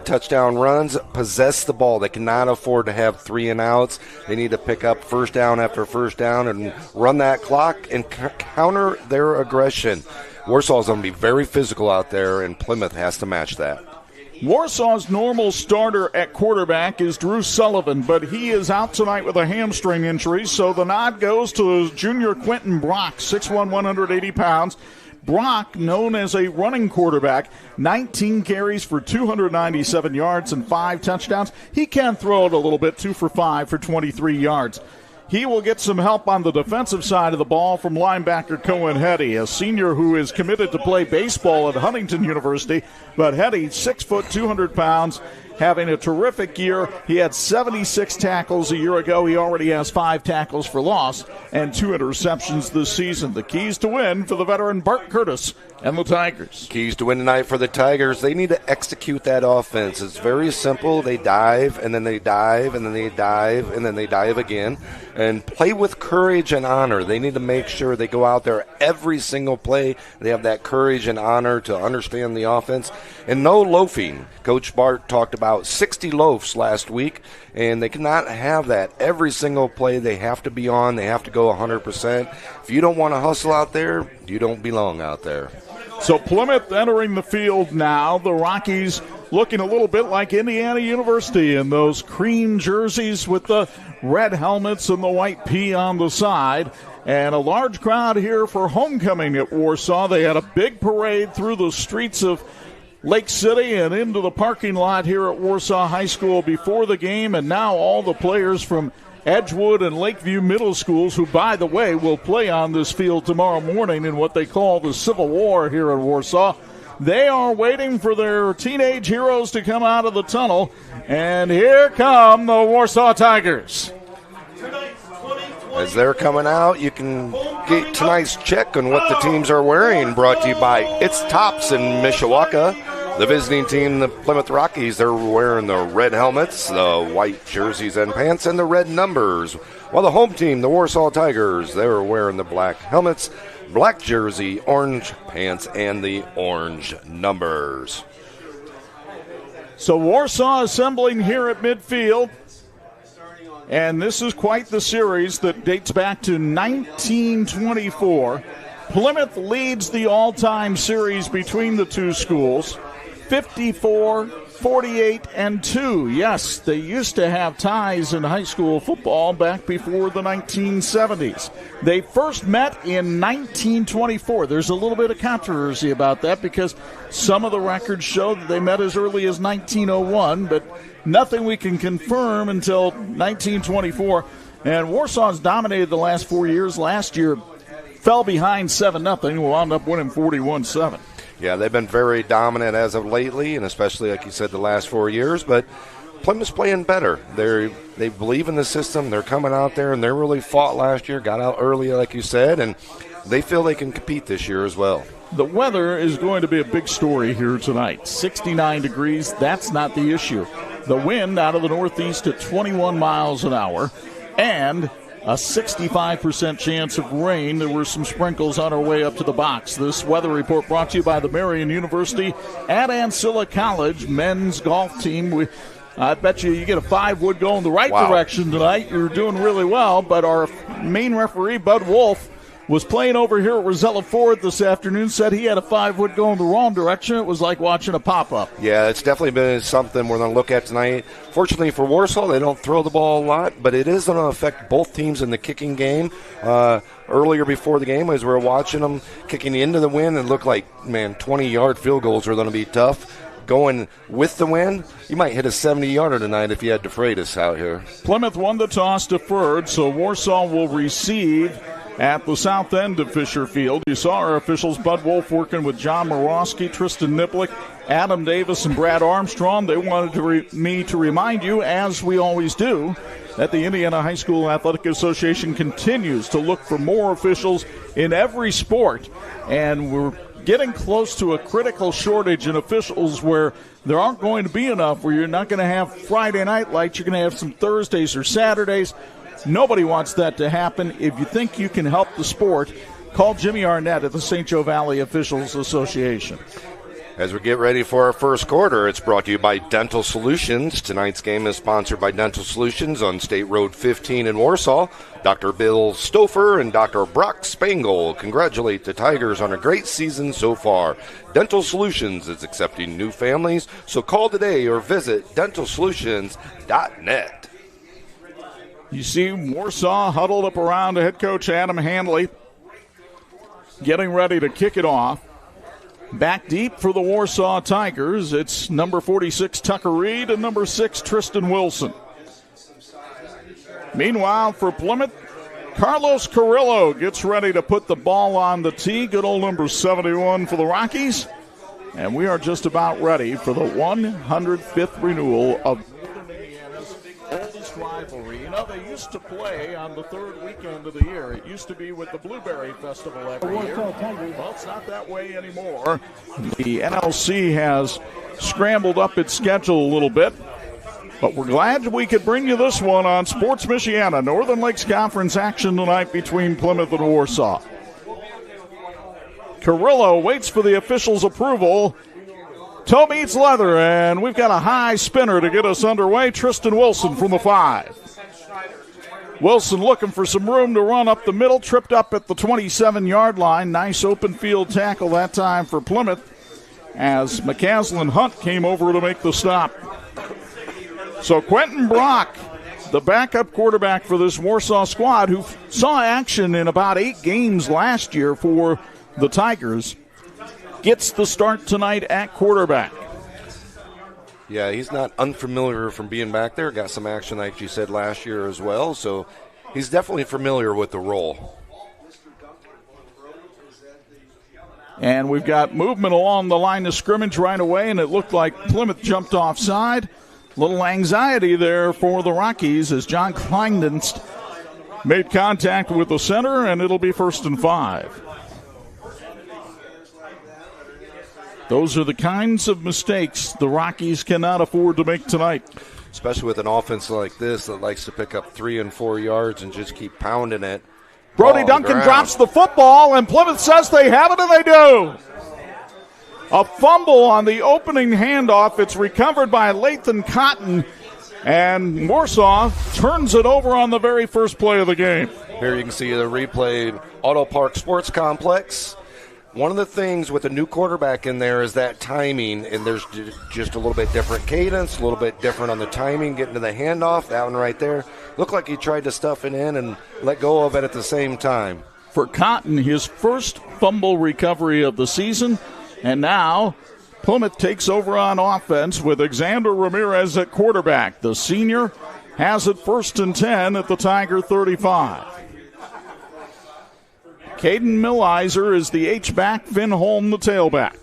touchdown runs, possess the ball. They cannot afford to have 3 and outs. They need to pick up first down after first down and run that clock and counter their aggression. Warsaw's going to be very physical out there, and Plymouth has to match that. Warsaw's normal starter at quarterback is Drew Sullivan, but he is out tonight with a hamstring injury, so the nod goes to junior Quentin Brock, 6'1", 180 pounds. Brock, known as a running quarterback, 19 carries for 297 yards and 5 touchdowns. He can throw it a little bit, 2 for 5 for 23 yards. He will get some help on the defensive side of the ball from linebacker Cohen Hetty, a senior who is committed to play baseball at Huntington University. But Hetty, 6 foot, 200 pounds, having a terrific year. He had 76 tackles a year ago. He already has 5 tackles for loss and 2 interceptions this season. The keys to win for the veteran Bart Curtis and the Tigers. Keys to win tonight for the Tigers. They need to execute that offense. It's very simple. They dive, and then they dive, and then they dive, and then they dive again. And play with courage and honor. They need to make sure they go out there every single play. They have that courage and honor to understand the offense. And no loafing. Coach Bart talked about 60 loafs last week, and they cannot have that every single play. They have to be on. They have to go 100%. If you don't want to hustle out there, you don't belong out there. So Plymouth entering the field now. The Rockies looking a little bit like Indiana University in those cream jerseys with the red helmets and the white P on the side. And a large crowd here for homecoming at Warsaw. They had a big parade through the streets of Lake City and into the parking lot here at Warsaw High School before the game. And now all the players from Edgewood and Lakeview Middle Schools, who, by the way, will play on this field tomorrow morning in what they call the Civil War here in Warsaw. They are waiting for their teenage heroes to come out of the tunnel. And here come the Warsaw Tigers. As they're coming out, you can get tonight's check on what the teams are wearing, brought to you by It's Tops in Mishawaka. The visiting team, the Plymouth Rockies, they're wearing the red helmets, the white jerseys and pants, and the red numbers. While the home team, the Warsaw Tigers, they're wearing the black helmets, black jersey, orange pants, and the orange numbers. So Warsaw assembling here at midfield. And this is quite the series that dates back to 1924. Plymouth leads the all-time series between the two schools, 54, 48, and 2. Yes, they used to have ties in high school football back before the 1970s. They first met in 1924. There's a little bit of controversy about that because some of the records show that they met as early as 1901, but nothing we can confirm until 1924. And Warsaw's dominated the last 4 years. Last year fell behind 7-0, wound up winning 41-7. Yeah, they've been very dominant as of lately, and especially, like you said, the last 4 years. But Plymouth's playing better. They believe in the system. They're coming out there, and they really fought last year, got out early, like you said, and they feel they can compete this year as well. The weather is going to be a big story here tonight. 69 degrees, that's not the issue. The wind out of the northeast at 21 miles an hour, and a 65% chance of rain. There were some sprinkles on our way up to the box. This weather report brought to you by the Marian University at Ancilla College men's golf team. I bet you get a 5-wood going the right direction tonight. You're doing really well, but our main referee, Bud Wolf, was playing over here at Rosella Ford this afternoon, said he had a 5-wood going the wrong direction. It was like watching a pop-up. Yeah, it's definitely been something we're going to look at tonight. Fortunately for Warsaw, they don't throw the ball a lot, but it is going to affect both teams in the kicking game. Earlier before the game, as we were watching them kicking into the wind, it looked like, 20-yard field goals are going to be tough. Going with the wind, you might hit a 70-yarder tonight if you had DeFreitas out here. Plymouth won the toss, deferred, so Warsaw will receive at the south end of Fisher Field. You saw our officials, Bud Wolf, working with John Morosky, Tristan Niplick, Adam Davis, and Brad Armstrong. They wanted me to remind you, as we always do, that the Indiana High School Athletic Association continues to look for more officials in every sport. And we're getting close to a critical shortage in officials where there aren't going to be enough, where you're not going to have Friday night lights. You're going to have some Thursdays or Saturdays. Nobody wants that to happen. If you think you can help the sport, call Jimmy Arnett at the St. Joe Valley Officials Association. As we get ready for our first quarter, it's brought to you by Dental Solutions. Tonight's game is sponsored by Dental Solutions on State Road 15 in Warsaw. Dr. Bill Stouffer and Dr. Brock Spangle congratulate the Tigers on a great season so far. Dental Solutions is accepting new families, so call today or visit dentalsolutions.net. You see Warsaw huddled up around head coach Adam Hanley, getting ready to kick it off. Back deep for the Warsaw Tigers, it's number 46 Tucker Reed and number 6 Tristan Wilson. Meanwhile, for Plymouth, Carlos Carrillo gets ready to put the ball on the tee. Good old number 71 for the Rockies. And we are just about ready for the 105th renewal of Indiana's oldest rivalry. You know, they used to play on the third weekend of the year. It used to be with the Blueberry Festival every year. Well, it's not that way anymore. The NLC has scrambled up its schedule a little bit. But we're glad we could bring you this one on Sports Michiana. Northern Lakes Conference action tonight between Plymouth and Warsaw. Carrillo waits for the officials' approval. Toe meets leather, and we've got a high spinner to get us underway. Tristan Wilson from the 5. Wilson looking for some room to run up the middle, tripped up at the 27-yard line. Nice open field tackle that time for Plymouth as McCaslin Hundt came over to make the stop. So Quentin Brock, the backup quarterback for this Warsaw squad, who saw action in about 8 games last year for the Tigers, gets the start tonight at quarterback. Yeah, he's not unfamiliar from being back there. Got some action, like you said, last year as well. So he's definitely familiar with the role. And we've got movement along the line of scrimmage right away, and it looked like Plymouth jumped offside. Little anxiety there for the Rockies as John Kleindienst made contact with the center, and it'll be 1st and 5. Those are the kinds of mistakes the Rockies cannot afford to make tonight. Especially with an offense like this that likes to pick up 3 and 4 yards and just keep pounding it. Brody Duncan drops the football, and Plymouth says they have it, and they do. A fumble on the opening handoff. It's recovered by Lathan Cotton, and Warsaw turns it over on the very first play of the game. Here you can see the replay, Auto Park Sports Complex. One of the things with a new quarterback in there is that timing, and there's just a little bit different cadence, a little bit different on the timing, getting to the handoff. That one right there looked like he tried to stuff it in and let go of it at the same time. For Cotton, his first fumble recovery of the season. And now Plymouth takes over on offense with Xander Ramirez at quarterback. The senior has it 1st and 10 at the Tiger 35. Caden Millizer is the H-back, Finn Holm the tailback.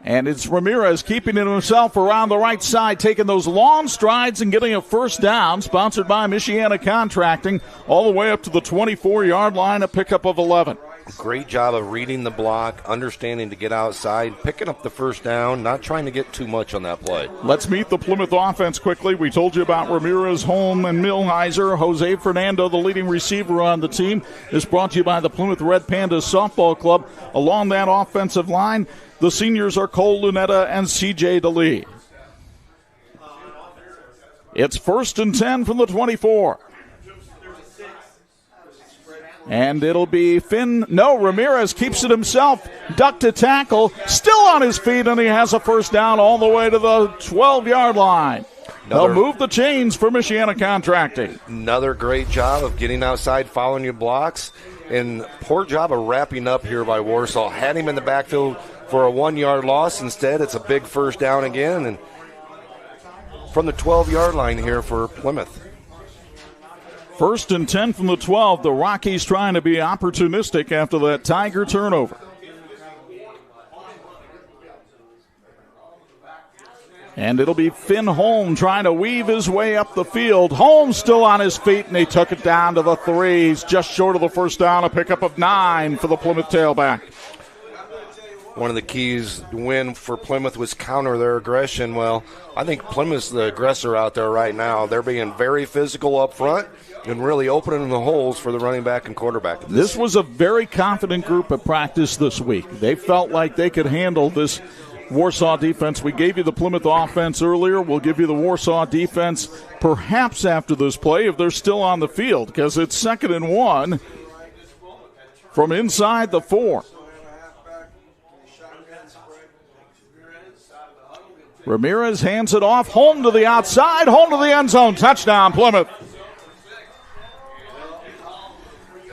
And it's Ramirez keeping it himself around the right side, taking those long strides and getting a first down, sponsored by Michiana Contracting, all the way up to the 24-yard line, a pickup of 11. Great job of reading the block, understanding to get outside, picking up the first down, not trying to get too much on that play. Let's meet the Plymouth offense quickly. We told you about Ramirez, Holm, and Millheiser. Jose Fernando, the leading receiver on the team, is brought to you by the Plymouth Red Pandas Softball Club. Along that offensive line, the seniors are Cole Lunetta and C.J. DeLee. It's 1st and 10 from the 24. And it'll be Ramirez keeps it himself. Duck to tackle, still on his feet, and he has a first down all the way to the 12-yard line. They'll move the chains for Michiana Contracting. Another great job of getting outside, following your blocks, and poor job of wrapping up here by Warsaw. Had him in the backfield for a 1-yard loss. Instead, it's a big first down again, and from the 12-yard line here for Plymouth. 1st and 10 from the 12. The Rockies trying to be opportunistic after that Tiger turnover. And it'll be Finn Holm trying to weave his way up the field. Holm still on his feet, and he took it down to the 3s, just short of the first down, a pickup of 9 for the Plymouth tailback. one of the keys to win for Plymouth was counter their aggression. Well, I think Plymouth's the aggressor out there right now. They're being very physical up front and really opening the holes for the running back and quarterback. This was a very confident group at practice this week. They felt like they could handle this Warsaw defense. We gave you the Plymouth offense earlier. We'll give you the Warsaw defense perhaps after this play if they're still on the field, because it's 2nd and 1 from inside the 4. Ramirez hands it off, home to the outside, home to the end zone. Touchdown, Plymouth.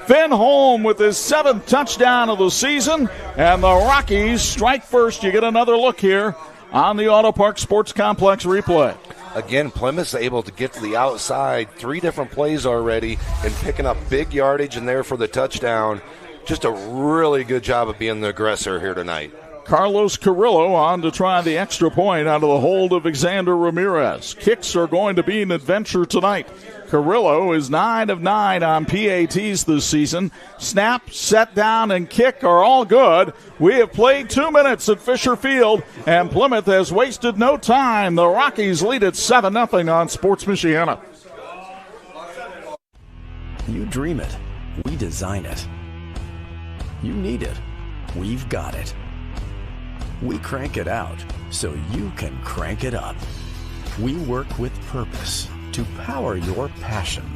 Finn Holm with his 7th touchdown of the season, and the Rockies strike first. You get another look here on the Auto Park Sports Complex replay. Again, Plymouth's able to get to the outside 3 different plays already and picking up big yardage in there for the touchdown. Just a really good job of being the aggressor here tonight. Carlos Carrillo on to try the extra point out of the hold of Xander Ramirez. Kicks are going to be an adventure tonight. Carrillo is 9 of 9 on PATs this season. Snap, set down, and kick are all good. We have played 2 minutes at Fisher Field, and Plymouth has wasted no time. The Rockies lead at 7-0 on Sports Michiana. You dream it. We design it. You need it. We've got it. We crank it out so you can crank it up. We work with purpose to power your passion.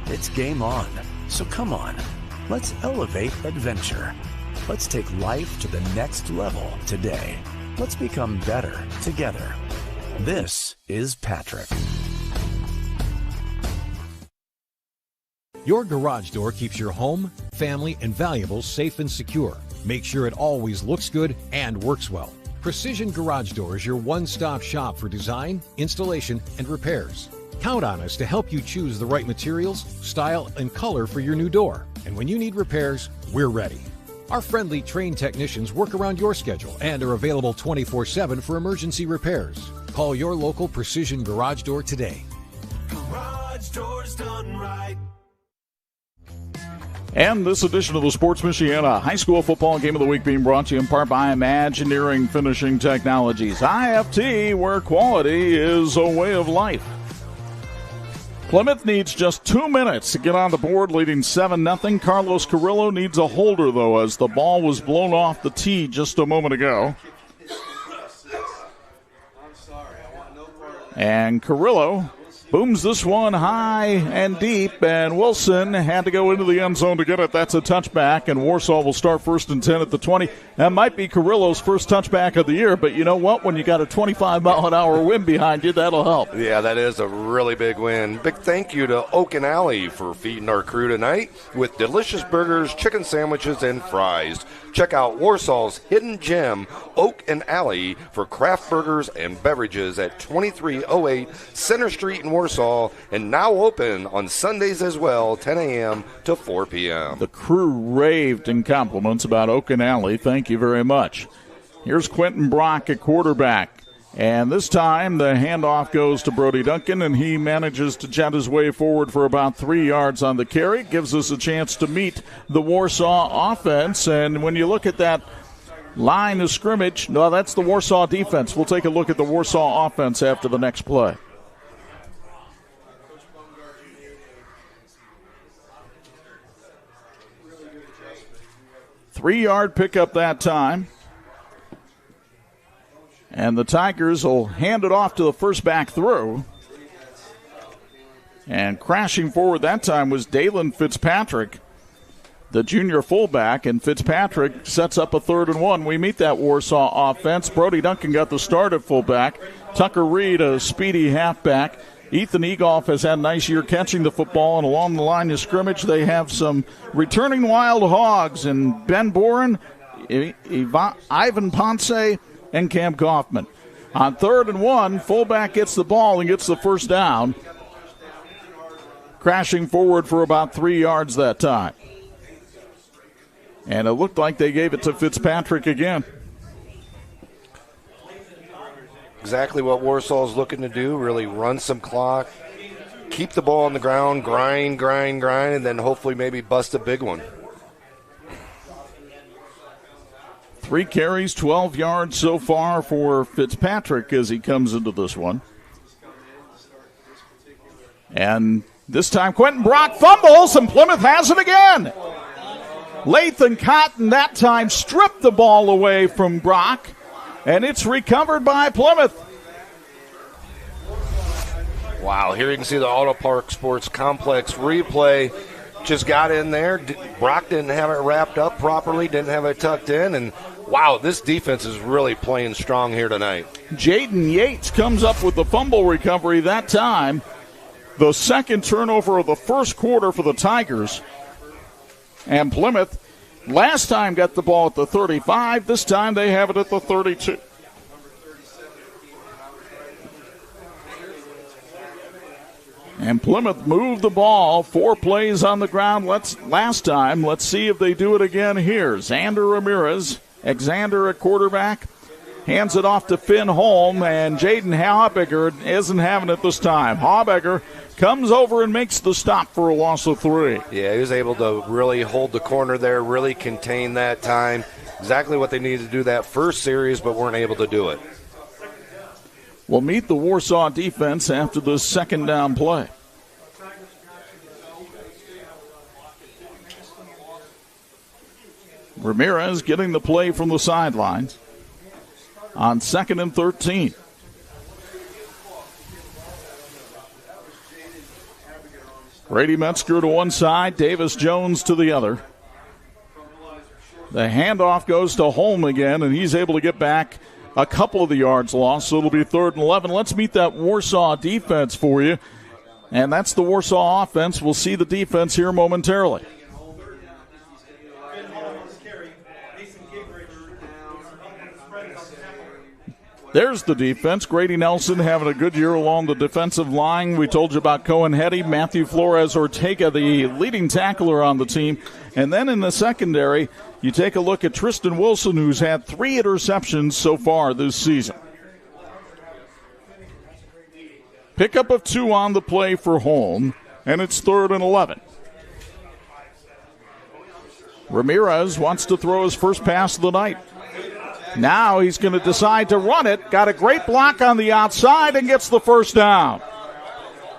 It's game on, so come on. Let's elevate adventure. Let's take life to the next level today. Let's become better together. This is Patrick. Your garage door keeps your home, family, and valuables safe and secure. Make sure it always looks good and works well. Precision Garage Door is your one-stop shop for design, installation, and repairs. Count on us to help you choose the right materials, style, and color for your new door. And when you need repairs, we're ready. Our friendly, trained technicians work around your schedule and are available 24/7 for emergency repairs. Call your local Precision Garage Door today. Garage doors done right. And this edition of the Sports Michiana High School Football Game of the Week being brought to you in part by Imagineering Finishing Technologies. IFT, where quality is a way of life. Plymouth needs just 2 minutes to get on the board, leading 7-0. Carlos Carrillo needs a holder, though, as the ball was blown off the tee just a moment ago. And Carrillo booms this one high and deep, and Wilson had to go into the end zone to get it. That's a touchback, and Warsaw will start 1st and 10 at the 20. That might be Carrillo's first touchback of the year, but you know what? When you got a 25-mile-an-hour wind behind you, that'll help. Yeah, that is a really big win. Big thank you to Oak and Alley for feeding our crew tonight with delicious burgers, chicken sandwiches, and fries. Check out Warsaw's hidden gem, Oak and Alley, for craft burgers and beverages at 2308 Center Street in Warsaw, and now open on Sundays as well, 10 a.m. to 4 p.m. The crew raved in compliments about Oak and Alley. Thank you very much. Here's Quentin Brock at quarterback. And this time the handoff goes to Brody Duncan, and he manages to jet his way forward for about 3 yards on the carry. Gives us a chance to meet the Warsaw offense. And when you look at that line of scrimmage, no, that's the Warsaw defense. We'll take a look at the Warsaw offense after the next play. Three-yard pickup that time. And the Tigers will hand it off to the first back through. And crashing forward that time was Dalen Fitzpatrick, the junior fullback, and Fitzpatrick sets up a 3rd and 1. We meet that Warsaw offense. Brody Duncan got the start at fullback. Tucker Reed, a speedy halfback. Ethan Egoff has had a nice year catching the football, and along the line of scrimmage they have some returning Wild Hogs, and Ben Boren, Ivan Ponce, and Cam Kaufman. On 3rd and 1, fullback gets the ball and gets the first down, crashing forward for about 3 yards that time. And it looked like they gave it to Fitzpatrick again. Exactly what Warsaw's looking to do, really run some clock, keep the ball on the ground, grind, and then hopefully maybe bust a big one. 3 carries, 12 yards so far for Fitzpatrick as he comes into this one. And this time Quentin Brock fumbles, and Plymouth has it again. Lathan Cotton that time stripped the ball away from Brock, and it's recovered by Plymouth. Wow, here you can see the Auto Park Sports Complex replay. Just got in there. Brock didn't have it wrapped up properly, didn't have it tucked in, and wow, this defense is really playing strong here tonight. Jaden Yates comes up with the fumble recovery that time. The second turnover of the first quarter for the Tigers. And Plymouth last time got the ball at the 35. This time they have it at the 32. And Plymouth moved the ball 4 plays on the ground last time. Let's see if they do it again here. Xander Ramirez, Alexander at quarterback, hands it off to Finn Holm, and Jaden Haubegger isn't having it this time. Haubegger comes over and makes the stop for a loss of 3. Yeah, he was able to really hold the corner there, really contain that time. Exactly what they needed to do that first series, but weren't able to do it. We'll meet the Warsaw defense after the second down play. Ramirez getting the play from the sidelines on 2nd and 13. Brady Metzger to one side, Davis Jones to the other. The handoff goes to Holm again, and he's able to get back a couple of the yards lost, so it'll be 3rd and 11. Let's meet that Warsaw defense for you, and that's the Warsaw offense. We'll see the defense here momentarily. There's the defense. Grady Nelson having a good year along the defensive line. We told you about Cohen Hetty, Matthew Flores Ortega, the leading tackler on the team. And then in the secondary, you take a look at Tristan Wilson, who's had 3 interceptions so far this season. Pickup of 2 on the play for Holm, and it's 3rd and 11. Ramirez wants to throw his first pass of the night. Now he's going to decide to run it. Got a great block on the outside and gets the first down.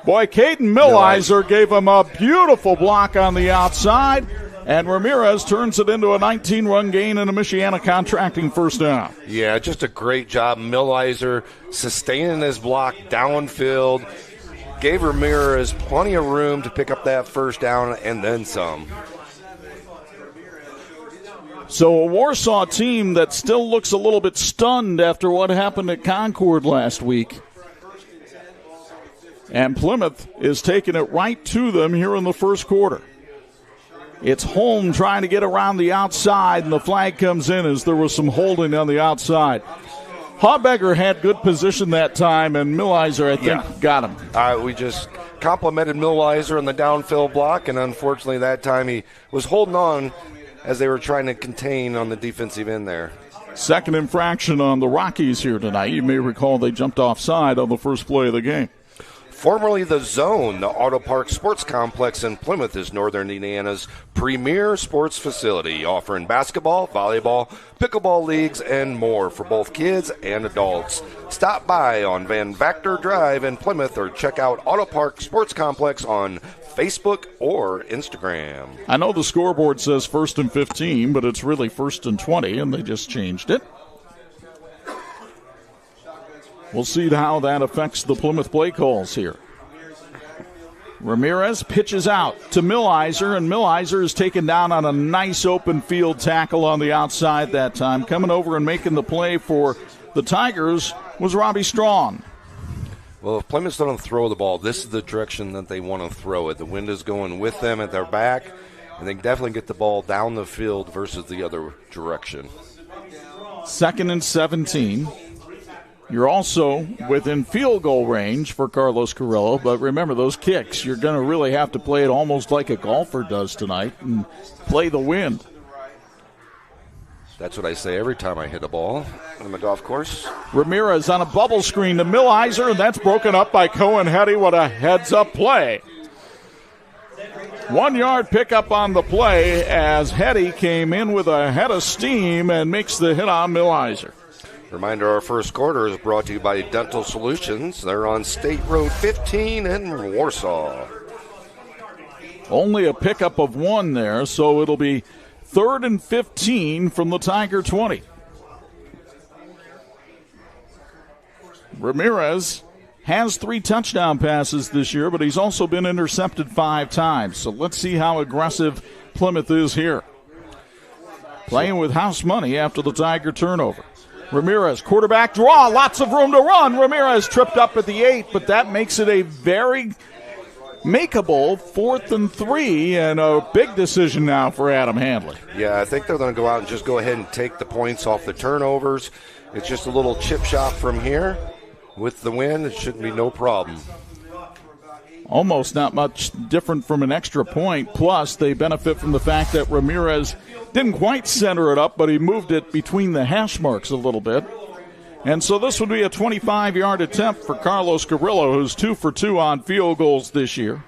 Boy, Caden Millizer gave him a beautiful block on the outside, and Ramirez turns it into a 19-run gain and a Michiana contracting first down. Yeah, just a great job. Millizer sustaining his block downfield. Gave Ramirez plenty of room to pick up that first down and then some. So a Warsaw team that still looks a little bit stunned after what happened at Concord last week. And Plymouth is taking it right to them here in the first quarter. It's Holm trying to get around the outside, and the flag comes in as there was some holding on the outside. Haubegger had good position that time, and Millizer, I think, got him. We just complimented Millizer on the downfield block, and unfortunately that time he was holding on as they were trying to contain on the defensive end there. Second infraction on the Rockies here tonight. You may recall they jumped offside on the first play of the game. Formerly the Zone, the Auto Park Sports Complex in Plymouth is Northern Indiana's premier sports facility, offering basketball, volleyball, pickleball leagues, and more for both kids and adults. Stop by on Van Vactor Drive in Plymouth or check out Auto Park Sports Complex on Facebook or Instagram. I know the scoreboard says 1st and 15, but it's really 1st and 20, and they just changed it. We'll see how that affects the Plymouth play calls here. Ramirez pitches out to Millizer, and Millizer is taken down on a nice open field tackle on the outside that time. Coming over and making the play for the Tigers was Robbie Strong. Well, if Plymouth's going to throw the ball, this is the direction that they want to throw it. The wind is going with them at their back, and they can definitely get the ball down the field versus the other direction. 2nd and 17. You're also within field goal range for Carlos Carrillo, but remember those kicks, you're going to really have to play it almost like a golfer does tonight and play the wind. That's what I say every time I hit a ball on the golf course. Ramirez on a bubble screen to Millizer, and that's broken up by Cohen Hetty. What a heads-up play. 1 yard pickup on the play as Hetty came in with a head of steam and makes the hit on Millizer. Reminder, our first quarter is brought to you by Dental Solutions. They're on State Road 15 in Warsaw. Only a pickup of 1 there, so it'll be 3rd and 15 from the Tiger 20. Ramirez has 3 touchdown passes this year, but he's also been intercepted 5 times. So let's see how aggressive Plymouth is here. Playing with house money after the Tiger turnover. Ramirez, quarterback draw, lots of room to run. Ramirez tripped up at the 8, but that makes it a very makeable 4th and 3, and a big decision now for Adam Handley. Yeah, I think they're going to go out and just go ahead and take the points off the turnovers. It's just a little chip shot from here. With the win, it shouldn't be no problem. Almost not much different from an extra point. Plus, they benefit from the fact that Ramirez didn't quite center it up, but he moved it between the hash marks a little bit. And so this would be a 25-yard attempt for Carlos Carrillo, who's 2 for 2 on field goals this year.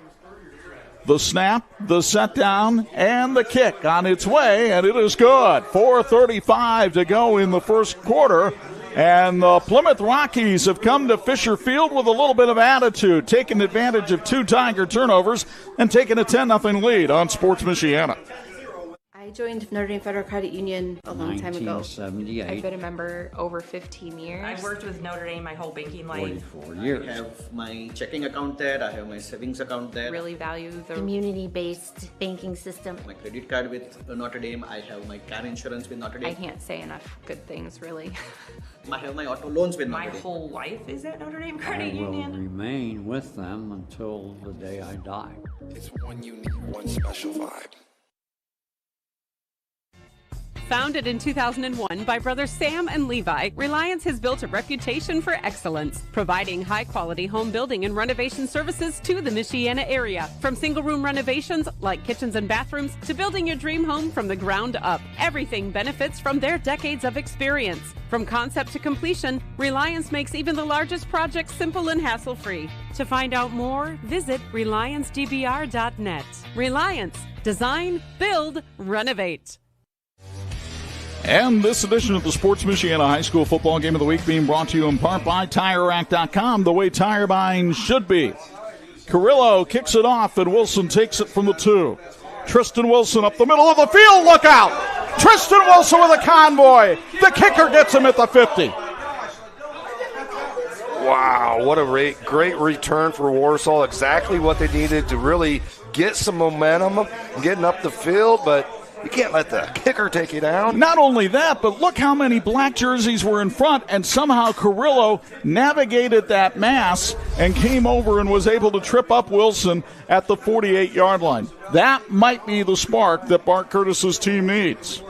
The snap, the set down, and the kick on its way, and it is good. 4:35 to go in the first quarter. And the Plymouth Rockies have come to Fisher Field with a little bit of attitude, taking advantage of 2 Tiger turnovers and taking a 10-0 lead on Sports Michiana. I joined Notre Dame Federal Credit Union a long time ago. 1978. I've been a member over 15 years. I've worked with Notre Dame my whole banking life. 44 years. I have my checking account there, I have my savings account there. Really value the community-based banking system. My credit card with Notre Dame, I have my car insurance with Notre Dame. I can't say enough good things, really. I have my auto loans with My Notre Dame. whole life is at Notre Dame I Credit will Union. remain with them until the day I die. It's one unique, one special vibe. Founded in 2001 by brothers Sam and Levi, Reliance has built a reputation for excellence, providing high-quality home building and renovation services to the Michiana area. From single-room renovations like kitchens and bathrooms to building your dream home from the ground up, everything benefits from their decades of experience. From concept to completion, Reliance makes even the largest projects simple and hassle-free. To find out more, visit RelianceDBR.net. Reliance. Design, build, renovate. And this edition of the Sports Michiana High School Football Game of the Week being brought to you in part by TireRack.com, the way tire buying should be. Carrillo kicks it off, and Wilson takes it from the 2. Tristan Wilson up the middle of the field. Look out! Tristan Wilson with a convoy. The kicker gets him at the 50. Wow, what a great return for Warsaw. Exactly what they needed to really get some momentum getting up the field, but you can't let the kicker take you down. Not only that, but look how many black jerseys were in front, and somehow Carrillo navigated that mass and came over and was able to trip up Wilson at the 48-yard line. That might be the spark that Bart Curtis's team needs.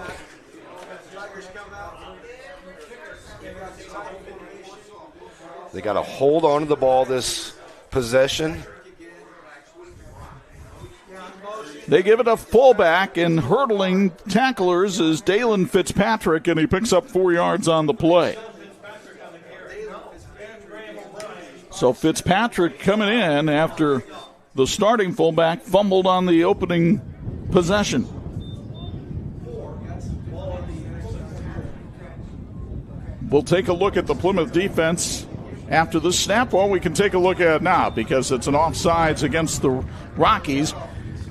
They got to hold on to the ball this possession. They give it a fullback, and hurdling tacklers is Dalen Fitzpatrick, and he picks up 4 yards on the play. So Fitzpatrick coming in after the starting fullback fumbled on the opening possession. We'll take a look at the Plymouth defense after the snap. Well, we can take a look at it now because it's an offsides against the Rockies.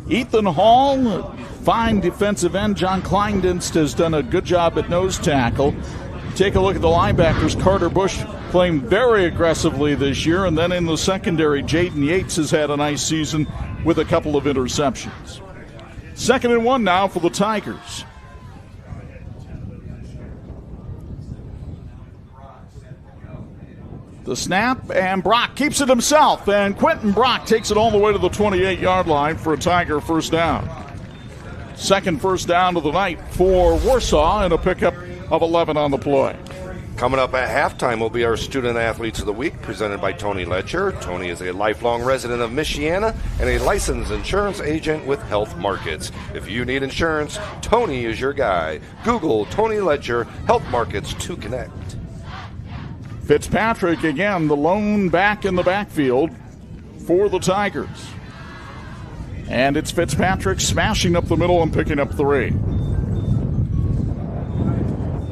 Ethan Hall, fine defensive end. John Kleindinst has done a good job at nose tackle. Take a look at the linebackers. Carter Bush playing very aggressively this year. And then in the secondary, Jaden Yates has had a nice season with a couple of interceptions. 2nd and 1 now for the Tigers. The snap, and Brock keeps it himself, and Quentin Brock takes it all the way to the 28-yard line for a Tiger first down. 2nd first down of the night for Warsaw, and a pickup of 11 on the play. Coming up at halftime will be our Student Athletes of the Week, presented by Tony Letcher. Tony is a lifelong resident of Michiana and a licensed insurance agent with Health Markets. If you need insurance, Tony is your guy. Google Tony Letcher, Health Markets to connect. Fitzpatrick, again, the lone back in the backfield for the Tigers. And it's Fitzpatrick smashing up the middle and picking up 3.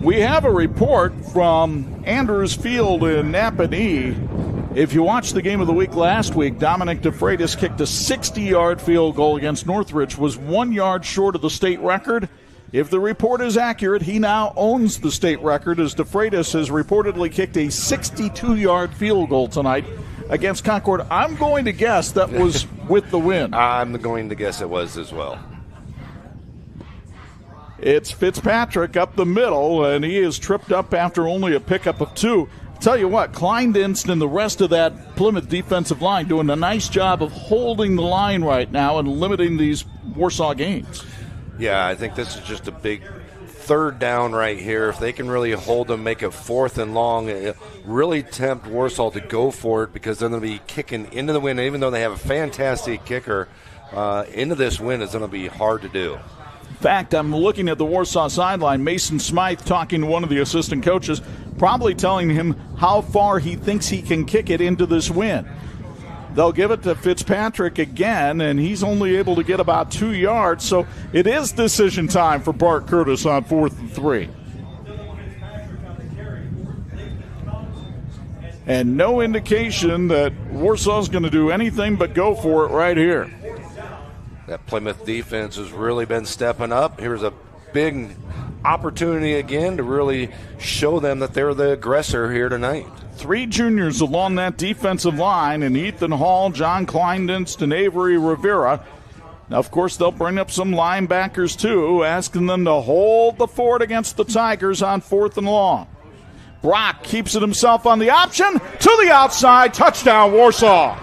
We have a report from Andrews Field in Napanee. If you watched the game of the week last week, Dominic DeFreitas kicked a 60-yard field goal against Northridge, was 1 yard short of the state record. If the report is accurate, he now owns the state record as DeFreitas has reportedly kicked a 62-yard field goal tonight against Concord. I'm going to guess that was with the win. I'm going to guess it was as well. It's Fitzpatrick up the middle, and he is tripped up after only a pickup of 2. Tell you what, Kleindienst and the rest of that Plymouth defensive line doing a nice job of holding the line right now and limiting these Warsaw gains. Yeah, I think this is just a big third down right here. If they can really hold them, make it 4th and long, really tempt Warsaw to go for it because they're going to be kicking into the win. Even though they have a fantastic kicker, into this win is going to be hard to do. In fact, I'm looking at the Warsaw sideline. Mason Smythe talking to one of the assistant coaches, probably telling him how far he thinks he can kick it into this win. They'll give it to Fitzpatrick again, and he's only able to get about 2 yards, so it is decision time for Bart Curtis on 4th and 3. And no indication that Warsaw's going to do anything but go for it right here. That Plymouth defense has really been stepping up. Here's a big opportunity again to really show them that they're the aggressor here tonight. 3 juniors along that defensive line, and Ethan Hall, John Kleindienst, and Avery Rivera. Now, of course, they'll bring up some linebackers, too, asking them to hold the fort against the Tigers on 4th and long. Brock keeps it himself on the option. To the outside, touchdown, Warsaw.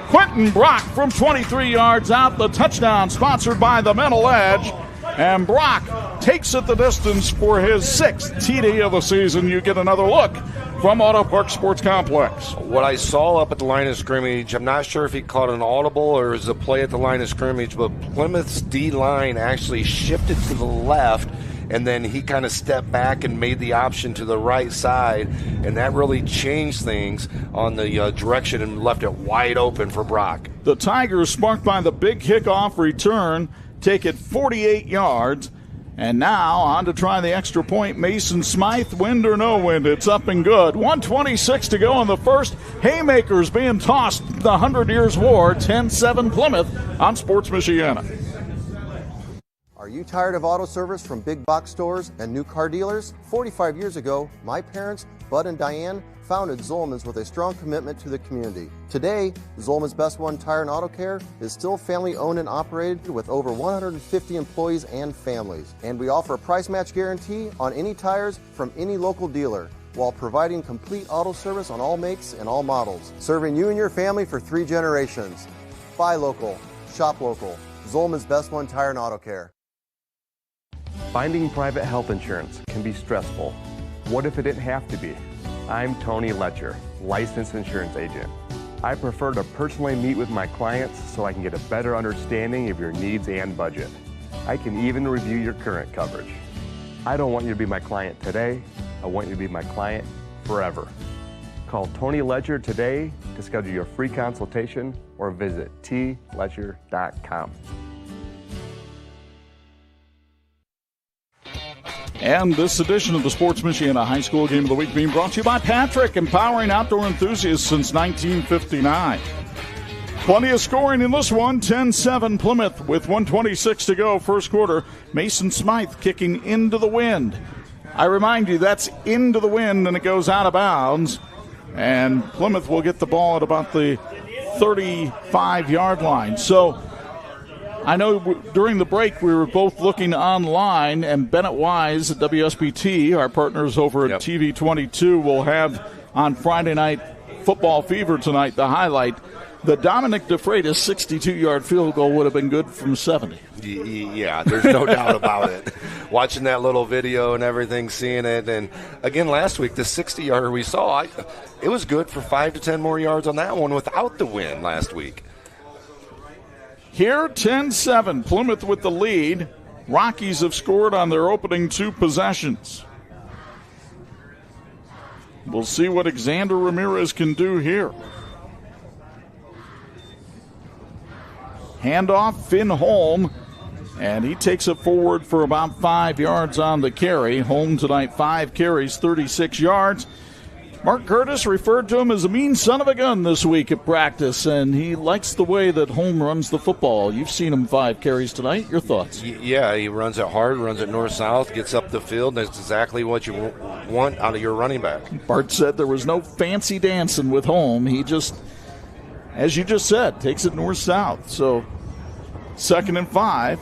Quentin Brock from 23 yards out, the touchdown sponsored by the Mental Edge. And Brock takes it the distance for his 6th TD of the season. You get another look from Auto Park Sports Complex. What I saw up at the line of scrimmage, I'm not sure if he caught an audible or is a play at the line of scrimmage, but Plymouth's D-line actually shifted to the left, and then he kind of stepped back and made the option to the right side, and that really changed things on the direction and left it wide open for Brock. The Tigers, sparked by the big kickoff return, take it 48 yards. And now on to try the extra point. Mason Smythe, wind or no wind, it's up and good. 1:26 to go in the first. Haymakers being tossed the 100 Years' War. 10-7 Plymouth on Sports Michiana. Are you tired of auto service from big box stores and new car dealers? 45 years ago, my parents, Bud and Diane, founded Zolman's with a strong commitment to the community. Today, Zolman's Best One Tire and Auto Care is still family owned and operated with over 150 employees and families. And we offer a price match guarantee on any tires from any local dealer, while providing complete auto service on all makes and all models. Serving you and your family for 3 generations. Buy local, shop local. Zolman's Best One Tire and Auto Care. Finding private health insurance can be stressful. What if it didn't have to be? I'm Tony Letcher, licensed insurance agent. I prefer to personally meet with my clients so I can get a better understanding of your needs and budget. I can even review your current coverage. I don't want you to be my client today. I want you to be my client forever. Call Tony Letcher today to schedule your free consultation or visit tletcher.com. And this edition of the Sports Michiana High School Game of the Week being brought to you by Patrick, empowering outdoor enthusiasts since 1959. Plenty of scoring in this one. 10-7 Plymouth with 1:26 to go first quarter. Mason Smythe kicking into the wind. I remind you, that's into the wind and it goes out of bounds. And Plymouth will get the ball at about the 35-yard line. So I know during the break we were both looking online, and Bennett Wise at WSBT, our partners over at TV 22, will have on Friday Night Football Fever tonight the highlight. The Dominic DeFreitas 62-yard field goal would have been good from 70. Yeah, there's no doubt about it. Watching that little video and everything, seeing it. And, again, last week, the 60-yarder we saw, it was good for 5 to 10 more yards on that one without the win last week. Here, 10-7, Plymouth with the lead. Rockies have scored on their opening 2 possessions. We'll see what Xander Ramirez can do here. Handoff, Finn Holm, and he takes it forward for about 5 yards on the carry. Holm tonight, 5 carries, 36 yards. Mark Curtis referred to him as a mean son of a gun this week at practice, and he likes the way that Holm runs the football. You've seen him 5 carries tonight. Your thoughts? Yeah, he runs it hard, runs it north-south, gets up the field. That's exactly what you want out of your running back. Bart said there was no fancy dancing with Holm. He just, as you just said, takes it north-south. So 2nd and 5,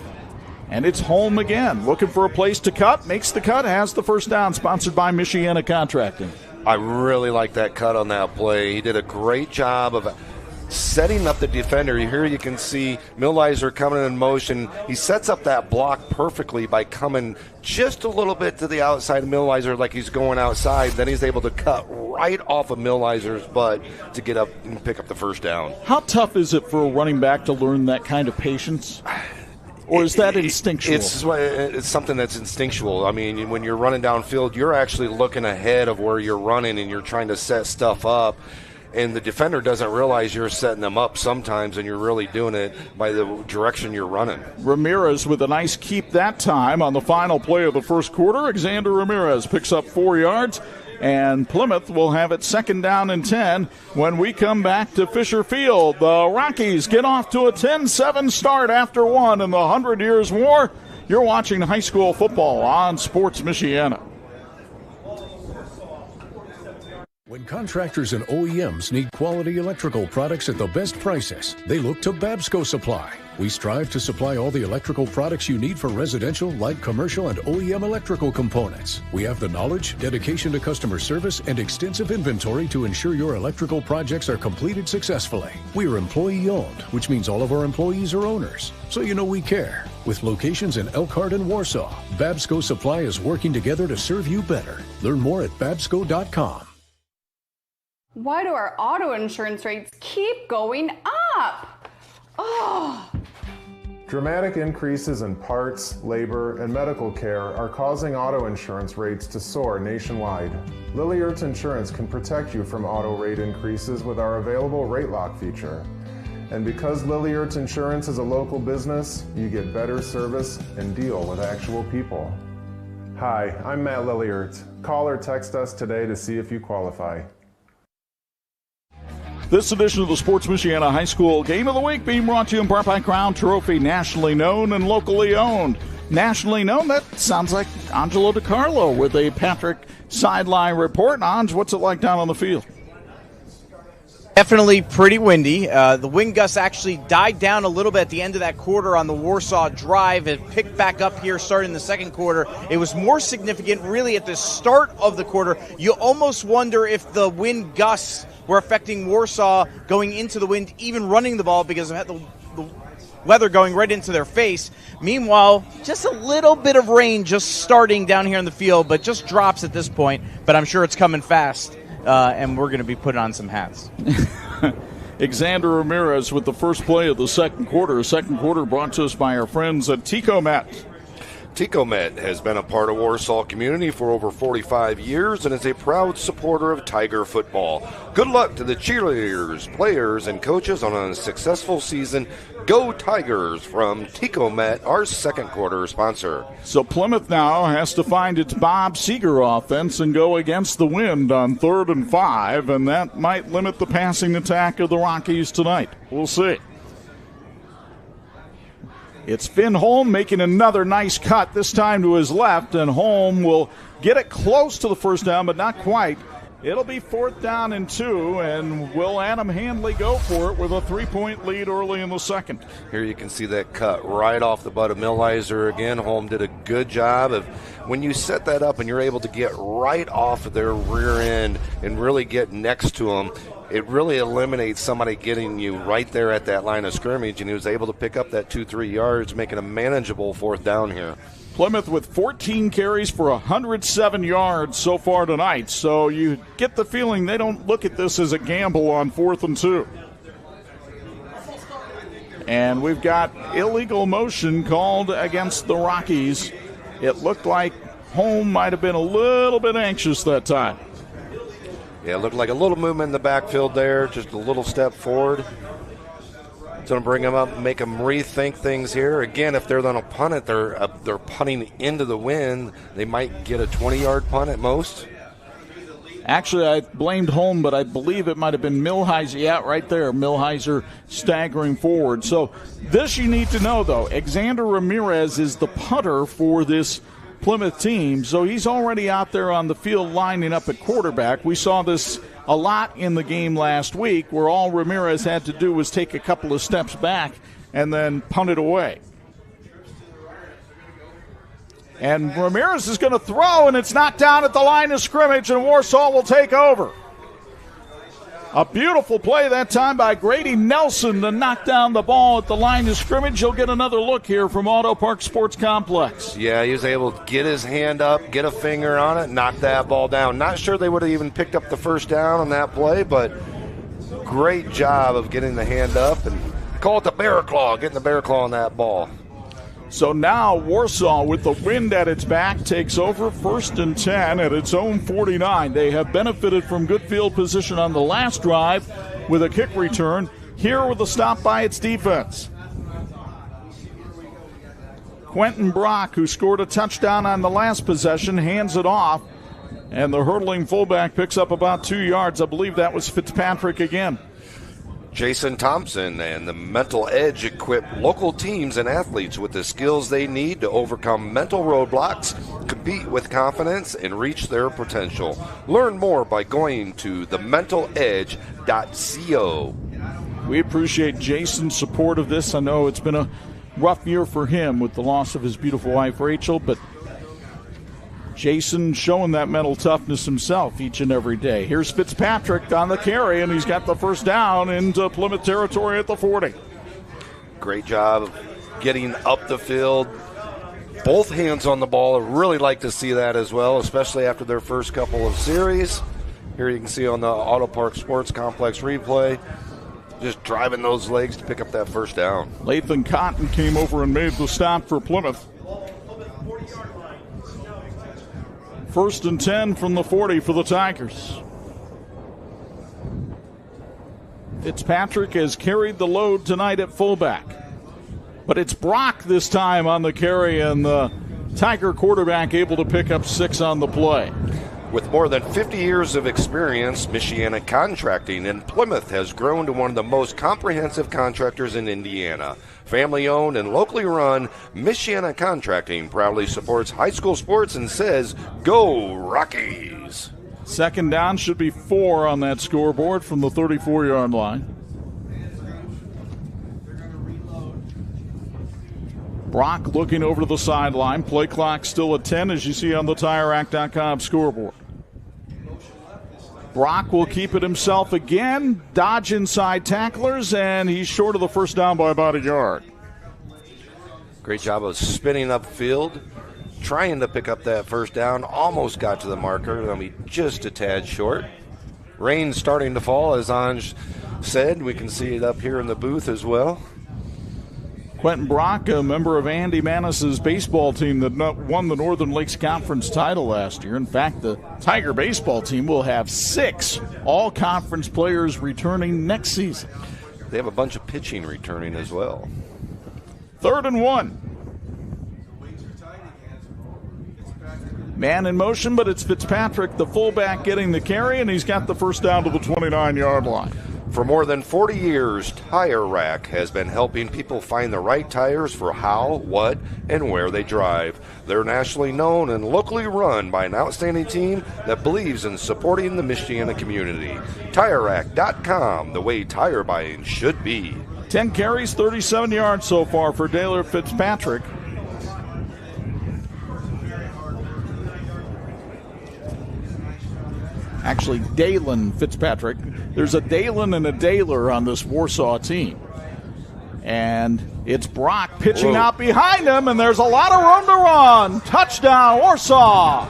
and it's Holm again. Looking for a place to cut, makes the cut, has the first down, sponsored by Michiana Contracting. I really like that cut on that play. He did a great job of setting up the defender. Here you can see Millizer coming in motion. He sets up that block perfectly by coming just a little bit to the outside of Millizer like he's going outside. Then he's able to cut right off of Millizer's butt to get up and pick up the first down. How tough is it for a running back to learn that kind of patience? Or is that instinctual? It's something that's instinctual. I mean, when you're running downfield, you're actually looking ahead of where you're running and you're trying to set stuff up. And the defender doesn't realize you're setting them up sometimes, and you're really doing it by the direction you're running. Ramirez with a nice keep that time on the final play of the first quarter. Alexander Ramirez picks up 4 yards. And Plymouth will have it 2nd down and 10 when we come back to Fisher Field. The Rockies get off to a 10-7 start after one in the 100 Years' War. You're watching high school football on Sports Michiana. When contractors and OEMs need quality electrical products at the best prices, they look to Babsco Supply. We strive to supply all the electrical products you need for residential, light commercial, and OEM electrical components. We have the knowledge, dedication to customer service, and extensive inventory to ensure your electrical projects are completed successfully. We are employee-owned, which means all of our employees are owners, so you know we care. With locations in Elkhart and Warsaw, Babsco Supply is working together to serve you better. Learn more at babsco.com. Why do our auto insurance rates keep going up? Oh! Dramatic increases in parts, labor, and medical care are causing auto insurance rates to soar nationwide. Lilliard's Insurance can protect you from auto rate increases with our available rate lock feature. And because Lilliard's Insurance is a local business, you get better service and deal with actual people. Hi, I'm Matt Lilliard. Call or text us today to see if you qualify. This edition of the Sports Michiana High School Game of the Week being brought to you in part by Crown Trophy, nationally known and locally owned. Nationally known, that sounds like Angelo Carlo with a Patrick sideline report. Ange, what's it like down on the field? Definitely pretty windy. The wind gusts actually died down a little bit at the end of that quarter on the Warsaw drive. It picked back up here starting the second quarter. It was more significant really at the start of the quarter. You almost wonder if the wind gusts were affecting Warsaw going into the wind, even running the ball because of the weather going right into their face. Meanwhile, just a little bit of rain just starting down here in the field, but just drops at this point. But I'm sure it's coming fast, and we're going to be putting on some hats. Alexander Ramirez with the first play of the second quarter. Second quarter brought to us by our friends at Ticomet. Ticomet has been a part of Warsaw community for over 45 years and is a proud supporter of Tiger football. Good luck to the cheerleaders, players, and coaches on a successful season. Go Tigers from Ticomet, our second quarter sponsor. So Plymouth now has to find its Bob Seeger offense and go against the wind on 3rd and 5, and that might limit the passing attack of the Rockies tonight. We'll see. It's Finn Holm making another nice cut, this time to his left, and Holm will get it close to the first down, but not quite. It'll be 4th down and 2, and will Adam Handley go for it with a 3-point lead early in the second. Here you can see that cut right off the butt of Millizer again. Holm did a good job of when you set that up and you're able to get right off of their rear end and really get next to them. It really eliminates somebody getting you right there at that line of scrimmage, and he was able to pick up that 2-3 yards, making a manageable 4th down here. Plymouth with 14 carries for 107 yards so far tonight, so you get the feeling they don't look at this as a gamble on 4th and 2. And we've got illegal motion called against the Rockies. It looked like Holm might have been a little bit anxious that time. Yeah, it looked like a little movement in the backfield there, just a little step forward. It's going to bring them up and make them rethink things here. Again, if they're going to punt it, they're punting into the wind. They might get a 20-yard punt at most. Actually, I blamed home, but I believe it might have been Milheiser. Yeah, right there. Milheiser staggering forward. So this you need to know, though. Alexander Ramirez is the punter for this Plymouth team. So he's already out there on the field lining up at quarterback. We saw this a lot in the game last week where all Ramirez had to do was take a couple of steps back and then punt it away. And Ramirez is going to throw, and it's knocked down at the line of scrimmage, and Warsaw will take over. A beautiful play that time by Grady Nelson to knock down the ball at the line of scrimmage. You'll get another look here from Auto Park Sports Complex. Yeah, he was able to get his hand up, get a finger on it, knock that ball down. Not sure they would have even picked up the first down on that play, but great job of getting the hand up, and call it the bear claw, getting the bear claw on that ball. So now Warsaw, with the wind at its back, takes over 1st and 10 at its own 49. They have benefited from good field position on the last drive with a kick return. Here with a stop by its defense. Quentin Brock, who scored a touchdown on the last possession, hands it off. And the hurdling fullback picks up about 2 yards. I believe that was Fitzpatrick again. Jason Thompson and the Mental Edge equip local teams and athletes with the skills they need to overcome mental roadblocks, compete with confidence, and reach their potential. Learn more by going to thementaledge.co. We appreciate Jason's support of this. I know it's been a rough year for him with the loss of his beautiful wife, Rachel, but Jason showing that mental toughness himself each and every day. Here's Fitzpatrick on the carry, and he's got the first down into Plymouth territory at the 40. Great job of getting up the field. Both hands on the ball. I really like to see that as well, especially after their first couple of series. Here you can see on the Auto Park Sports Complex replay, just driving those legs to pick up that first down. Lathan Cotton came over and made the stop for Plymouth. 1st and 10 from the 40 for the Tigers. Fitzpatrick has carried the load tonight at fullback. But it's Brock this time on the carry, and the Tiger quarterback able to pick up 6 on the play. With more than 50 years of experience, Michiana Contracting in Plymouth has grown to one of the most comprehensive contractors in Indiana. Family-owned and locally run, Michiana Contracting proudly supports high school sports and says, "Go Rockies!" 2nd down should be 4 on that scoreboard from the 34-yard line. Brock looking over to the sideline. Play clock still at 10, as you see on the TireRack.com scoreboard. Brock will keep it himself again, dodge inside tacklers, and he's short of the first down by about a yard. Great job of spinning upfield, trying to pick up that first down. Almost got to the marker. That'll be just a tad short. Rain starting to fall, as Anj said. We can see it up here in the booth as well. Quentin Brock, a member of Andy Manis's baseball team that won the Northern Lakes Conference title last year. In fact, the Tiger baseball team will have 6 all-conference players returning next season. They have a bunch of pitching returning as well. 3rd and 1. Man in motion, but it's Fitzpatrick, the fullback, getting the carry, and he's got the first down to the 29-yard line. For more than 40 years, Tire Rack has been helping people find the right tires for how, what, and where they drive. They're nationally known and locally run by an outstanding team that believes in supporting the Michiana community. TireRack.com, the way tire buying should be. 10 carries, 37 yards so far for Daylor Fitzpatrick. Actually, Dalen Fitzpatrick. There's a Dalen and a Daylor on this Warsaw team. And it's Brock pitching out behind him, and there's a lot of room to run. Touchdown, Warsaw.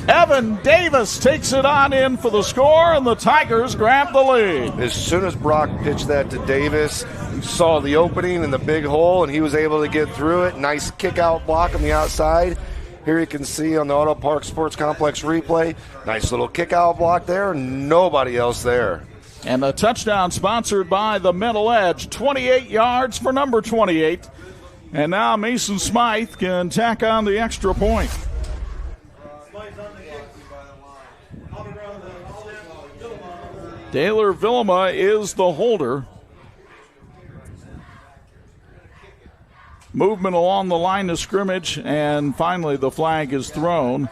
Evan Davis takes it on in for the score, and the Tigers grab the lead. As soon as Brock pitched that to Davis, he saw the opening and the big hole, and he was able to get through it. Nice kick-out block on the outside. Here you can see on the Auto Park Sports Complex replay, nice little kick-out block there, nobody else there. And a touchdown sponsored by the Metal Edge. 28 yards for number 28. And now Mason Smythe can tack on the extra point. Daylor Villama is the holder. Movement along the line of scrimmage, and finally the flag is thrown.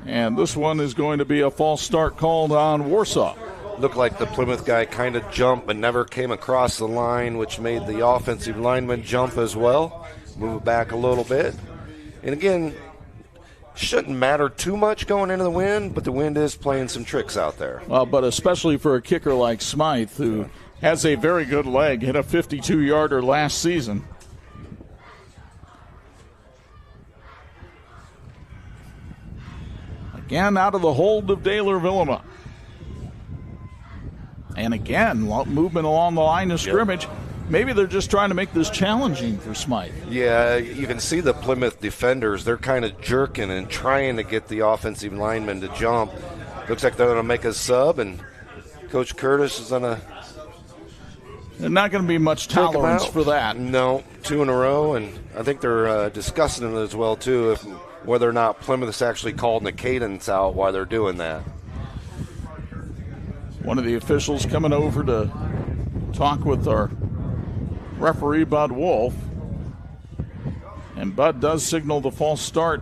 And this one is going to be a false start called on Warsaw. Looked like the Plymouth guy kind of jumped but never came across the line, which made the offensive lineman jump as well. Move it back a little bit. And again, shouldn't matter too much going into the wind, but the wind is playing some tricks out there. Well, but especially for a kicker like Smythe, who has a very good leg, hit a 52-yarder last season. Again, out of the hold of Daylor Villama. And again, movement along the line of scrimmage. Yep. Maybe they're just trying to make this challenging for Smythe. Yeah, you can see the Plymouth defenders. They're kind of jerking and trying to get the offensive linemen to jump. Looks like they're going to make a sub, and Coach Curtis is going to... There's not going to be much tolerance for that. No, 2 in a row, and I think they're discussing it as well, too, if whether or not Plymouth is actually calling the cadence out while they're doing that. One of the officials coming over to talk with our referee, Bud Wolf. And Bud does signal the false start.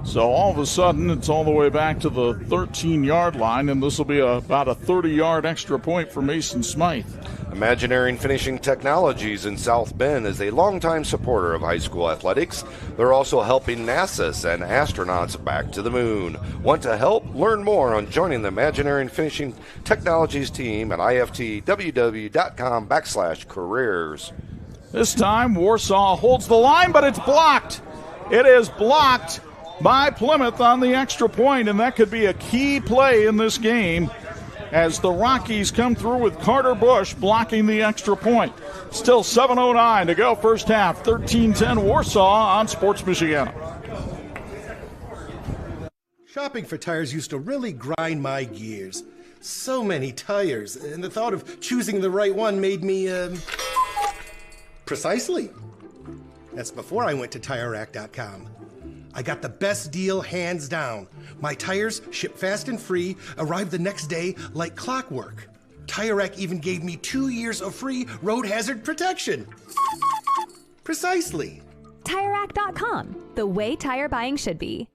So all of a sudden, it's all the way back to the 13-yard line, and this will be about a 30-yard extra point for Mason Smythe. Imaginary Finishing Technologies in South Bend is a longtime supporter of high school athletics. They're also helping NASA send astronauts back to the moon. Want to help? Learn more on joining the Imaginary Finishing Technologies team at iftww.com/careers. This time, Warsaw holds the line, but it's blocked. It is blocked by Plymouth on the extra point, and that could be a key play in this game as the Rockies come through with Carter Bush blocking the extra point. Still 7:09 to go first half. 13-10 Warsaw on Sports Michiana. Shopping for tires used to really grind my gears. So many tires, and the thought of choosing the right one made me, precisely. That's before I went to TireRack.com. I got the best deal hands down. My tires ship fast and free, arrive the next day like clockwork. Tire Rack even gave me 2 years of free road hazard protection. Precisely. TireRack.com, the way tire buying should be.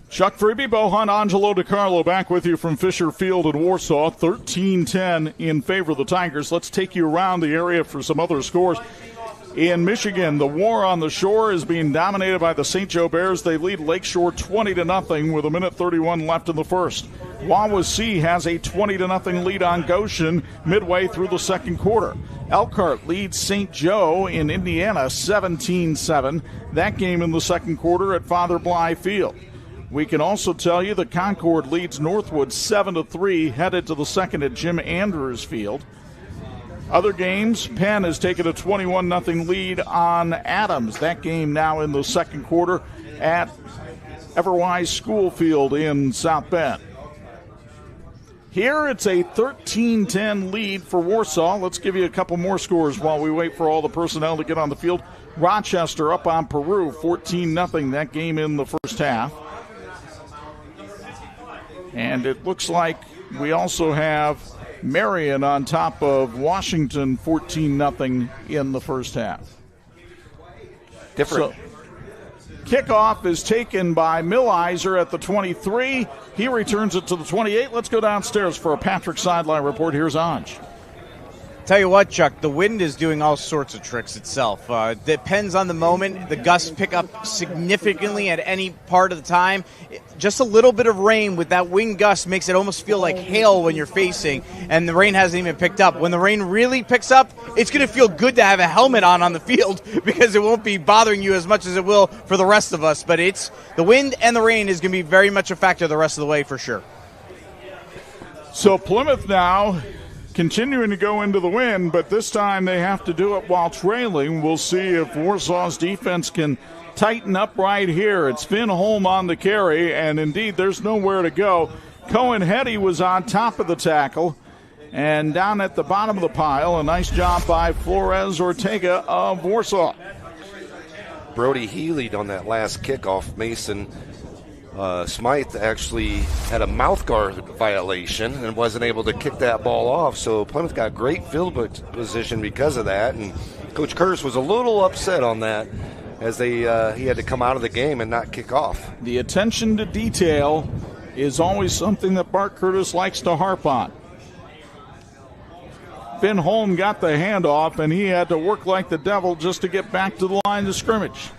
Chuck Freeby, Bo Hundt, Angelo, Carlo back with you from Fisher Field in Warsaw. 13-10 in favor of the Tigers. Let's take you around the area for some other scores. In Michigan, the war on the shore is being dominated by the St. Joe Bears. They lead Lakeshore 20-0 with 1:31 left in the first. Wawasee has a 20-0 lead on Goshen midway through the second quarter. Elkhart leads St. Joe in Indiana 17-7. That game in the second quarter at Father Bly Field. We can also tell you that Concord leads Northwood 7-3 headed to the second at Jim Andrews Field. Other games, Penn has taken a 21-0 lead on Adams. That game now in the second quarter at Everwise School Field in South Bend. Here it's a 13-10 lead for Warsaw. Let's give you a couple more scores while we wait for all the personnel to get on the field. Rochester up on Peru, 14-0, that game in the first half. And it looks like we also have Marion on top of Washington, 14-0 in the first half. Different. So, kickoff is taken by Millizer at the 23. He returns it to the 28. Let's go downstairs for a Patrick Sideline report. Here's Anj. Tell you what, Chuck, the wind is doing all sorts of tricks itself. Depends on the moment. The gusts pick up significantly at any part of the time. Just a little bit of rain with that wind gust makes it almost feel like hail when you're facing, and the rain hasn't even picked up. When the rain really picks up, it's going to feel good to have a helmet on the field because it won't be bothering you as much as it will for the rest of us. But it's the wind and the rain is going to be very much a factor the rest of the way for sure. So Plymouth now continuing to go into the wind, but this time they have to do it while trailing. We'll see if Warsaw's defense can tighten up right here. It's Finn Holm on the carry, and indeed there's nowhere to go. Cohen Hetty was on top of the tackle, and down at the bottom of the pile, a nice job by Flores Ortega of Warsaw. Brody Healy on that last kickoff. Mason Smythe actually had a mouth guard violation and wasn't able to kick that ball off, so Plymouth got great field position because of that, and Coach Curtis was a little upset on that as he had to come out of the game and not kick off. The attention to detail is always something that Bart Curtis likes to harp on. Finn Holm got the handoff, and he had to work like the devil just to get back to the line of scrimmage.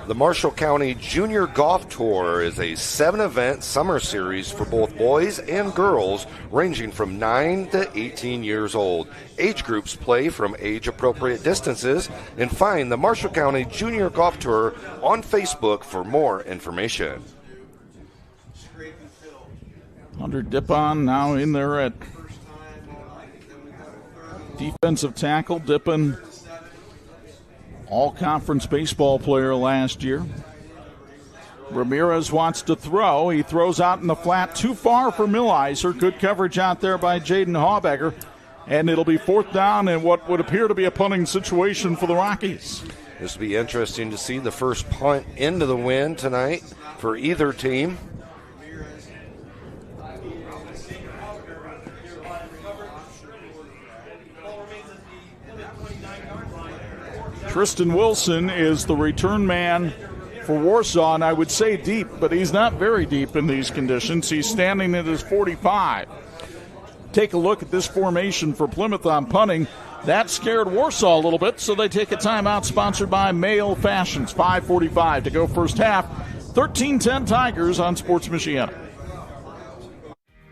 The Marshall County Junior Golf Tour is a 7-event summer series for both boys and girls ranging from 9 to 18 years old. Age groups play from age-appropriate distances, and find the Marshall County Junior Golf Tour on Facebook for more information. Hunter Dippon now in there at defensive tackle. Dippon, all-conference baseball player last year. Ramirez wants to throw. He throws out in the flat, too far for Milliser. Good coverage out there by Jaden Haubecker. And it'll be 4th down in what would appear to be a punting situation for the Rockies. This will be interesting to see the first punt into the wind tonight for either team. Tristan Wilson is the return man for Warsaw, and I would say deep, but he's not very deep in these conditions. He's standing at his 45. Take a look at this formation for Plymouth on punting. That scared Warsaw a little bit, so they take a timeout sponsored by Mail Fashions. 5:45 to go first half. 13-10 Tigers on Sports Michiana.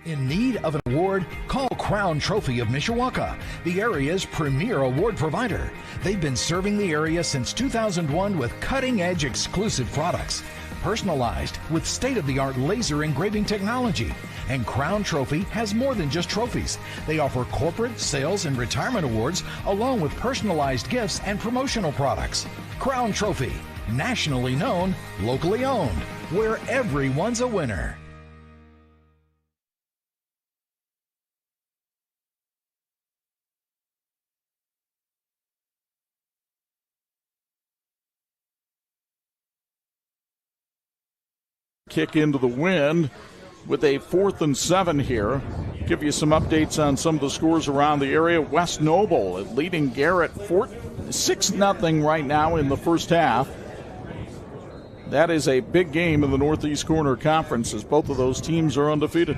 In need of an award? Call Crown Trophy of Mishawaka, the area's premier award provider. They've been serving the area since 2001 with cutting-edge exclusive products, personalized with state-of-the-art laser engraving technology. And Crown Trophy has more than just trophies. They offer corporate, sales, and retirement awards, along with personalized gifts and promotional products. Crown Trophy, nationally known, locally owned, where everyone's a winner. Kick into the wind with a 4th and 7 here. Give you some updates on some of the scores around the area. West Noble leading Garrett 6-0 right now in the first half. That is a big game in the Northeast Corner Conference as both of those teams are undefeated.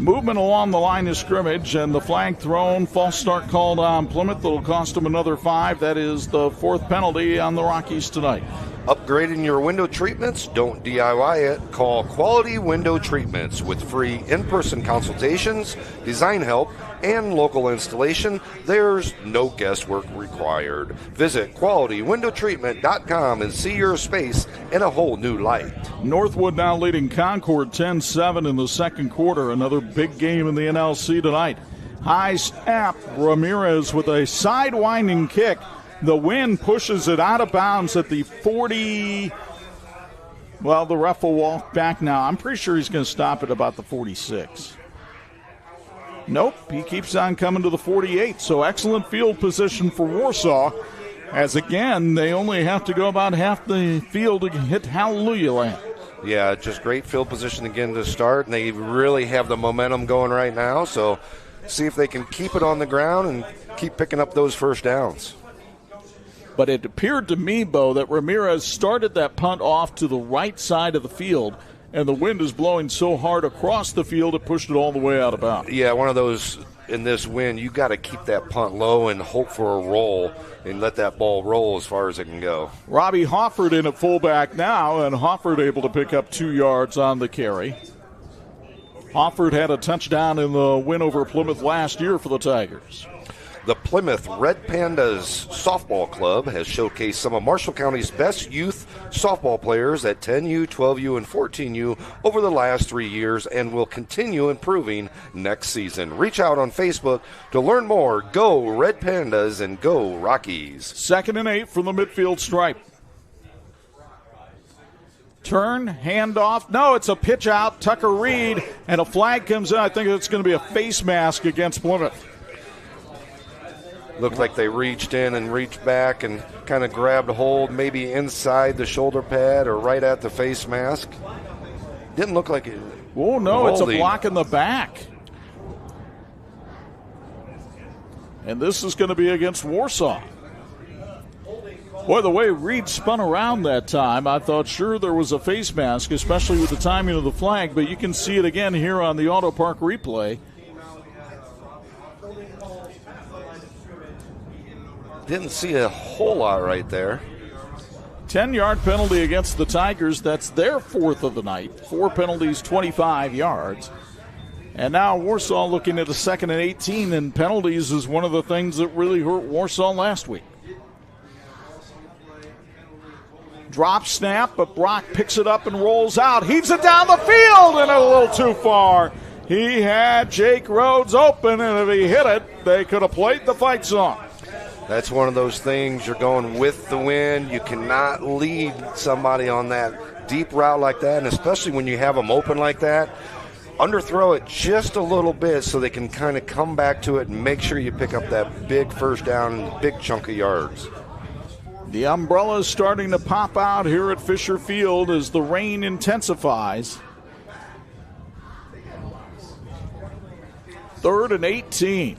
Movement along the line of scrimmage and the flag thrown. False start called on Plymouth. That'll cost them another 5. That is the 4th penalty on the Rockies tonight. Upgrading your window treatments? Don't DIY it. Call Quality Window Treatments with free in-person consultations, design help, and local installation. There's no guesswork required. Visit QualityWindowTreatment.com and see your space in a whole new light. Northwood now leading Concord 10-7 in the second quarter. Another big game in the NLC tonight. High snap. Ramirez with a sidewinding kick. The wind pushes it out of bounds at the 40. Well, the ref will walk back now. I'm pretty sure he's going to stop at about the 46. Nope, he keeps on coming to the 48. So excellent field position for Warsaw. As again, they only have to go about half the field to hit Hallelujah Land. Yeah, just great field position again to start. And they really have the momentum going right now. So see if they can keep it on the ground and keep picking up those first downs. But it appeared to me, Bo, that Ramirez started that punt off to the right side of the field, and the wind is blowing so hard across the field it pushed it all the way out of bounds. Yeah, one of those in this wind, you got to keep that punt low and hope for a roll and let that ball roll as far as it can go. Robbie Hofford in at fullback now, and Hofford able to pick up 2 yards on the carry. Hofford had a touchdown in the win over Plymouth last year for the Tigers. The Plymouth Red Pandas Softball Club has showcased some of Marshall County's best youth softball players at 10U, 12U, and 14U over the last 3 years and will continue improving next season. Reach out on Facebook to learn more. Go Red Pandas and go Rockies. 2nd and 8 from the midfield stripe. Turn, handoff. No, it's a pitch out. Tucker Reed, and a flag comes in. I think it's going to be a face mask against Plymouth. Looked like they reached in and reached back and kind of grabbed hold, maybe inside the shoulder pad or right at the face mask. Didn't look like it. Oh, no, it's a block in the back. And this is going to be against Warsaw. Boy, the way Reed spun around that time, I thought sure there was a face mask, especially with the timing of the flag, but you can see it again here on the Auto Park replay. Didn't see a whole lot right there. 10-yard penalty against the Tigers. That's their 4th of the night. 4 penalties, 25 yards. And now Warsaw looking at a 2nd and 18, and penalties is one of the things that really hurt Warsaw last week. Drop snap, but Brock picks it up and rolls out. Heaves it down the field and a little too far. He had Jake Rhodes open, and if he hit it, they could have played the fight song. That's one of those things. You're going with the wind. You cannot lead somebody on that deep route like that, and especially when you have them open like that. Underthrow it just a little bit so they can kind of come back to it and make sure you pick up that big first down, big chunk of yards. The umbrella is starting to pop out here at Fisher Field as the rain intensifies. 3rd and 18.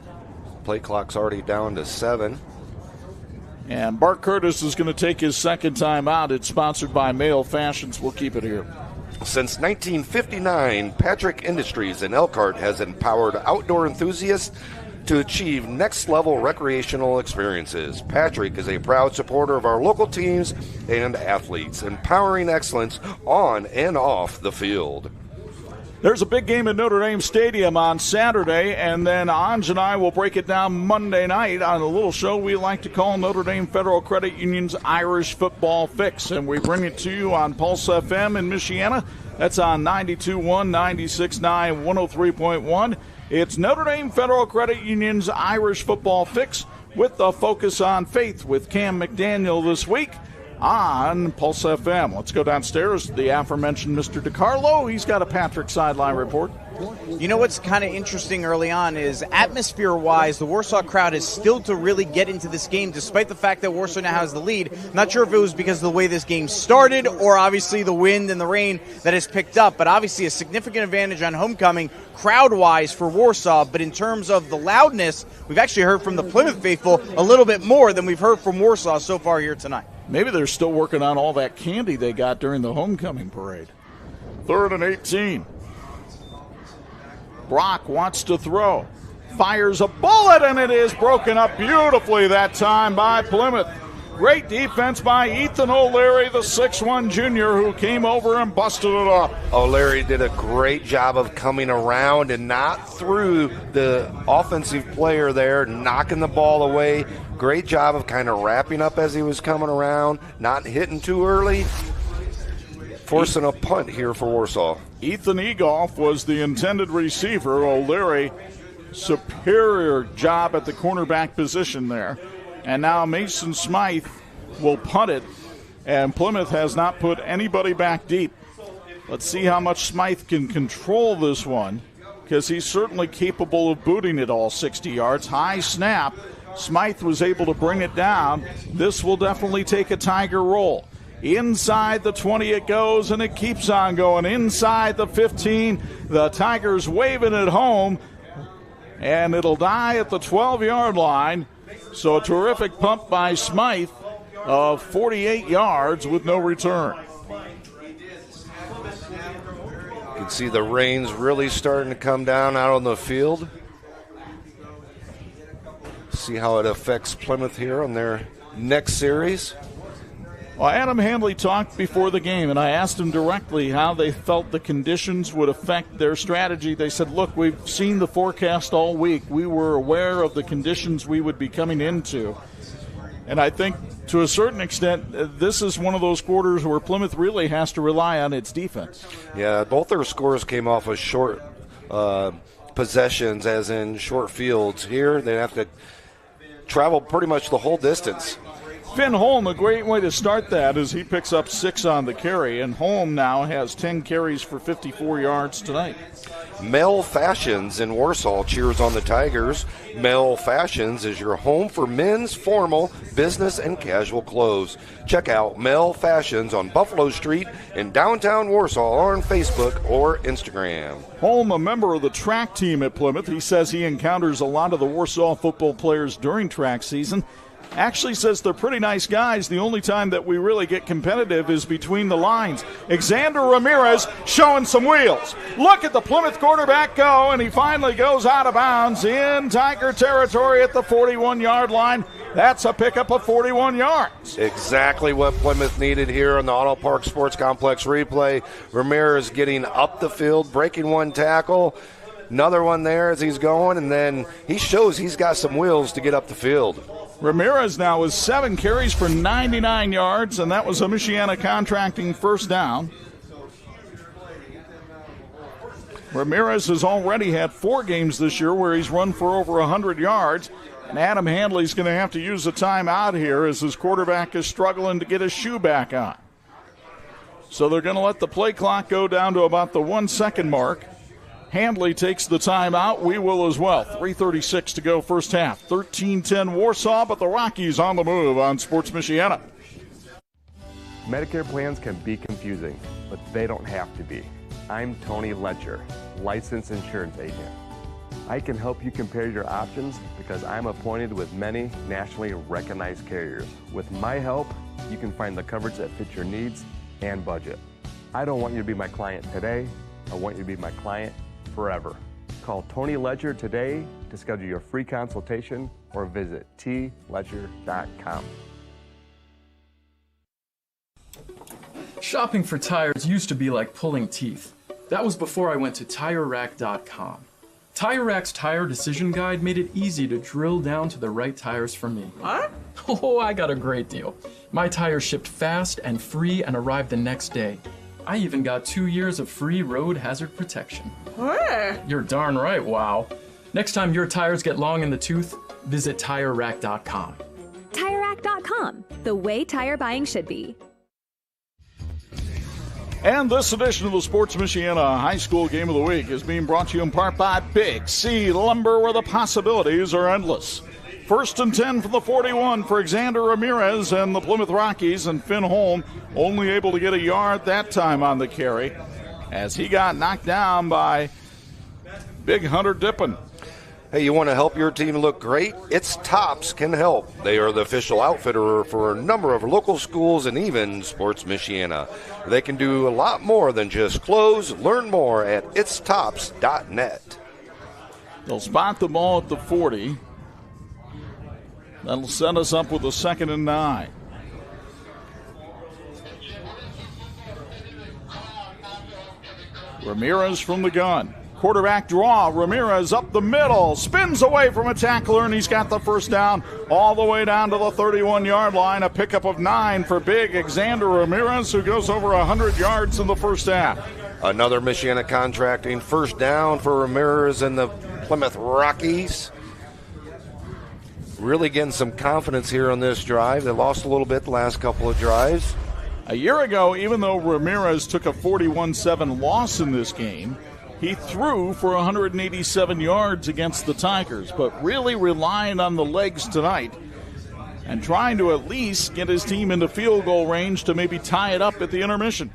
Play clock's already down to 7. And Bart Curtis is going to take his second time out. It's sponsored by Mail Fashions. We'll keep it here. Since 1959, Patrick Industries in Elkhart has empowered outdoor enthusiasts to achieve next-level recreational experiences. Patrick is a proud supporter of our local teams and athletes, empowering excellence on and off the field. There's a big game at Notre Dame Stadium on Saturday, and then Anj and I will break it down Monday night on a little show we like to call Notre Dame Federal Credit Union's Irish Football Fix, and we bring it to you on Pulse FM in Michiana. That's on 92.1, 96.9, 103.1. It's Notre Dame Federal Credit Union's Irish Football Fix with the focus on faith with Cam McDaniel this week on Pulse FM. Let's go downstairs. The aforementioned Mr. DiCarlo. He's got a Patrick sideline report. You know what's kind of interesting early on is atmosphere-wise, the Warsaw crowd is still to really get into this game despite the fact that Warsaw now has the lead. Not sure if it was because of the way this game started or obviously the wind and the rain that has picked up, but obviously a significant advantage on homecoming crowd-wise for Warsaw. But in terms of the loudness, we've actually heard from the Plymouth faithful a little bit more than we've heard from Warsaw so far here tonight. Maybe they're still working on all that candy they got during the homecoming parade. 3rd and 18. Brock wants to throw. Fires a bullet, and it is broken up beautifully that time by Plymouth. Great defense by Ethan O'Leary, the 6'1 junior, who came over and busted it up. O'Leary did a great job of coming around and not through the offensive player there, knocking the ball away. Great job of kind of wrapping up as he was coming around, not hitting too early. Forcing a punt here for Warsaw. Ethan Egoff was the intended receiver. O'Leary, superior job at the cornerback position there. And now Mason Smythe will punt it, and Plymouth has not put anybody back deep. Let's see how much Smythe can control this one, because he's certainly capable of booting it all 60 yards. High snap. Smythe was able to bring it down. This will definitely take a Tiger roll. Inside the 20 it goes, and it keeps on going. Inside the 15, the Tigers waving it home, and it'll die at the 12-yard line. So a terrific pump by Smythe of 48 yards with no return. You can see the rain's really starting to come down out on the field. See how it affects Plymouth here on their next series. Well, Adam Handley talked before the game, and I asked him directly how they felt the conditions would affect their strategy. They said, look, we've seen the forecast all week. We were aware of the conditions we would be coming into. And I think to a certain extent, this is one of those quarters where Plymouth really has to rely on its defense. Yeah, both their scores came off of short possessions, as in short fields. Here, they have to travel pretty much the whole distance. Finn Holm, a great way to start that is he picks up 6 on the carry, and Holm now has 10 carries for 54 yards tonight. Mel Fashions in Warsaw cheers on the Tigers. Mel Fashions is your home for men's formal, business, and casual clothes. Check out Mel Fashions on Buffalo Street in downtown Warsaw or on Facebook or Instagram. Holm, a member of the track team at Plymouth, he says he encounters a lot of the Warsaw football players during track season. Actually says they're pretty nice guys. The only time that we really get competitive is between the lines. Alexander Ramirez showing some wheels. Look at the Plymouth quarterback go, and he finally goes out of bounds in Tiger territory at the 41-yard line. That's a pickup of 41 yards. Exactly what Plymouth needed here on the Auto Park Sports Complex replay. Ramirez getting up the field, breaking one tackle. Another one there as he's going, and then he shows he's got some wheels to get up the field. Ramirez now with 7 carries for 99 yards, and that was a Michiana Contracting first down. Ramirez has already had 4 games this year where he's run for over 100 yards, and Adam Handley's going to have to use a timeout here as his quarterback is struggling to get his shoe back on. So they're going to let the play clock go down to about the 1-second mark. Handley takes the timeout. We will as well. 3:36 to go first half. 13-10 Warsaw, but the Rockies on the move on Sports Michiana. Medicare plans can be confusing, but they don't have to be. I'm Tony Letcher, licensed insurance agent. I can help you compare your options because I'm appointed with many nationally recognized carriers. With my help, you can find the coverage that fits your needs and budget. I don't want you to be my client today. I want you to be my client forever. Call Tony Ledger today to schedule your free consultation or visit tledger.com. Shopping for tires used to be like pulling teeth. That was before I went to TireRack.com. TireRack's tire decision guide made it easy to drill down to the right tires for me. What? Oh, I got a great deal. My tires shipped fast and free and arrived the next day. I even got 2 years of free road hazard protection. Where? You're darn right, wow. Next time your tires get long in the tooth, visit TireRack.com. TireRack.com, the way tire buying should be. And this edition of the Sports Michiana High School Game of the Week is being brought to you in part by Big C Lumber, where the possibilities are endless. 1st and 10 from the 41 for Alexander Ramirez and the Plymouth Rockies, and Finn Holm only able to get a yard that time on the carry as he got knocked down by Big Hunter Dippin. Hey, you want to help your team look great? It's Tops can help. They are the official outfitter for a number of local schools and even Sports Michiana. They can do a lot more than just clothes. Learn more at itstops.net. They'll spot the ball at the 40. That'll set us up with a 2nd and 9. Ramirez from the gun. Quarterback draw. Ramirez up the middle. Spins away from a tackler, and he's got the first down all the way down to the 31-yard line. A pickup of 9 for big Alexander Ramirez, who goes over 100 yards in the first half. Another Michiana Contracting first down for Ramirez and the Plymouth Rockies. Really getting some confidence here on this drive. They lost a little bit the last couple of drives. A year ago, even though Ramirez took a 41-7 loss in this game, he threw for 187 yards against the Tigers, but really relying on the legs tonight and trying to at least get his team into field goal range to maybe tie it up at the intermission.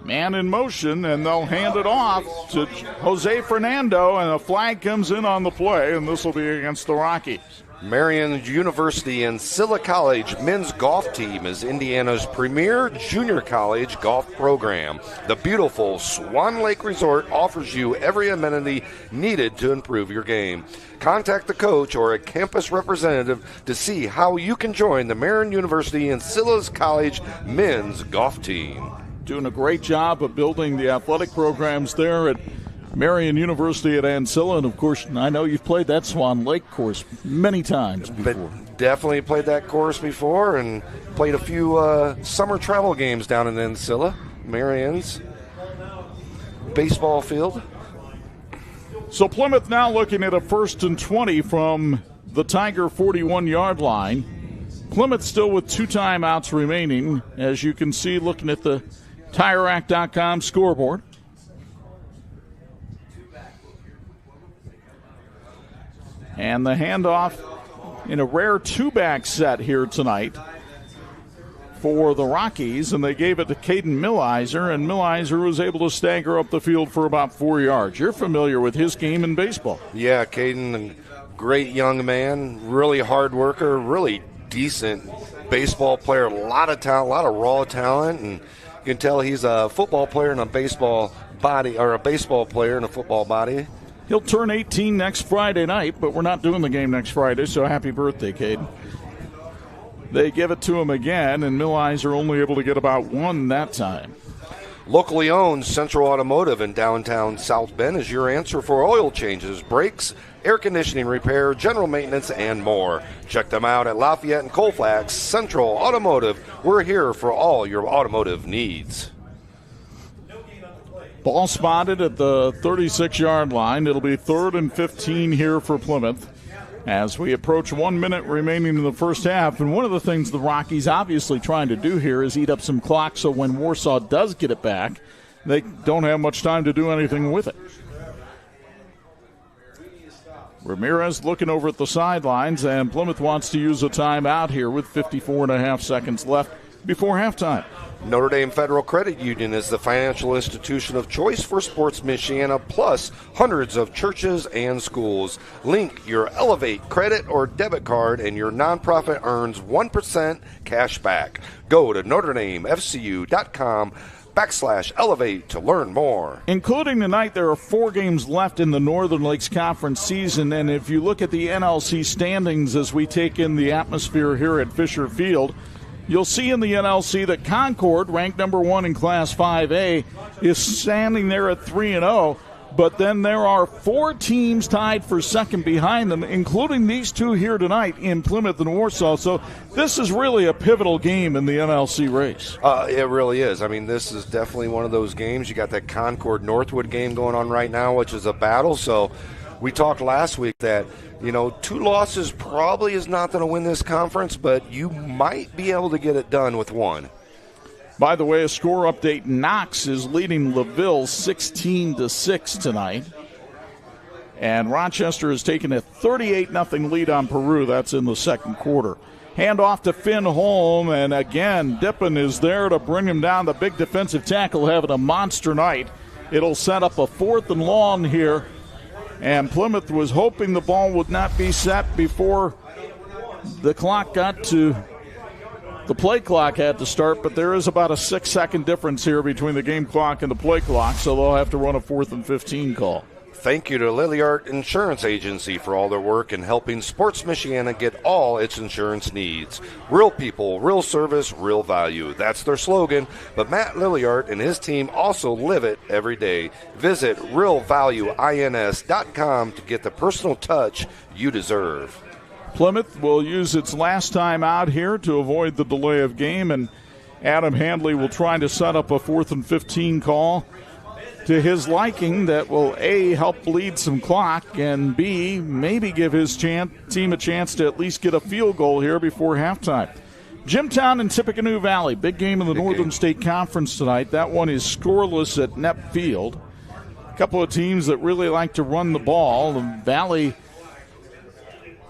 Man in motion, and they'll hand it off to Jose Fernando, and a flag comes in on the play, and this will be against the Rockies. Marian University and Silla College men's golf team is Indiana's premier junior college golf program. The beautiful Swan Lake Resort offers you every amenity needed to improve your game. Contact the coach or a campus representative to see how you can join the Marian University and Silla's College men's golf team. Doing a great job of building the athletic programs there at Marian University at Ancilla, and of course, I know you've played that Swan Lake course many times before. But definitely played that course before, and played a few summer travel games down in Ancilla, Marian's baseball field. So Plymouth now looking at a 1st and 20 from the Tiger 41-yard line. Plymouth still with 2 timeouts remaining, as you can see looking at the TireRack.com scoreboard. And the handoff in a rare 2-back set here tonight for the Rockies, and they gave it to Caden Millizer, and Millizer was able to stagger up the field for about 4 yards. You're familiar with his game in baseball. Yeah, Caden, great young man, really hard worker, really decent baseball player, a lot of talent, a lot of raw talent, and you can tell he's a football player in a baseball body, or a baseball player in a football body. He'll turn 18 next Friday night, but we're not doing the game next Friday, so happy birthday, Caden. They give it to him again, and Millizer are only able to get about 1 that time. Locally owned Central Automotive in downtown South Bend is your answer for oil changes, brakes, air conditioning repair, general maintenance, and more. Check them out at Lafayette and Colfax. Central Automotive, we're here for all your automotive needs. Ball spotted at the 36-yard line. It'll be 3rd and 15 here for Plymouth as we approach 1 minute remaining in the first half. And one of the things the Rockies obviously trying to do here is eat up some clock so when Warsaw does get it back, they don't have much time to do anything with it. Ramirez looking over at the sidelines, and Plymouth wants to use a timeout here with 54.5 seconds left before halftime. Notre Dame Federal Credit Union is the financial institution of choice for Sports Michiana, plus hundreds of churches and schools. Link your Elevate credit or debit card, and your nonprofit earns 1% cash back. Go to NotreDameFCU.com/Elevate to learn more. Including tonight, there are 4 games left in the Northern Lakes Conference season, and if you look at the NLC standings as we take in the atmosphere here at Fisher Field, you'll see in the NLC that Concord, ranked number 1 in Class 5A, is standing there at 3-0. But then there are 4 teams tied for second behind them, including these 2 here tonight in Plymouth and Warsaw. So this is really a pivotal game in the NLC race. It really is. I mean, this is definitely one of those games. You got that Concord-Northwood game going on right now, which is a battle. So we talked last week that, 2 losses probably is not going to win this conference, but you might be able to get it done with 1. By the way, a score update, Knox is leading LaVille 16-6 tonight. And Rochester has taken a 38-0 lead on Peru. That's in the second quarter. Hand off to Finn Holm, and again, Dippin is there to bring him down. The big defensive tackle having a monster night. It'll set up a 4th and long here. And Plymouth was hoping the ball would not be set before the clock got to, the play clock had to start, but there is about a 6-second difference here between the game clock and the play clock, so they'll have to run a 4th and 15 call. Thank you to Lilliart Insurance Agency for all their work in helping Sports Michiana get all its insurance needs. Real people, real service, real value. That's their slogan, but Matt Lilliart and his team also live it every day. Visit realvalueins.com to get the personal touch you deserve. Plymouth will use its last time out here to avoid the delay of game, and Adam Handley will try to set up a 4th and 15 call to his liking that will, A, help bleed some clock, and B, maybe give his team a chance to at least get a field goal here before halftime. Jimtown and Tippecanoe Valley, big game in the Northern State Conference tonight. That one is scoreless at Knepp Field. A couple of teams that really like to run the ball. The Valley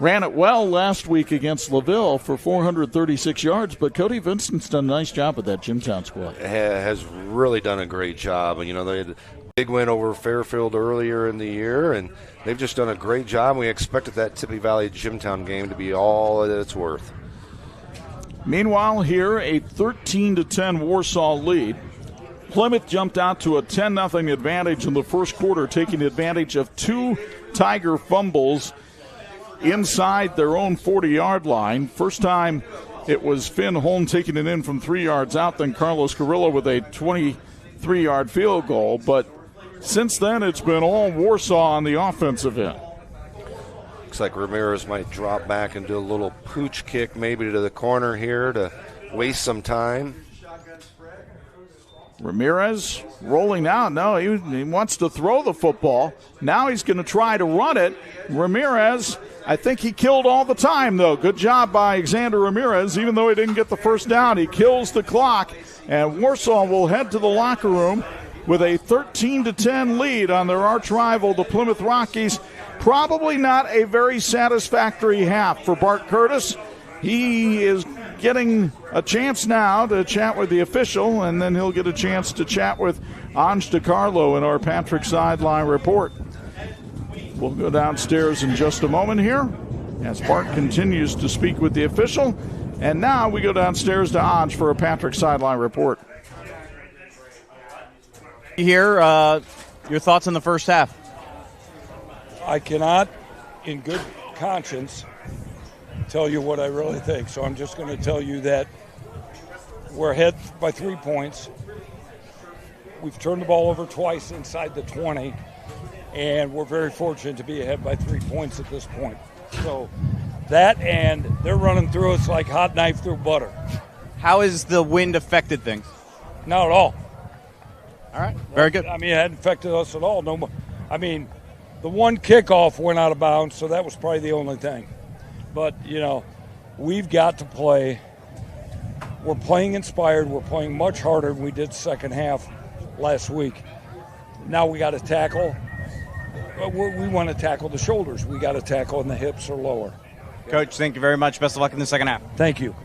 ran it well last week against LaVille for 436 yards, but Cody Vincent's done a nice job with that Jimtown squad. Has really done a great job. And, they had a big win over Fairfield earlier in the year, and they've just done a great job. We expected that Tippy Valley Jimtown game to be all that it's worth. Meanwhile, here, a 13-10 Warsaw lead. Plymouth jumped out to a 10-0 advantage in the first quarter, taking advantage of 2 Tiger fumbles inside their own 40-yard line. First time it was Finn Holm taking it in from 3 yards out, then Carlos Carrillo with a 23-yard field goal. But since then, it's been all Warsaw on the offensive end. Looks like Ramirez might drop back and do a little pooch kick maybe to the corner here to waste some time. Ramirez rolling out. No, he wants to throw the football. Now he's going to try to run it. Ramirez, I think he killed all the time, though. Good job by Alexander Ramirez. Even though he didn't get the first down, he kills the clock. And Warsaw will head to the locker room with a 13-10 lead on their arch rival, the Plymouth Rockies. Probably not a very satisfactory half for Bart Curtis. He is getting a chance now to chat with the official, and then he'll get a chance to chat with Angelo Carlo in our Patrick Sideline Report. We'll go downstairs in just a moment here as Bart continues to speak with the official. And now we go downstairs to Ange for a Patrick Sideline Report. Here, your thoughts on the first half? I cannot, in good conscience, tell you what I really think. So I'm just going to tell you that we're ahead by 3 points. We've turned the ball over twice inside the 20, and we're very fortunate to be ahead by 3 points at this point. So that, and they're running through us like hot knife through butter. How has the wind affected things? Not at all. All right, very good. I mean, it hadn't affected us at all. No more. I mean, the one kickoff went out of bounds, so that was probably the only thing. But, we've got to play. We're playing inspired. We're playing much harder than we did second half last week. Now we got to tackle. We want to tackle the shoulders. We got to tackle in the hips or lower. Coach, thank you very much. Best of luck in the second half. Thank you.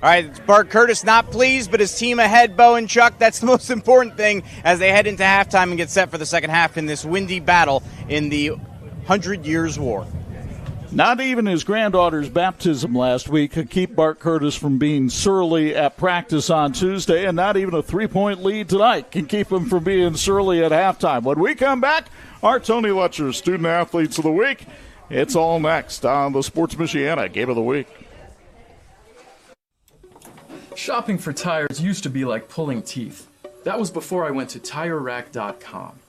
All right, it's Bart Curtis not pleased, but his team ahead, Bo and Chuck. That's the most important thing as they head into halftime and get set for the second half in this windy battle in the 100 Years' War. Not even his granddaughter's baptism last week could keep Bart Curtis from being surly at practice on Tuesday, and not even a 3-point lead tonight can keep him from being surly at halftime. When we come back, our Tony Letcher Student Athletes of the Week. It's all next on the Sports Michiana Game of the Week. Shopping for tires used to be like pulling teeth. That was before I went to TireRack.com.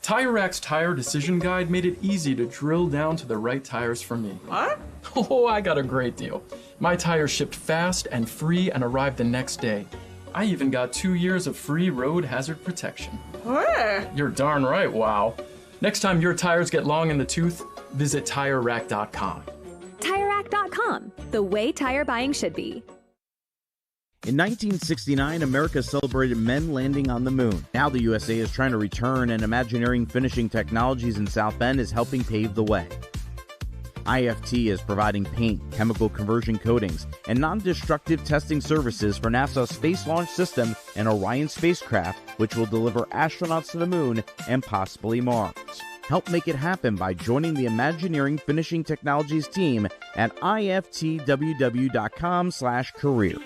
TireRack's Tire Decision Guide made it easy to drill down to the right tires for me. What? Oh, I got a great deal. My tires shipped fast and free and arrived the next day. I even got 2 years of free road hazard protection. Where? You're darn right, wow. Next time your tires get long in the tooth, visit TireRack.com. TireRack.com, the way tire buying should be. In 1969, America celebrated men landing on the moon. Now the USA is trying to return, and Imagineering Finishing Technologies in South Bend is helping pave the way. IFT is providing paint, chemical conversion coatings, and non-destructive testing services for NASA's Space Launch System and Orion spacecraft, which will deliver astronauts to the moon and possibly Mars. Help make it happen by joining the Imagineering Finishing Technologies team at iftww.com/careers.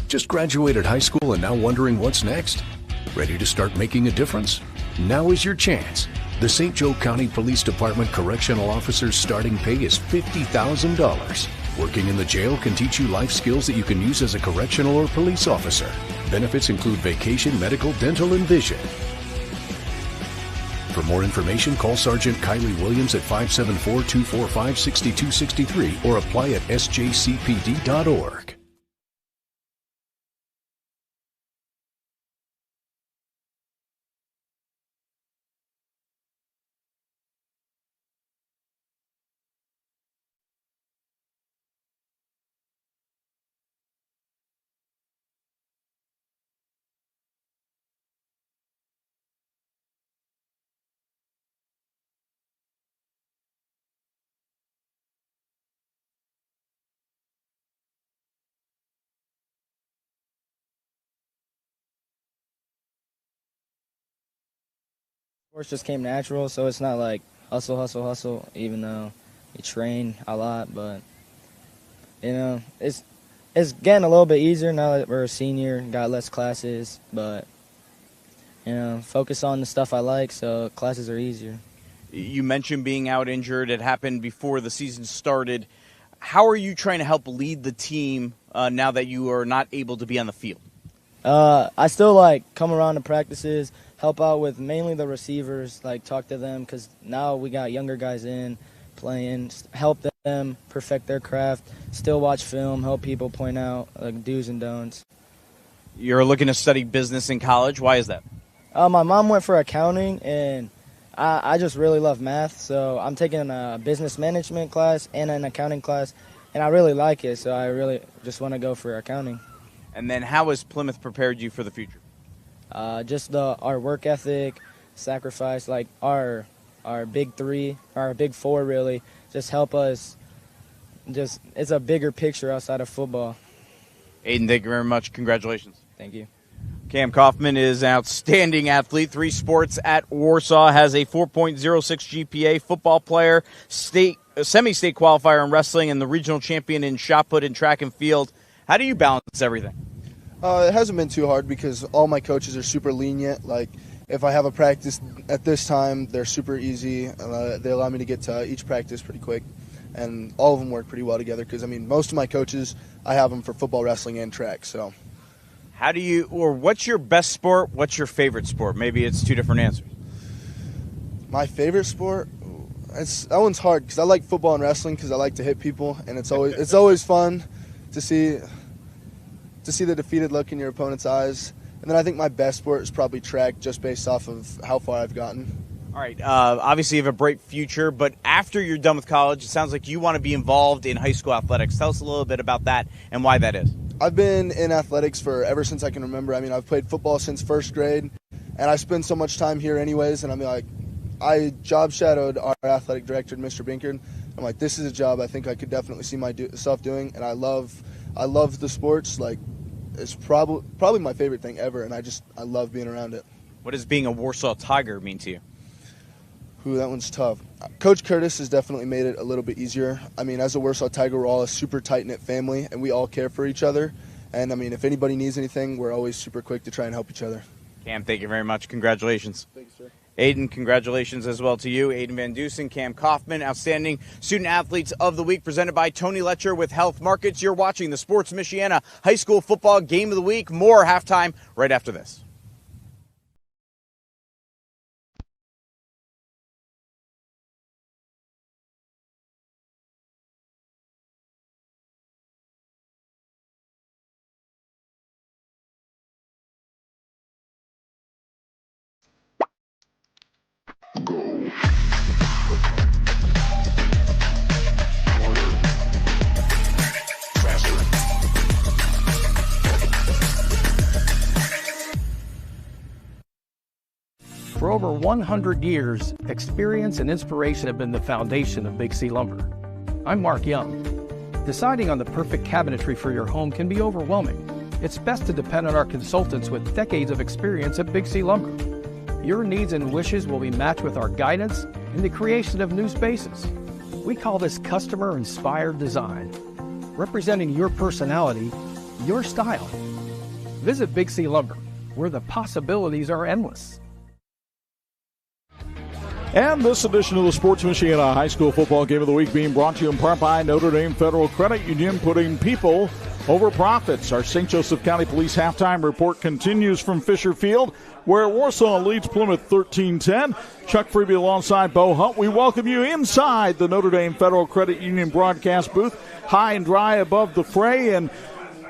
Just graduated high school and now wondering what's next? Ready to start making a difference? Now is your chance. The St. Joe County Police Department Correctional Officer's starting pay is $50,000. Working in the jail can teach you life skills that you can use as a correctional or police officer. Benefits include vacation, medical, dental, and vision. For more information, call Sergeant Kylie Williams at 574-245-6263 or apply at sjcpd.org. Sports just came natural, so it's not like hustle, even though you train a lot. But, it's getting a little bit easier now that we're a senior, got less classes. But, focus on the stuff I like, so classes are easier. You mentioned being out injured. It happened before the season started. How are you trying to help lead the team now that you are not able to be on the field? I still come around to practices, help out with mainly the receivers, talk to them, because now we got younger guys in playing, help them perfect their craft, still watch film, help people point out do's and don'ts. You're looking to study business in college. Why is that? My mom went for accounting, and I just really love math, so I'm taking a business management class and an accounting class, and I really like it, so I really just want to go for accounting. And then how has Plymouth prepared you for the future? Just our work ethic, sacrifice, our big three, our big four really, just help us. It's a bigger picture outside of football. Aiden, thank you very much. Congratulations. Thank you. Cam Kaufman is an outstanding athlete, 3 sports at Warsaw, has a 4.06 GPA, football player, semi-state qualifier in wrestling, and the regional champion in shot put and track and field. How do you balance everything? It hasn't been too hard because all my coaches are super lenient. If I have a practice at this time, they're super easy. They allow me to get to each practice pretty quick. And all of them work pretty well together because, most of my coaches, I have them for football, wrestling, and track. So, what's your best sport? What's your favorite sport? Maybe it's 2 different answers. My favorite sport? That one's hard because I like football and wrestling because I like to hit people. And it's always fun to see the defeated look in your opponent's eyes. And then I think my best sport is probably track, just based off of how far I've gotten. All right. Obviously, you have a bright future, but after you're done with college, it sounds like you want to be involved in high school athletics. Tell us a little bit about that and why that is. I've been in athletics ever since I can remember. I've played football since first grade, and I spend so much time here anyways. And I job shadowed our athletic director, Mr. Binkard. I'm like, this is a job I think I could definitely see myself doing, and I love the sports. It's probably my favorite thing ever, and I love being around it. What does being a Warsaw Tiger mean to you? That one's tough. Coach Curtis has definitely made it a little bit easier. As a Warsaw Tiger, we're all a super tight-knit family, and we all care for each other. And, if anybody needs anything, we're always super quick to try and help each other. Cam, thank you very much. Congratulations. Thanks, sir. Aiden, congratulations as well to you. Aiden Van Dusen, Cam Kaufman, Outstanding Student Athletes of the Week, presented by Tony Letcher with Health Markets. You're watching the Sports Michiana High School Football Game of the Week. More halftime right after this. For over 100 years, experience and inspiration have been the foundation of Big C Lumber. I'm Mark Young. Deciding on the perfect cabinetry for your home can be overwhelming. It's best to depend on our consultants with decades of experience at Big C Lumber. Your needs and wishes will be matched with our guidance in the creation of new spaces. We call this customer-inspired design, representing your personality, your style. Visit Big C Lumber, where the possibilities are endless. And this edition of the Sports Michiana High School Football Game of the Week being brought to you in part by Notre Dame Federal Credit Union, putting people over Profits. Our St. Joseph County Police halftime report continues from Fisher Field, where Warsaw leads Plymouth 13-10. Chuck Freeby alongside Bo Hundt. We welcome you inside the Notre Dame Federal Credit Union broadcast booth, high and dry above the fray, and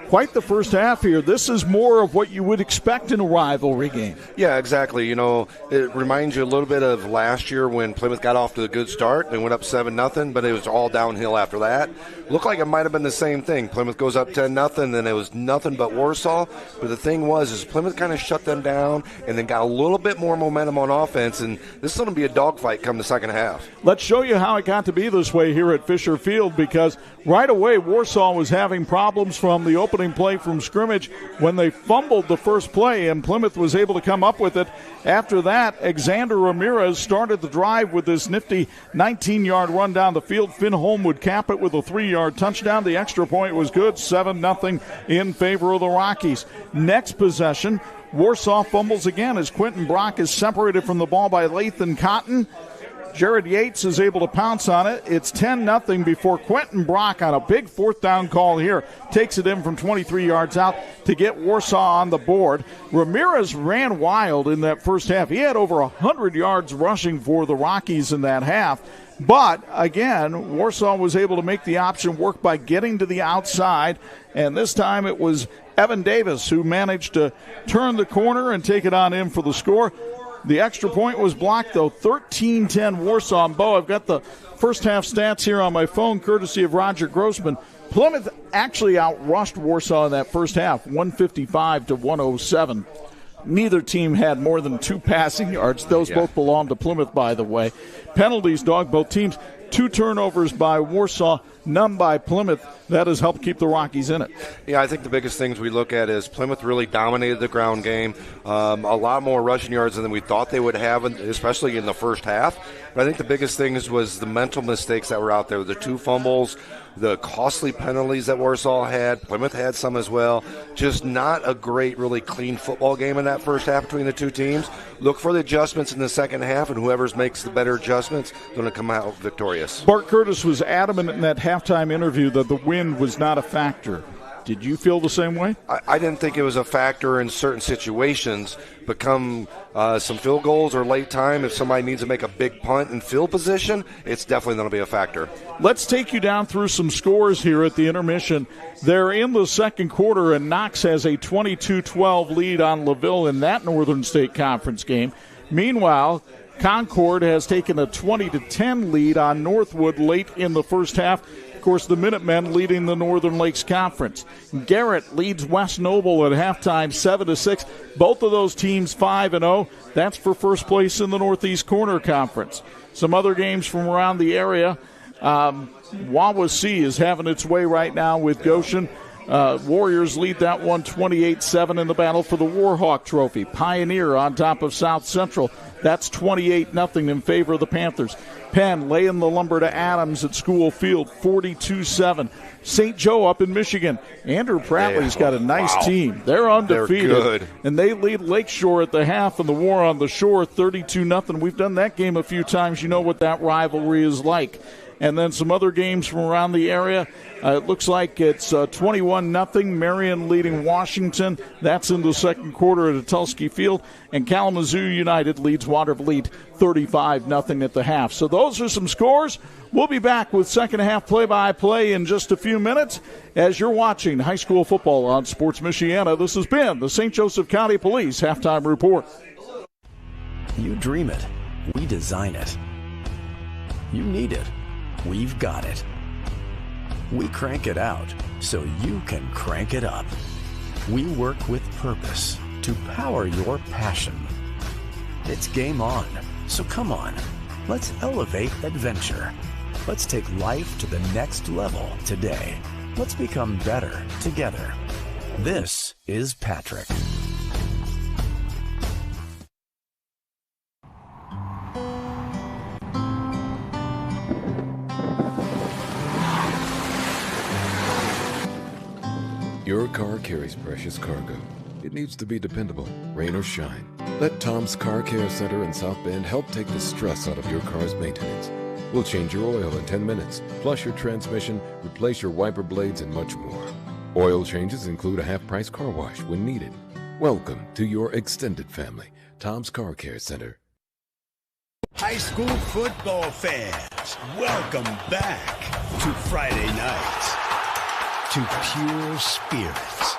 quite the first half here. This is more of what you would expect in a rivalry game. Yeah, exactly. You know, it reminds you a little bit of last year when Plymouth got off to a good start. They went up 7-0, but it was all downhill after that. Looked like it might have been the same thing. Plymouth goes up 10-0, then it was nothing but Warsaw. But the thing was, is Plymouth kind of shut them down and then got a little bit more momentum on offense, and this is going to be a dogfight come the second half. Let's show you how it got to be this way here at Fisher Field, because right away Warsaw was having problems from the opening play from scrimmage when they fumbled the first play, and Plymouth was able to come up with it. After that, Alexander Ramirez started the drive with this nifty 19-yard run down the field. Finn Holm would cap it with a 3-yard touchdown. The extra point was good, 7-0 in favor of the Rockies. Next possession, Warsaw fumbles again as Quentin Brock is separated from the ball by Lathan Cotton. Jared Yates is able to pounce on it. It's 10-0 before Quentin Brock on a big fourth down call here takes it in from 23 yards out to get Warsaw on the board. Ramirez ran wild in that first half. He had over 100 yards rushing for the Rockies in that half. But, again, Warsaw was able to make the option work by getting to the outside, and this time it was Evan Davis who managed to turn the corner and take it on in for the score. The extra point was blocked, though. 13-10 Warsaw. And Bo, I've got the first half stats here on my phone, courtesy of Roger Grossman. Plymouth actually outrushed Warsaw in that first half, 155-107. Neither team had more than 2 passing yards. Those both belong to Plymouth, by the way. Penalties dog both teams. 2 turnovers by Warsaw, none by Plymouth. That has helped keep the Rockies in it. Yeah, I think the biggest things we look at is Plymouth really dominated the ground game. A lot more rushing yards than we thought they would have, especially in the first half. But I think the biggest things was the mental mistakes that were out there. The 2 fumbles, the costly penalties that Warsaw had. Plymouth had some as well. Just not a great, really clean football game in that first half between the 2 teams. Look for the adjustments in the second half, and whoever makes the better adjustments is going to come out victorious. Bart Curtis was adamant in that halftime interview that the wind was not a factor. Did you feel the same way? I didn't think it was a factor in certain situations, but come some field goals or late time, if somebody needs to make a big punt in field position, it's definitely going to be a factor. Let's take you down through some scores here at the intermission. They're in the second quarter, and Knox has a 22-12 lead on LaVille in that Northern State Conference game. Meanwhile, Concord has taken a 20-10 lead on Northwood late in the first half. Of course, the Minutemen leading the Northern Lakes Conference. Garrett leads West Noble at halftime 7-6. Both of those teams 5-0. That's for first place in the Northeast Corner Conference. Some other games from around the area. Wawasee is having its way right now with Goshen. Warriors lead that one 28-7 in the battle for the Warhawk Trophy. Pioneer on top of South Central. That's 28-0 in favor of the Panthers. Penn laying the lumber to Adams at School Field, 42-7. St. Joe up in Michigan. Andrew Prattley's got a nice team. They're undefeated. They're good. And they lead Lakeshore at the half in the War on the Shore, 32-0. We've done that game a few times. You know what that rivalry is like. And then some other games from around the area. It looks like it's 21-0. Marion leading Washington. That's in the second quarter at Tulski Field. And Kalamazoo United leads Watervliet 35-0 at the half. So those are some scores. We'll be back with second half play-by-play in just a few minutes as you're watching high school football on Sports Michiana. This has been the St. Joseph County Police Halftime Report. You dream it. We design it. You need it. We've got it. We crank it out so you can crank it up. We work with purpose to power your passion. It's game on, so come on. Let's elevate adventure. Let's take life to the next level today. Let's become better together. This is Patrick. Your car carries precious cargo. It needs to be dependable, rain or shine. Let Tom's Car Care Center in South Bend help take the stress out of your car's maintenance. We'll change your oil in 10 minutes, flush your transmission, replace your wiper blades, and much more. Oil changes include a half-price car wash when needed. Welcome to your extended family, Tom's Car Care Center. High school football fans, welcome back to Friday nights, to pure spirits,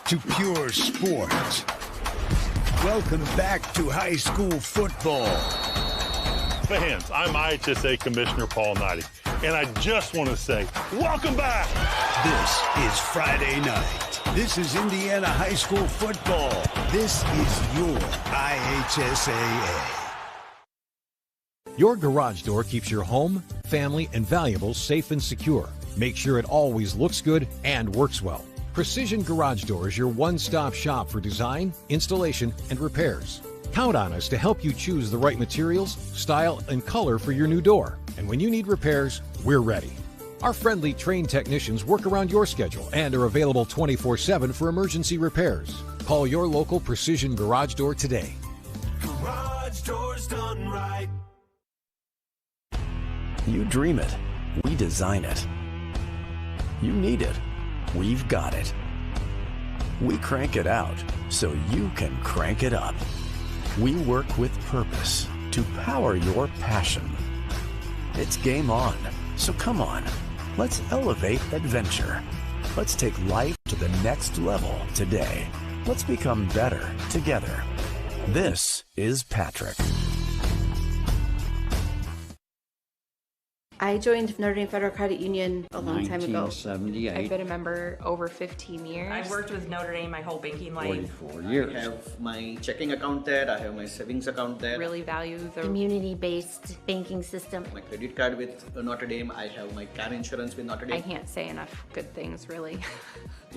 to pure sports. Welcome back to high school football. Fans, I'm IHSA Commissioner Paul Knighty, and I just want to say, welcome back. This is Friday night. This is Indiana high school football. This is your IHSAA. Your garage door keeps your home, family, and valuables safe and secure. Make sure it always looks good and works well. Precision Garage Door is your one-stop shop for design, installation, and repairs. Count on us to help you choose the right materials, style, and color for your new door. And when you need repairs, we're ready. Our friendly trained technicians work around your schedule and are available 24/7 for emergency repairs. Call your local Precision Garage Door today. Garage doors done right. You dream it. We design it. You need it. We've got it. We crank it out so you can crank it up. We work with purpose to power your passion. It's game on, so come on. Let's elevate adventure. Let's take life to the next level today. Let's become better together. This is Patrick. I joined Notre Dame Federal Credit Union a long time ago. 1978. I've been a member over 15 years. I've worked with Notre Dame my whole banking life. 44 years. I have my checking account there, I have my savings account there. Really value the community-based banking system. My credit card with Notre Dame, I have my car insurance with Notre Dame. I can't say enough good things, really.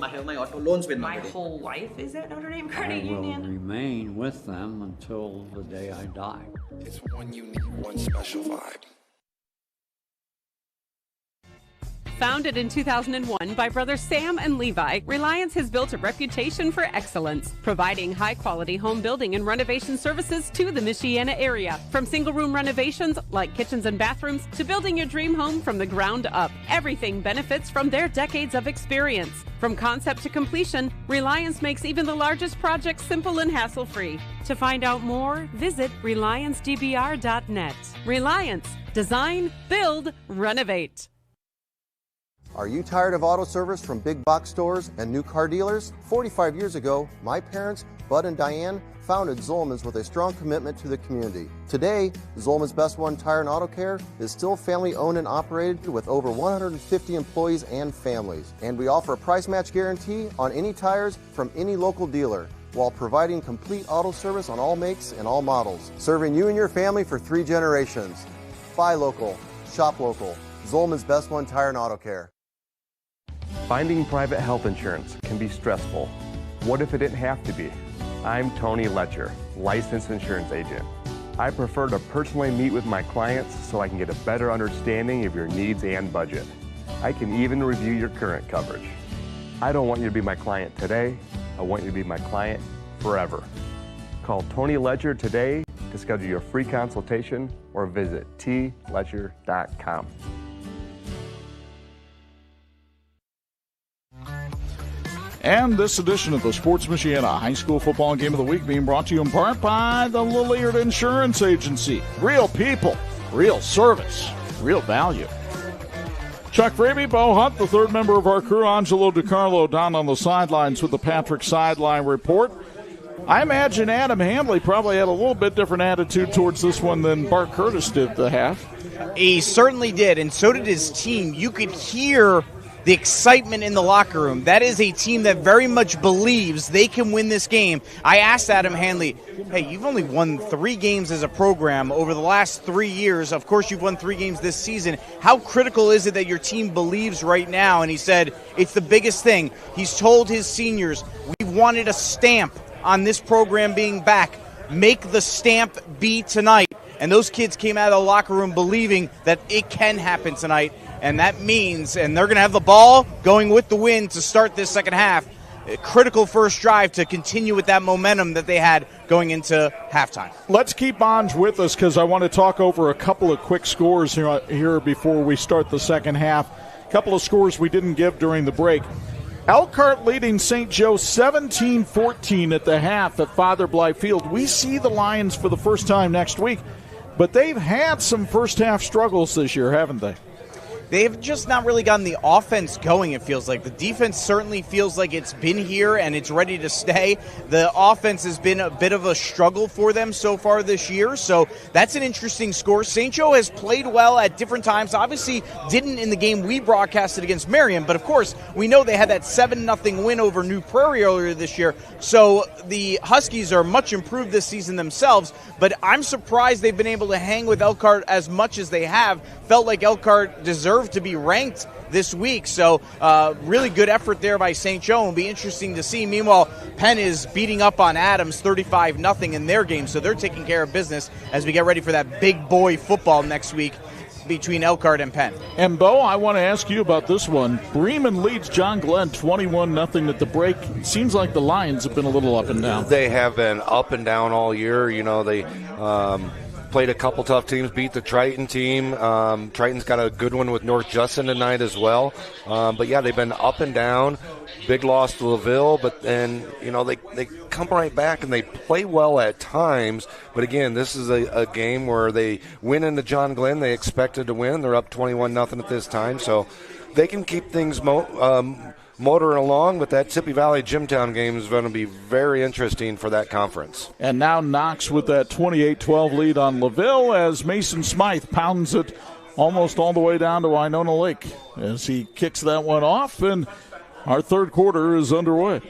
I have my auto loans with Notre Dame. My whole life is at Notre Dame I Credit will Union. remain with them until the day I die. It's one unique, one special vibe. Founded in 2001 by brothers Sam and Levi, Reliance has built a reputation for excellence, providing high-quality home building and renovation services to the Michiana area. From single-room renovations like kitchens and bathrooms to building your dream home from the ground up, everything benefits from their decades of experience. From concept to completion, Reliance makes even the largest projects simple and hassle-free. To find out more, visit RelianceDBR.net. Reliance. Design, build, renovate. Are you tired of auto service from big box stores and new car dealers? 45 years ago, my parents, Bud and Diane, founded Zolman's with a strong commitment to the community. Today, Zolman's Best One Tire and Auto Care is still family owned and operated with over 150 employees and families. And we offer a price match guarantee on any tires from any local dealer, while providing complete auto service on all makes and all models. Serving you and your family for 3 generations. Buy local, shop local. Zolman's Best One Tire and Auto Care. Finding private health insurance can be stressful. What if it didn't have to be? I'm Tony Letcher, licensed insurance agent. I prefer to personally meet with my clients so I can get a better understanding of your needs and budget. I can even review your current coverage. I don't want you to be my client today. I want you to be my client forever. Call Tony Letcher today to schedule your free consultation or visit tletcher.com. And this edition of the Sports Michiana High School Football Game of the Week being brought to you in part by the Lilliard Insurance Agency. Real people, real service, real value. Chuck Freeby, Bo Hundt, the third member of our crew, Angelo Carlo, down on the sidelines with the Patrick Sideline Report. I imagine Adam Handley probably had a little bit different attitude towards this one than Bart Curtis did the half. He certainly did, and so did his team. You could hear the excitement in the locker room. That is a team that very much believes they can win this game. I asked Adam Handley, hey, you've only won 3 games as a program over the last 3 years. Of course, you've won 3 games this season. How critical is it that your team believes right now? And he said, it's the biggest thing. He's told his seniors, we wanted a stamp on this program being back. Make the stamp be tonight. And those kids came out of the locker room believing that it can happen tonight. And that means, and they're going to have the ball going with the wind to start this second half. A critical first drive to continue with that momentum that they had going into halftime. Let's keep Anj with us because I want to talk over a couple of quick scores here before we start the second half. A couple of scores we didn't give during the break. Elkhart leading St. Joe 17-14 at the half at Father Bly Field. We see the Lions for the first time next week, but they've had some first-half struggles this year, haven't they? They've just not really gotten the offense going, it feels like. The defense certainly feels like it's been here and it's ready to stay. The offense has been a bit of a struggle for them so far this year, so that's an interesting score. St. Joe has played well at different times. Obviously didn't in the game we broadcasted against Marion, but of course we know they had that 7-0 win over New Prairie earlier this year, so the Huskies are much improved this season themselves, but I'm surprised they've been able to hang with Elkhart as much as they have. Felt like Elkhart deserved to be ranked this week, so really good effort there by St. Joe. It'll be interesting to see. Meanwhile, Penn is beating up on Adams 35-0 in their game, so they're taking care of business as we get ready for that big boy football next week between Elkhart and Penn. And Bo, I want to ask you about this one. Bremen leads John Glenn 21-0 at the break. It seems like the Lions have been a little up and down. They have been up and down all year. You know, they played a couple tough teams, beat the Triton team. Triton's got a good one with North Justin tonight as well. But, yeah, they've been up and down. Big loss to LaVille, but then, you know, they come right back and they play well at times. But, again, this is a game where they win into John Glenn. They expected to win. They're up 21-0 at this time. So they can keep things motoring along, but that Tippy Valley Jimtown game is going to be very interesting for that conference. And now Knox with that 28-12 lead on LaVille as Mason Smythe pounds it almost all the way down to Winona Lake as he kicks that one off, and our third quarter is underway.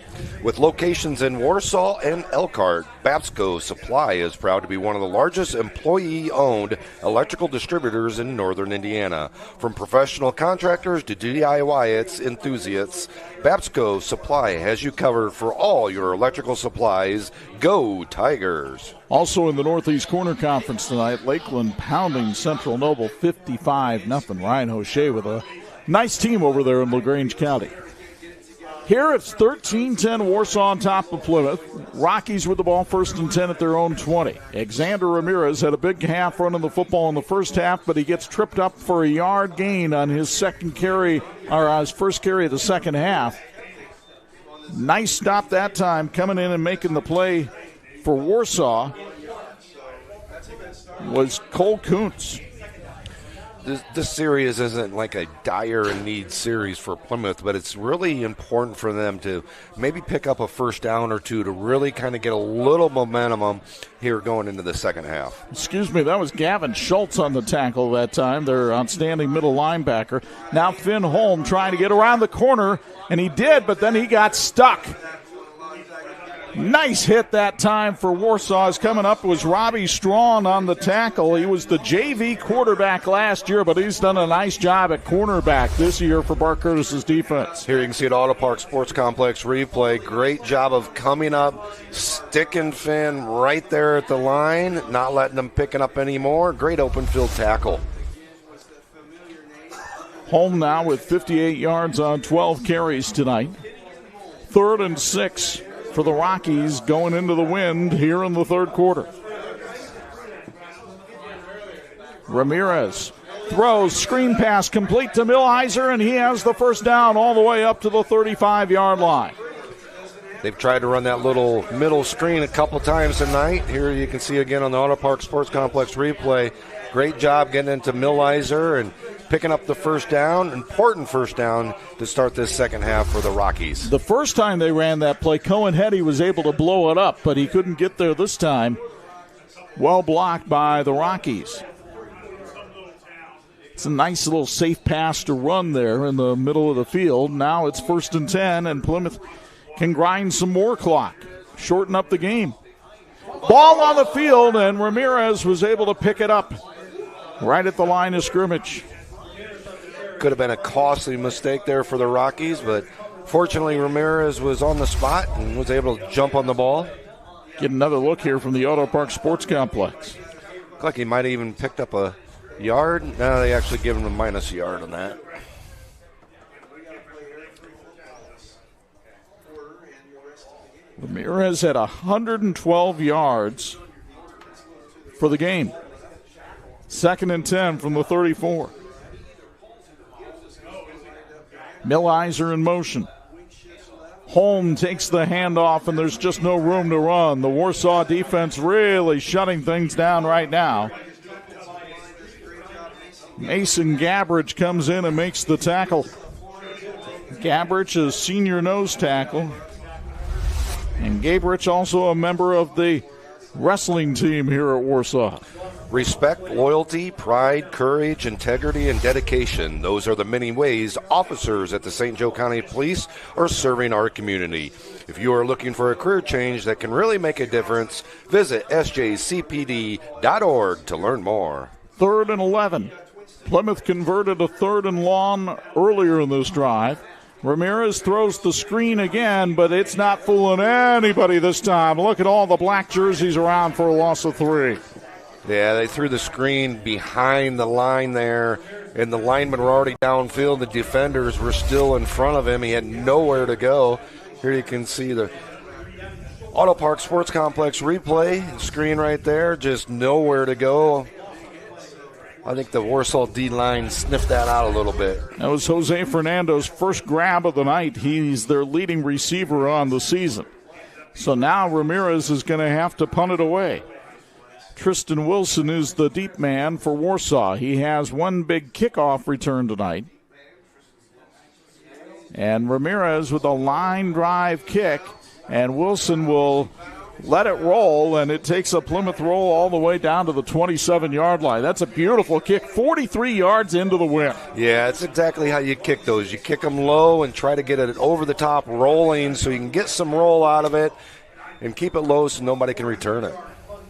With locations in Warsaw and Elkhart, Babsco Supply is proud to be one of the largest employee-owned electrical distributors in northern Indiana. From professional contractors to DIY enthusiasts, Babsco Supply has you covered for all your electrical supplies. Go Tigers! Also in the Northeast Corner Conference tonight, Lakeland pounding Central Noble 55-0. Ryan O'Shea with a nice team over there in LaGrange County. Here it's 13-10 Warsaw on top of Plymouth. Rockies with the ball first and 10 at their own 20. Xander Ramirez had a big half running the football in the first half, but he gets tripped up for a yard gain on his second carry, or his first carry of the second half. Nice stop that time, coming in and making the play for Warsaw was Cole Kuntz. This series isn't like a dire need series for Plymouth, but it's really important for them to maybe pick up a first down or two to really kind of get a little momentum here going into the second half. Excuse me, that was Gavin Schultz on the tackle that time, their outstanding middle linebacker. Now Finn Holm trying to get around the corner, and he did, but then he got stuck. Nice hit that time for Warsaw. Coming up was Robbie Strawn on the tackle. He was the JV quarterback last year, but he's done a nice job at cornerback this year for Bart Curtis's defense. Here you can see at Auto Park Sports Complex replay. Great job of coming up, sticking Finn right there at the line, not letting them pick it up anymore. Great open field tackle. Holm now with 58 yards on 12 carries tonight. 3rd and 6. For the Rockies going into the wind here in the third quarter. Ramirez throws, screen pass complete to Millheiser, and he has the first down all the way up to the 35-yard line. They've tried to run that little middle screen a couple times tonight. Here you can see again on the Auto Park Sports Complex replay. Great job getting into Millheiser and picking up the first down, important first down to start this second half for the Rockies. The first time they ran that play, Cohen Hetty was able to blow it up, but he couldn't get there this time. Well blocked by the Rockies. It's a nice little safe pass to run there in the middle of the field. Now it's 1st and 10, and Plymouth can grind some more clock, shorten up the game. Ball on the field, and Ramirez was able to pick it up right at the line of scrimmage. Could have been a costly mistake there for the Rockies, but fortunately Ramirez was on the spot and was able to jump on the ball. Get another look here from the Auto Park Sports Complex. Looked like he might have even picked up a yard. No, they actually give him a minus yard on that. Ramirez had 112 yards for the game. 2nd and 10 from the 34. Millheiser in motion. Holm takes the handoff, and there's just no room to run. The Warsaw defense really shutting things down right now. Mason Gabbridge comes in and makes the tackle. Gabbridge is senior nose tackle. And Gabrich also a member of the wrestling team here at Warsaw. Respect, loyalty, pride, courage, integrity, and dedication. Those are the many ways officers at the St. Joe County Police are serving our community. If you are looking for a career change that can really make a difference, visit sjcpd.org to learn more. 3rd and 11. Plymouth converted a 3rd and long earlier in this drive. Ramirez throws the screen again, but it's not fooling anybody this time. Look at all the black jerseys around for a loss of 3. Yeah, they threw the screen behind the line there, and the linemen were already downfield. The defenders were still in front of him. He had nowhere to go. Here you can see the Auto Park Sports Complex replay. Screen right there, just nowhere to go. I think the Warsaw D-line sniffed that out a little bit. That was Jose Fernando's first grab of the night. He's their leading receiver on the season. So now Ramirez is going to have to punt it away. Tristan Wilson is the deep man for Warsaw. He has one big kickoff return tonight. And Ramirez with a line drive kick, and Wilson will let it roll, and it takes a Plymouth roll all the way down to the 27-yard line. That's a beautiful kick, 43 yards into the wind. Yeah, it's exactly how you kick those. You kick them low and try to get it over the top rolling so you can get some roll out of it and keep it low so nobody can return it.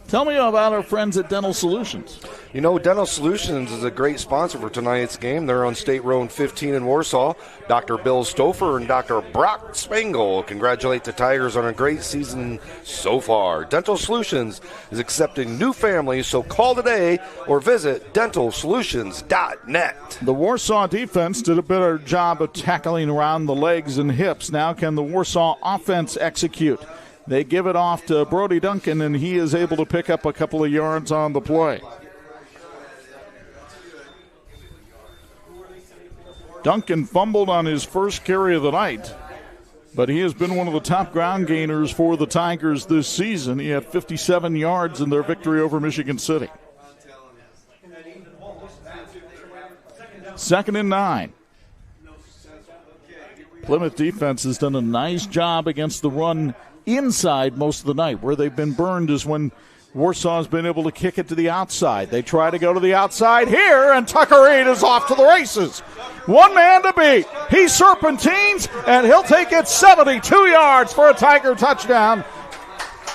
Tell me about our friends at Dental Solutions. You know, Dental Solutions is a great sponsor for tonight's game. They're on State Road 15 in Warsaw. Dr. Bill Stouffer and Dr. Brock Spangle congratulate the Tigers on a great season so far. Dental Solutions is accepting new families, so call today or visit dentalsolutions.net. The Warsaw defense did a better job of tackling around the legs and hips. Now can the Warsaw offense execute? They give it off to Brody Duncan, and he is able to pick up a couple of yards on the play. Duncan fumbled on his first carry of the night, but he has been one of the top ground gainers for the Tigers this season. He had 57 yards in their victory over Michigan City. 2nd and 9. Plymouth defense has done a nice job against the run inside most of the night. Where they've been burned is when Warsaw's been able to kick it to the outside. They try to go to the outside here, and Tucker Reed is off to the races. One man to beat. He serpentines, and he'll take it 72 yards for a Tiger touchdown.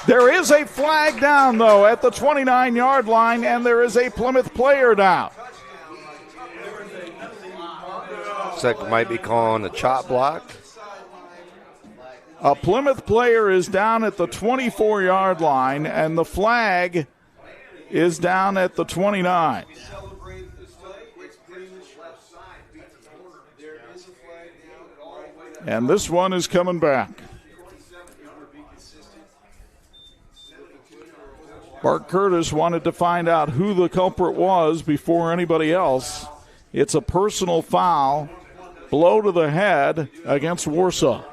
There is a flag down, though, at the 29-yard line, and there is a Plymouth player down. Second might be calling a chop block. A Plymouth player is down at the 24-yard line, and the flag is down at the 29. And this one is coming back. Bart Curtis wanted to find out who the culprit was before anybody else. It's a personal foul, blow to the head against Warsaw.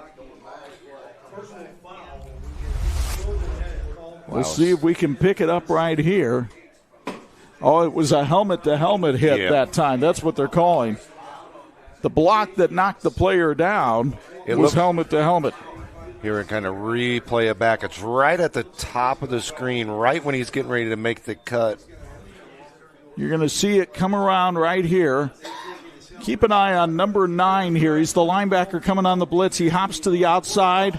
We'll see if we can pick it up right here. Oh, it was a helmet-to-helmet hit that time. That's what they're calling. The block that knocked the player down was helmet-to-helmet. Here and kind of replay it back. It's right at the top of the screen, right when he's getting ready to make the cut. You're going to see it come around right here. Keep an eye on number 9 here. He's the linebacker coming on the blitz. He hops to the outside.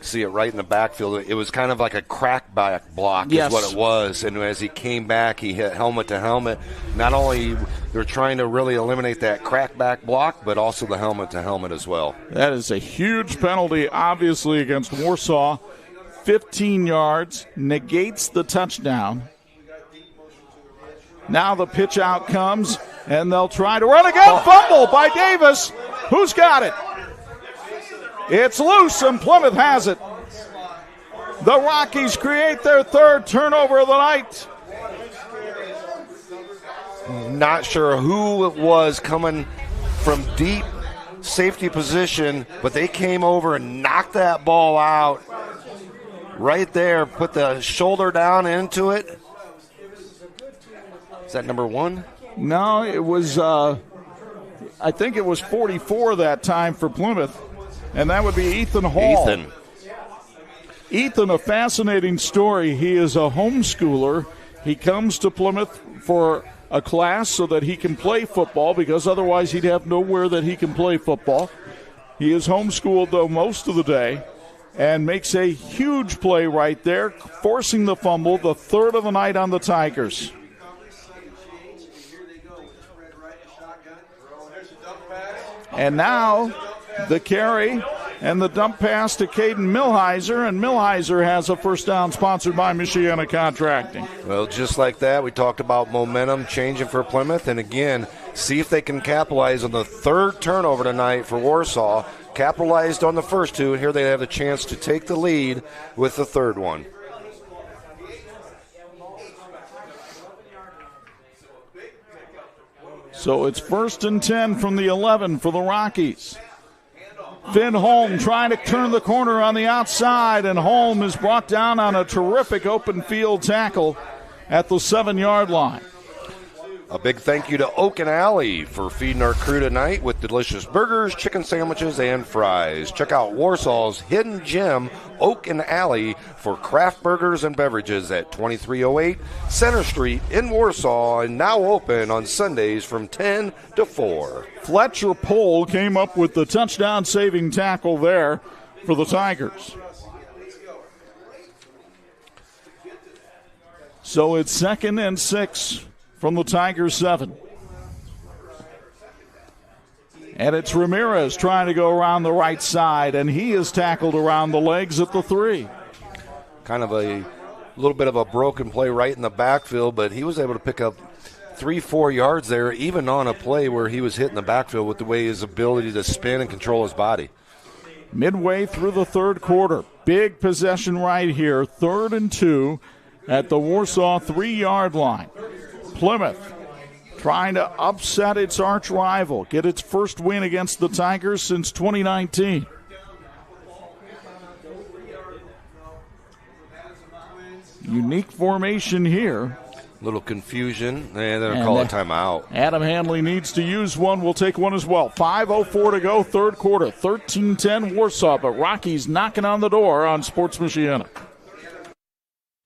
See it right in the backfield. It was kind of like a crackback block is what it was. And as he came back, he hit helmet to helmet. Not only they're trying to really eliminate that crackback block, but also the helmet to helmet as well. That is a huge penalty, obviously, against Warsaw. 15 yards, negates the touchdown. Now the pitch out comes, and they'll try to run again. Fumble by Davis. Who's got it? It's loose, and Plymouth has it. The Rockies create their third turnover of the night. Not sure who it was coming from deep safety position, but they came over and knocked that ball out right there, put the shoulder down into it. Is that number 1? No, it was, I think it was 44 that time for Plymouth, and that would be Ethan Hall. Ethan, a fascinating story. He is a homeschooler. He comes to Plymouth for a class so that he can play football, because otherwise he'd have nowhere that he can play football. He is homeschooled, though, most of the day, and makes a huge play right there, forcing the fumble, the third of the night on the Tigers. And now the carry and the dump pass to Caden Milheiser, and Milheiser has a first down, sponsored by Michiana Contracting. Well, just like that, we talked about momentum changing for Plymouth, and again, see if they can capitalize on the third turnover tonight for Warsaw. Capitalized on the first two, and here they have a chance to take the lead with the third one. So it's 1st and 10 from the 11 for the Rockies. Finn Holm trying to turn the corner on the outside, and Holm is brought down on a terrific open field tackle at the 7-yard line. A big thank you to Oak and Alley for feeding our crew tonight with delicious burgers, chicken sandwiches, and fries. Check out Warsaw's hidden gem, Oak and Alley, for craft burgers and beverages at 2308 Center Street in Warsaw, and now open on Sundays from 10 to 4. Fletcher Pohl came up with the touchdown-saving tackle there for the Tigers. So it's 2nd and 6 from the Tigers 7. And it's Ramirez trying to go around the right side, and he is tackled around the legs at the 3. Kind of a little bit of a broken play right in the backfield, but he was able to pick up 3-4 yards there, even on a play where he was hit in the backfield with the way his ability to spin and control his body. Midway through the third quarter, big possession right here, 3rd and 2 at the Warsaw 3-yard line. Plymouth trying to upset its arch rival, get its first win against the Tigers since 2019. Unique formation here. Little confusion, and they're going to call a timeout. Adam Hanley needs to use one. We'll take one as well. 5:04 to go, third quarter. 13-10 Warsaw, but Rockies knocking on the door on Sports Michiana.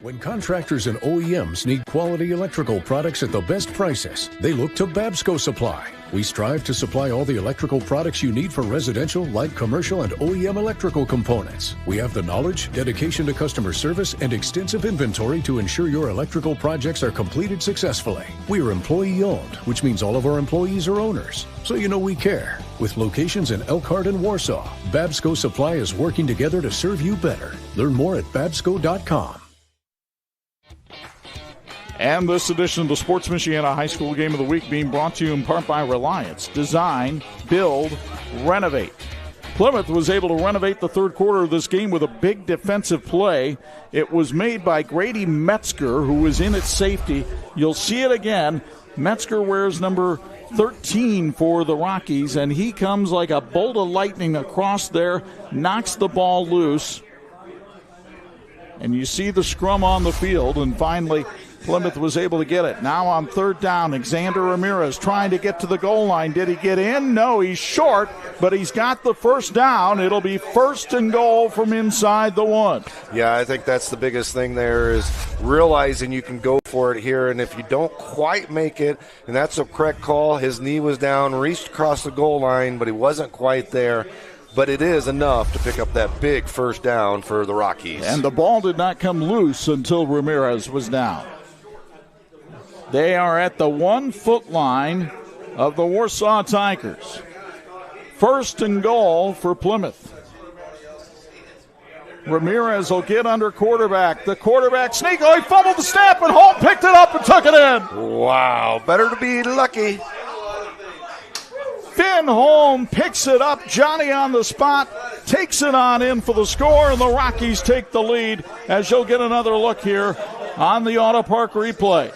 When contractors and OEMs need quality electrical products at the best prices, they look to Babsco Supply. We strive to supply all the electrical products you need for residential, light commercial, and OEM electrical components. We have the knowledge, dedication to customer service, and extensive inventory to ensure your electrical projects are completed successfully. We are employee-owned, which means all of our employees are owners. So you know we care. With locations in Elkhart and Warsaw, Babsco Supply is working together to serve you better. Learn more at babsco.com. And this edition of the Sports Michiana High School Game of the Week being brought to you in part by Reliance. Design, build, renovate. Plymouth was able to renovate the third quarter of this game with a big defensive play. It was made by Grady Metzger, who was in at safety. You'll see it again. Metzger wears number 13 for the Rockies, and he comes like a bolt of lightning across there, knocks the ball loose. And you see the scrum on the field, and finally Plymouth was able to get it. Now on third down, Xander Ramirez trying to get to the goal line. Did he get in? No, he's short, but he's got the first down. It'll be 1st and goal from inside the 1. Yeah, I think that's the biggest thing there, is realizing you can go for it here, and if you don't quite make it, and that's a correct call, his knee was down, reached across the goal line, but he wasn't quite there. But it is enough to pick up that big first down for the Rockies. And the ball did not come loose until Ramirez was down. They are at the 1-foot line of the Warsaw Tigers. 1st and goal for Plymouth. Ramirez will get under quarterback. The quarterback sneak. Oh, he fumbled the snap, and Holt picked it up and took it in. Wow, better to be lucky. Finn Holm picks it up. Johnny on the spot, takes it on in for the score, and the Rockies take the lead as you'll get another look here on the Auto Park replay.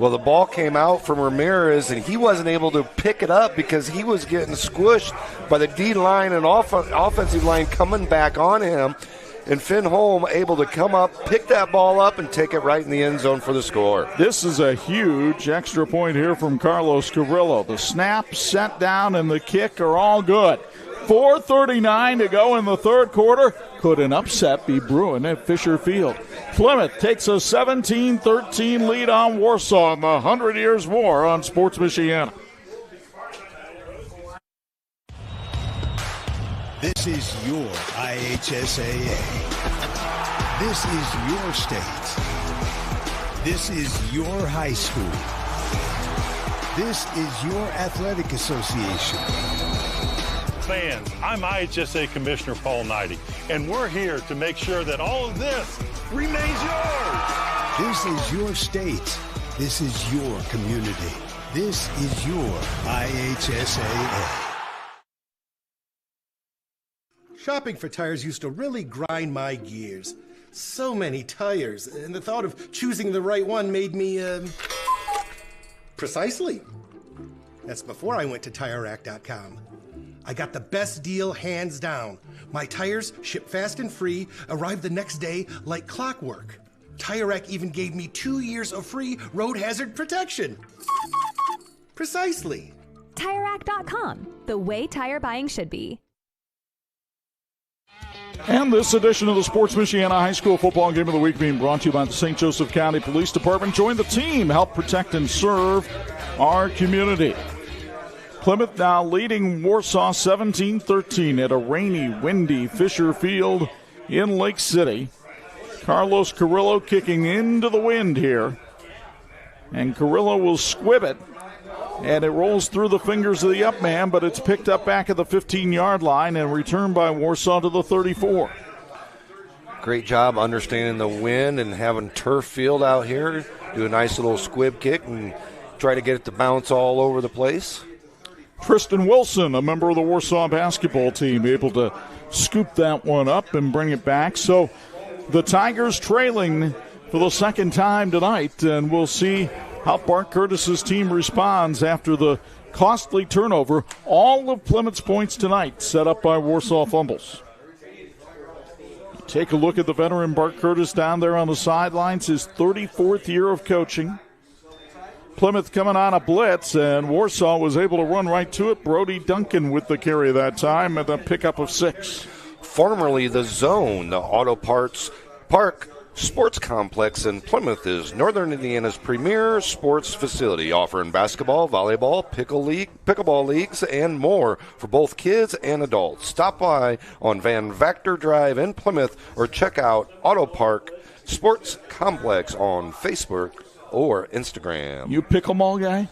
Well, the ball came out from Ramirez, and he wasn't able to pick it up because he was getting squished by the D-line and offensive line coming back on him. And Finn Holm able to come up, pick that ball up, and take it right in the end zone for the score. This is a huge extra point here from Carlos Carrillo. The snap, set down, and the kick are all good. 4:39 to go in the third quarter. Could an upset be brewing at Fisher Field? Plymouth takes a 17-13 lead on Warsaw in the 100 Years' War on Sports Michiana. This is your IHSAA. This is your state. This is your high school. This is your athletic association. Fans, I'm IHSA Commissioner Paul Knighty, and we're here to make sure that all of this remains yours. This is your state. This is your community. This is your IHSAA. Shopping for tires used to really grind my gears. So many tires, and the thought of choosing the right one made me, precisely. That's before I went to TireRack.com. I got the best deal hands down. My tires ship fast and free, arrive the next day like clockwork. Tire Rack even gave me 2 years of free road hazard protection. Precisely. TireRack.com, the way tire buying should be. And this edition of the Sports Michiana High School Football Game of the Week being brought to you by the St. Joseph County Police Department. Join the team, help protect and serve our community. Plymouth now leading Warsaw 17-13 at a rainy, windy Fisher Field in Lake City. Carlos Carrillo kicking into the wind here. And Carrillo will squib it. And it rolls through the fingers of the up man, but it's picked up back at the 15-yard line and returned by Warsaw to the 34. Great job understanding the wind and having turf field out here. Do a nice little squib kick and try to get it to bounce all over the place. Tristan Wilson, a member of the Warsaw basketball team, able to scoop that one up and bring it back. So the Tigers trailing for the second time tonight, and we'll see how Bart Curtis's team responds after the costly turnover. All of Plymouth's points tonight set up by Warsaw fumbles. Take a look at the veteran Bart Curtis down there on the sidelines, his 34th year of coaching. Plymouth coming on a blitz, and Warsaw was able to run right to it. Brody Duncan with the carry that time and a pickup of 6. Formerly the Zone, the Auto Parts Park Sports Complex in Plymouth is Northern Indiana's premier sports facility, offering basketball, volleyball, pickleball leagues, and more for both kids and adults. Stop by on Van Vactor Drive in Plymouth or check out Auto Park Sports Complex on Facebook or Instagram. You pickleball guy?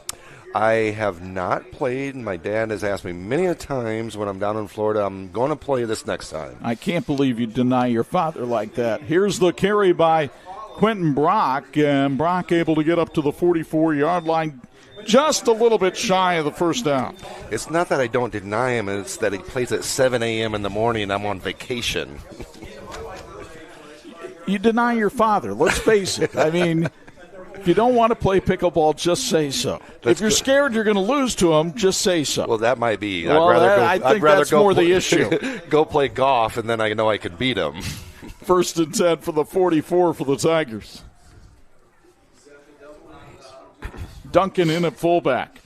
I have not played. My dad has asked me many a times when I'm down in Florida, I'm going to play this next time. I can't believe you deny your father like that. Here's the carry by Quentin Brock, and Brock able to get up to the 44-yard line, just a little bit shy of the first down. It's not that I don't deny him, it's that he plays at 7 a.m. in the morning and I'm on vacation. You deny your father, let's face it. I mean, if you don't want to play pickleball, just say so. If you're scared you're going to lose to him, just say so. Well, that might be. Well, I think that's more the issue. Go play golf, and then I know I could beat him. First and 10 for the 44 for the Tigers. Duncan in at fullback.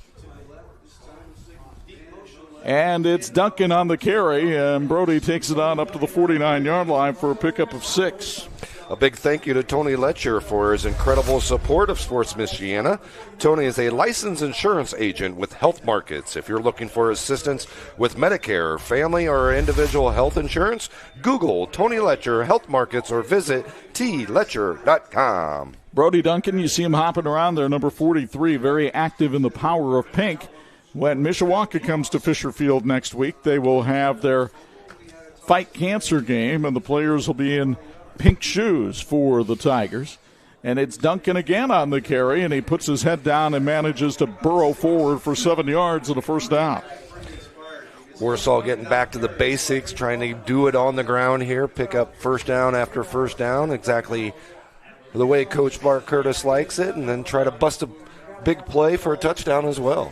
And it's Duncan on the carry, and Brody takes it on up to the 49-yard line for a pickup of 6. A big thank you to Tony Letcher for his incredible support of Sports Michiana. Tony is a licensed insurance agent with Health Markets. If you're looking for assistance with Medicare, family, or individual health insurance, Google Tony Letcher Health Markets or visit tletcher.com. Brody Duncan, you see him hopping around there, number 43, very active in the power of pink. When Mishawaka comes to Fisher Field next week, they will have their Fight Cancer game, and the players will be in pink shoes for the Tigers. And it's Duncan again on the carry, and he puts his head down and manages to burrow forward for 7 yards and a first down. Warsaw getting back to the basics, trying to do it on the ground here, pick up first down after first down, exactly the way Coach Bart Curtis likes it, and then try to bust big play for a touchdown as well.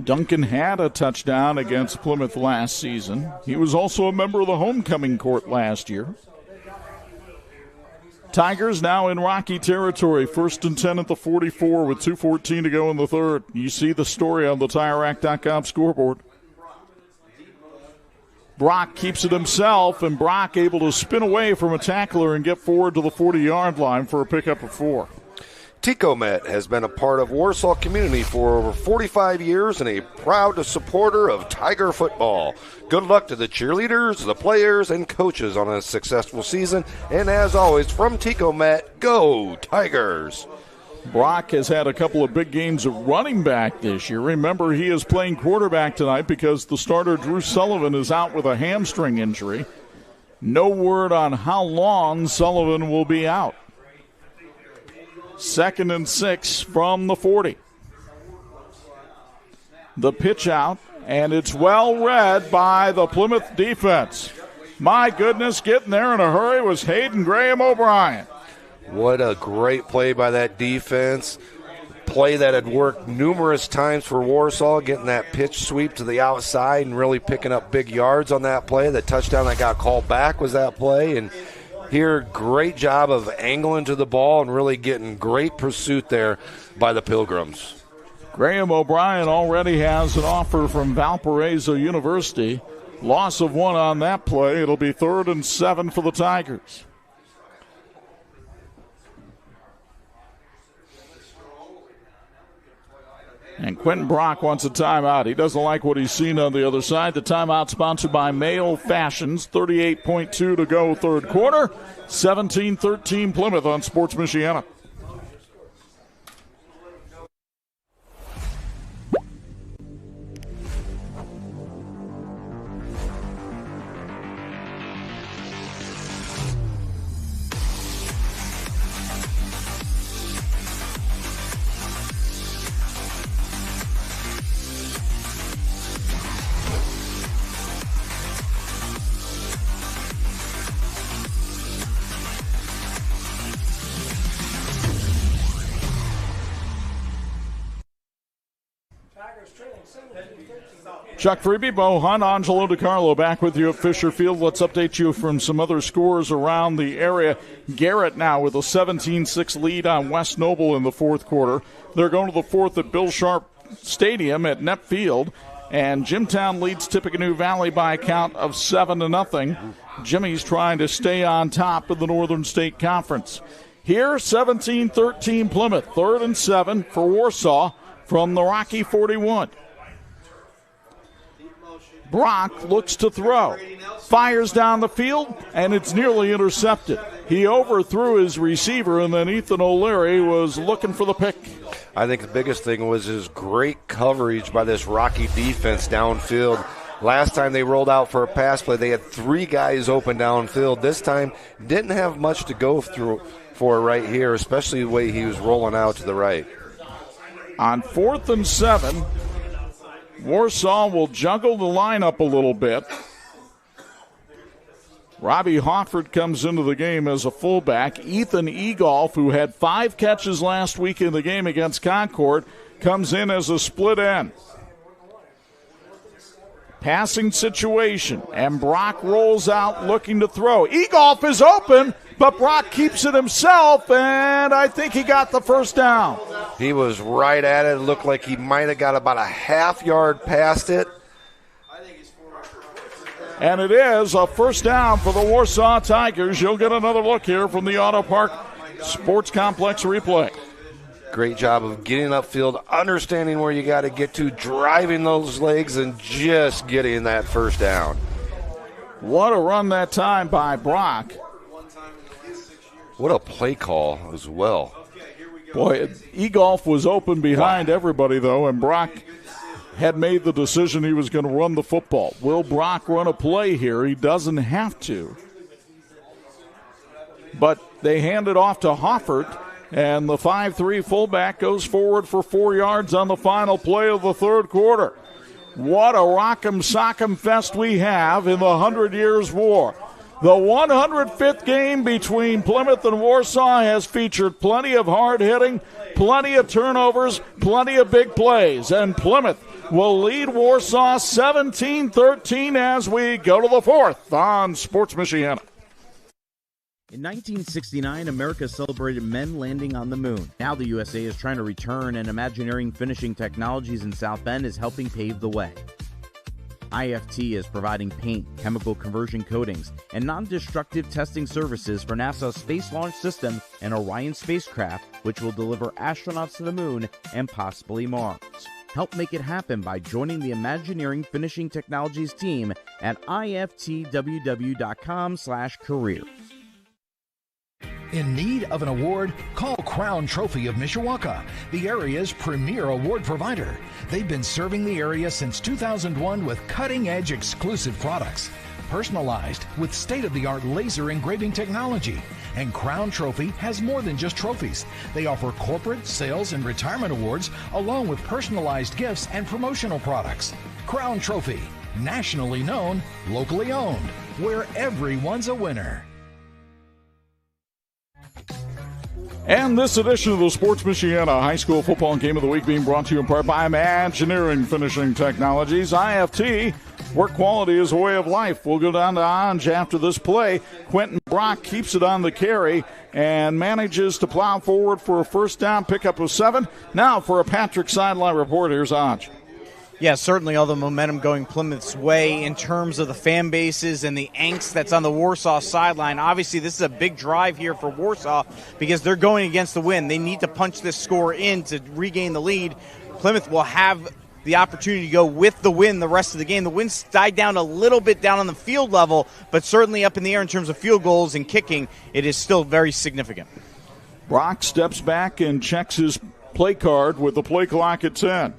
Duncan had a touchdown against Plymouth last season. He was also a member of the homecoming court last year. Tigers now in Rocky territory, 1st and 10 at the 44 with 2:14 to go in the third. You see the story on the TireRack.com scoreboard. Brock keeps it himself, and Brock able to spin away from a tackler and get forward to the 40-yard line for a pickup of 4. Ticomet has been a part of Warsaw community for over 45 years and a proud supporter of Tiger football. Good luck to the cheerleaders, the players, and coaches on a successful season. And as always, from Ticomet, go Tigers! Brock has had a couple of big games of running back this year. Remember, he is playing quarterback tonight because the starter, Drew Sullivan, is out with a hamstring injury. No word on how long Sullivan will be out. 2nd and 6 from the 40. The pitch out, and it's well read by the Plymouth defense. My goodness, getting there in a hurry was Hayden Graham O'Brien. What a great play by that defense. Play that had worked numerous times for Warsaw, getting that pitch sweep to the outside and really picking up big yards on that play. The touchdown that got called back was that play, and here, great job of angling to the ball and really getting great pursuit there by the Pilgrims. Graham O'Brien already has an offer from Valparaiso University. Loss of 1 on that play. It'll be 3rd and 7 for the Tigers. And Quentin Brock wants a timeout. He doesn't like what he's seen on the other side. The timeout sponsored by Mayo Fashions. 38.2 to go third quarter. 17-13 Plymouth on Sports Michiana. Chuck Freeby, Bo Hundt, Angelo Carlo back with you at Fisher Field. Let's update you from some other scores around the area. Garrett now with a 17-6 lead on West Noble in the fourth quarter. They're going to the fourth at Bill Sharp Stadium at Nepp Field. And Jimtown leads Tippecanoe Valley by a count of 7-0. Jimmy's trying to stay on top of the Northern State Conference. Here, 17-13 Plymouth, 3rd and 7 for Warsaw from the Rocky 41. Brock looks to throw, fires down the field, and it's nearly intercepted. He overthrew his receiver, and then Ethan O'Leary was looking for the pick. I think the biggest thing was his great coverage by this Rocky defense downfield. Last time they rolled out for a pass play, they had 3 guys open downfield. This time, didn't have much to go through for right here, especially the way he was rolling out to the right. On 4th and 7, Warsaw will juggle the lineup a little bit. Robbie Hofford comes into the game as a fullback. Ethan Egolf, who had 5 catches last week in the game against Concord, comes in as a split end. Passing situation, and Brock rolls out looking to throw. Egolf is open, but Brock keeps it himself, and I think he got the first down. He was right at it. It looked like he might have got about a half yard past it. And it is a first down for the Warsaw Tigers. You'll get another look here from the Auto Park Sports Complex replay. Great job of getting upfield, understanding where you got to get to, driving those legs, and just getting that first down. What a run that time by Brock. What a play call as well. Boy, Egolf was open behind everybody, though, and Brock had made the decision he was going to run the football. Will Brock run a play here? He doesn't have to. But they hand it off to Hoffert, and the 5'3 fullback goes forward for 4 yards on the final play of the third quarter. What a rock'em sock'em fest we have in the 100 Years' War. The 105th game between Plymouth and Warsaw has featured plenty of hard hitting, plenty of turnovers, plenty of big plays, and Plymouth will lead Warsaw 17-13 as we go to the fourth on Sports Michiana. In 1969, America celebrated men landing on the moon. Now the USA is trying to return, and Imagineering Finishing Technologies in South Bend is helping pave the way. IFT is providing paint, chemical conversion coatings, and non-destructive testing services for NASA's Space Launch System and Orion spacecraft, which will deliver astronauts to the moon and possibly Mars. Help make it happen by joining the Imagineering Finishing Technologies team at iftww.com/careers. In need of an award? Call Crown Trophy of Mishawaka, the area's premier award provider. They've been serving the area since 2001 with cutting-edge exclusive products, personalized with state-of-the-art laser engraving technology. And Crown Trophy has more than just trophies. They offer corporate, sales, and retirement awards, along with personalized gifts and promotional products. Crown Trophy, nationally known, locally owned, where everyone's a winner. And this edition of the Sports Michiana High School Football Game of the Week being brought to you in part by Imagineering Finishing Technologies. IFT, where quality is a way of life. We'll go down to Ange after this play. Quentin Brock keeps it on the carry and manages to plow forward for a first down, pickup of 7. Now for a Patrick sideline report, here's Ange. Yeah, certainly all the momentum going Plymouth's way in terms of the fan bases and the angst that's on the Warsaw sideline. Obviously, this is a big drive here for Warsaw because they're going against the wind. They need to punch this score in to regain the lead. Plymouth will have the opportunity to go with the win the rest of the game. The wind's died down a little bit down on the field level, but certainly up in the air in terms of field goals and kicking, it is still very significant. Brock steps back and checks his play card with the play clock at 10.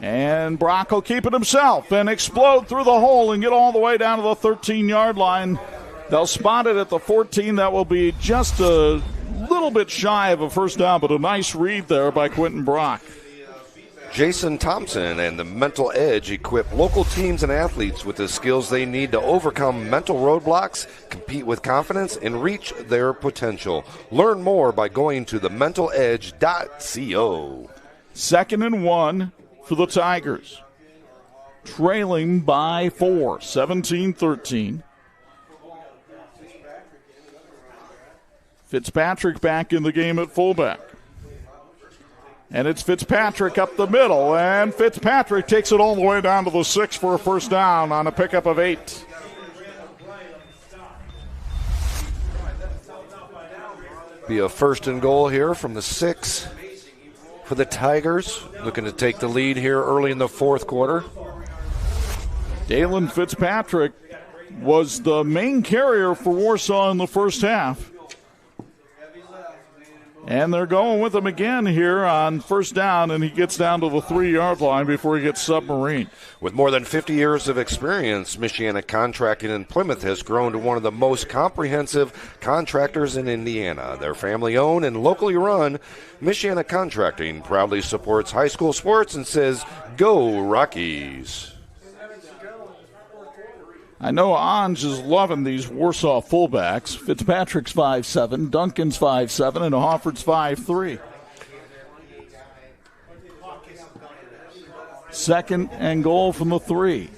And Brock will keep it himself and explode through the hole and get all the way down to the 13-yard line. They'll spot it at the 14. That will be just a little bit shy of a first down, but a nice read there by Quentin Brock. Jason Thompson and the Mental Edge equip local teams and athletes with the skills they need to overcome mental roadblocks, compete with confidence, and reach their potential. Learn more by going to thementaledge.co. 2nd and 1 for the Tigers. Trailing by 4, 17-13. Fitzpatrick back in the game at fullback. And it's Fitzpatrick up the middle, and Fitzpatrick takes it all the way down to the 6 for a first down on a pickup of 8. Be a first and goal here from the 6 for the Tigers, looking to take the lead here early in the fourth quarter. Dalen Fitzpatrick was the main carrier for Warsaw in the first half. And they're going with him again here on first down, and he gets down to the 3-yard line before he gets submarine. With more than 50 years of experience, Michiana Contracting in Plymouth has grown to one of the most comprehensive contractors in Indiana. They're family-owned and locally run. Michiana Contracting proudly supports high school sports and says, "Go Rockies." I know Ange is loving these Warsaw fullbacks. Fitzpatrick's 5'7", Duncan's 5'7", and Hofford's 5'3". 2nd and goal from the 3.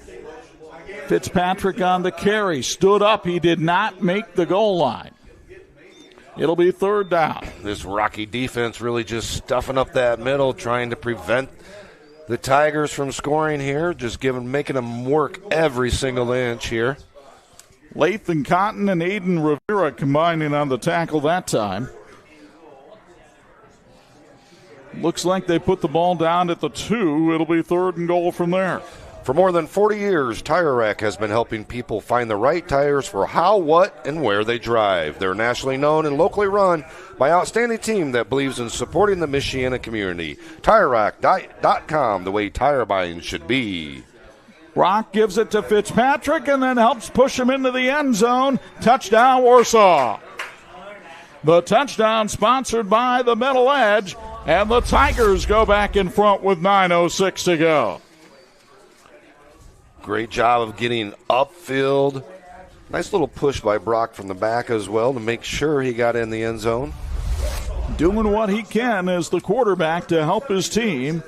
Fitzpatrick on the carry. Stood up. He did not make the goal line. It'll be 3rd down. This Rocky defense really just stuffing up that middle, trying to prevent the Tigers from scoring here, just making them work every single inch here. Lathan Cotton and Aiden Rivera combining on the tackle that time. Looks like they put the ball down at the 2. It'll be 3rd and goal from there. For more than 40 years, Tire Rack has been helping people find the right tires for how, what, and where they drive. They're nationally known and locally run by an outstanding team that believes in supporting the Michiana community. TireRack.com, the way tire buying should be. Brock gives it to Fitzpatrick and then helps push him into the end zone. Touchdown, Warsaw. The touchdown sponsored by the Mental Edge, and the Tigers go back in front with 9:06 to go. Great job of getting upfield. Nice little push by Brock from the back as well to make sure he got in the end zone. Doing what he can as the quarterback to help his team.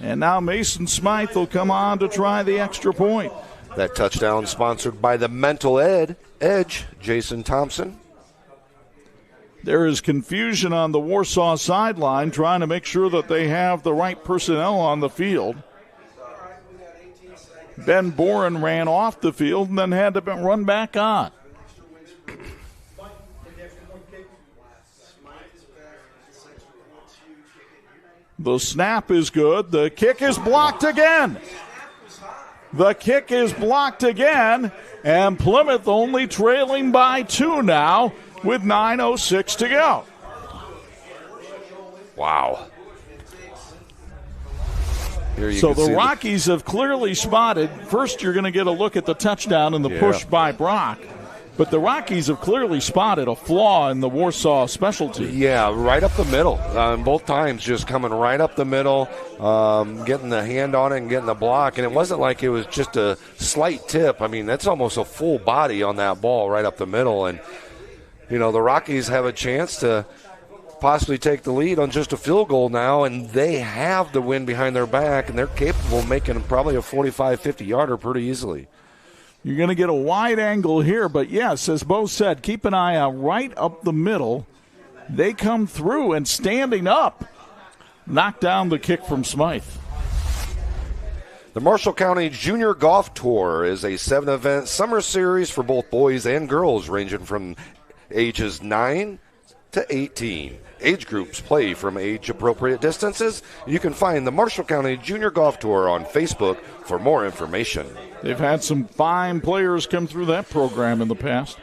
And now Mason Smythe will come on to try the extra point. That touchdown sponsored by the Mental Edge, Jason Thompson. There is confusion on the Warsaw sideline trying to make sure that they have the right personnel on the field. Ben Boren ran off the field and then had to run back on. The snap is good. The kick is blocked again. The kick is blocked again, and Plymouth only trailing by 2 now with 9:06 to go. Wow. So the Rockies have clearly spotted. First, you're going to get a look at the touchdown and the push by Brock. But the Rockies have clearly spotted a flaw in the Warsaw specialty. Yeah, right up the middle. Both times just coming right up the middle, getting the hand on it and getting the block. And it wasn't like it was just a slight tip. I mean, that's almost a full body on that ball right up the middle. And, you know, the Rockies have a chance to possibly take the lead on just a field goal now, and they have the wind behind their back, and they're capable of making probably a 45, 50-yarder pretty easily. You're going to get a wide angle here, but yes, as Bo said, keep an eye out right up the middle. They come through and standing up, knock down the kick from Smythe. The Marshall County Junior Golf Tour is a 7-event summer series for both boys and girls ranging from ages 9 to 18. Age groups play from age-appropriate distances. You can find the Marshall County Junior Golf Tour on Facebook for more information. They've had some fine players come through that program in the past.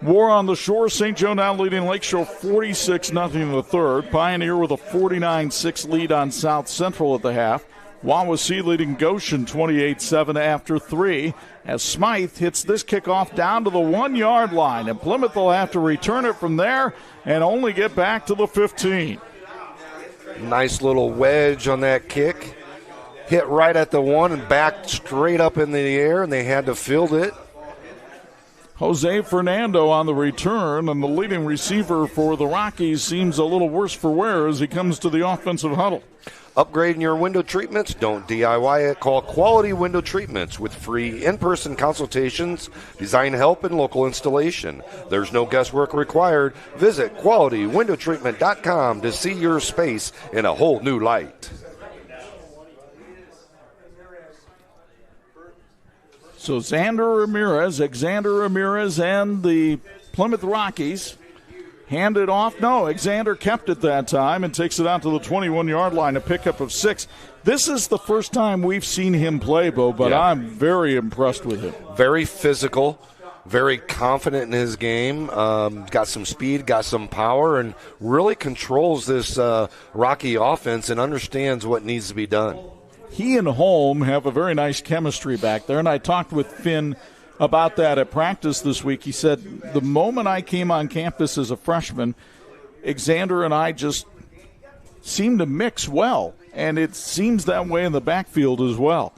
War on the Shore, St. Joe now leading Lakeshore 46-0 in the third. Pioneer with a 49-6 lead on South Central at the half. Wawasee leading Goshen 28-7 after 3 as Smythe hits this kickoff down to the 1-yard line, and Plymouth will have to return it from there and only get back to the 15. Nice little wedge on that kick. Hit right at the 1 and back straight up in the air, and they had to field it. Jose Fernando on the return, and the leading receiver for the Rockies seems a little worse for wear as he comes to the offensive huddle. Upgrading your window treatments? Don't DIY it. Call Quality Window Treatments with free in-person consultations, design help, and local installation. There's no guesswork required. Visit QualityWindowTreatment.com to see your space in a whole new light. So Xander Ramirez, and the Plymouth Rockies hand it off. No, Xander kept it that time and takes it out to the 21-yard line, a pickup of 6. This is the first time we've seen him play, Bo, but yeah. I'm very impressed with him. Very physical, very confident in his game, got some speed, got some power, and really controls this Rocky offense and understands what needs to be done. He and Holm have a very nice chemistry back there, and I talked with Finn about that at practice this week. He said, the moment I came on campus as a freshman, Xander and I just seemed to mix well, and it seems that way in the backfield as well.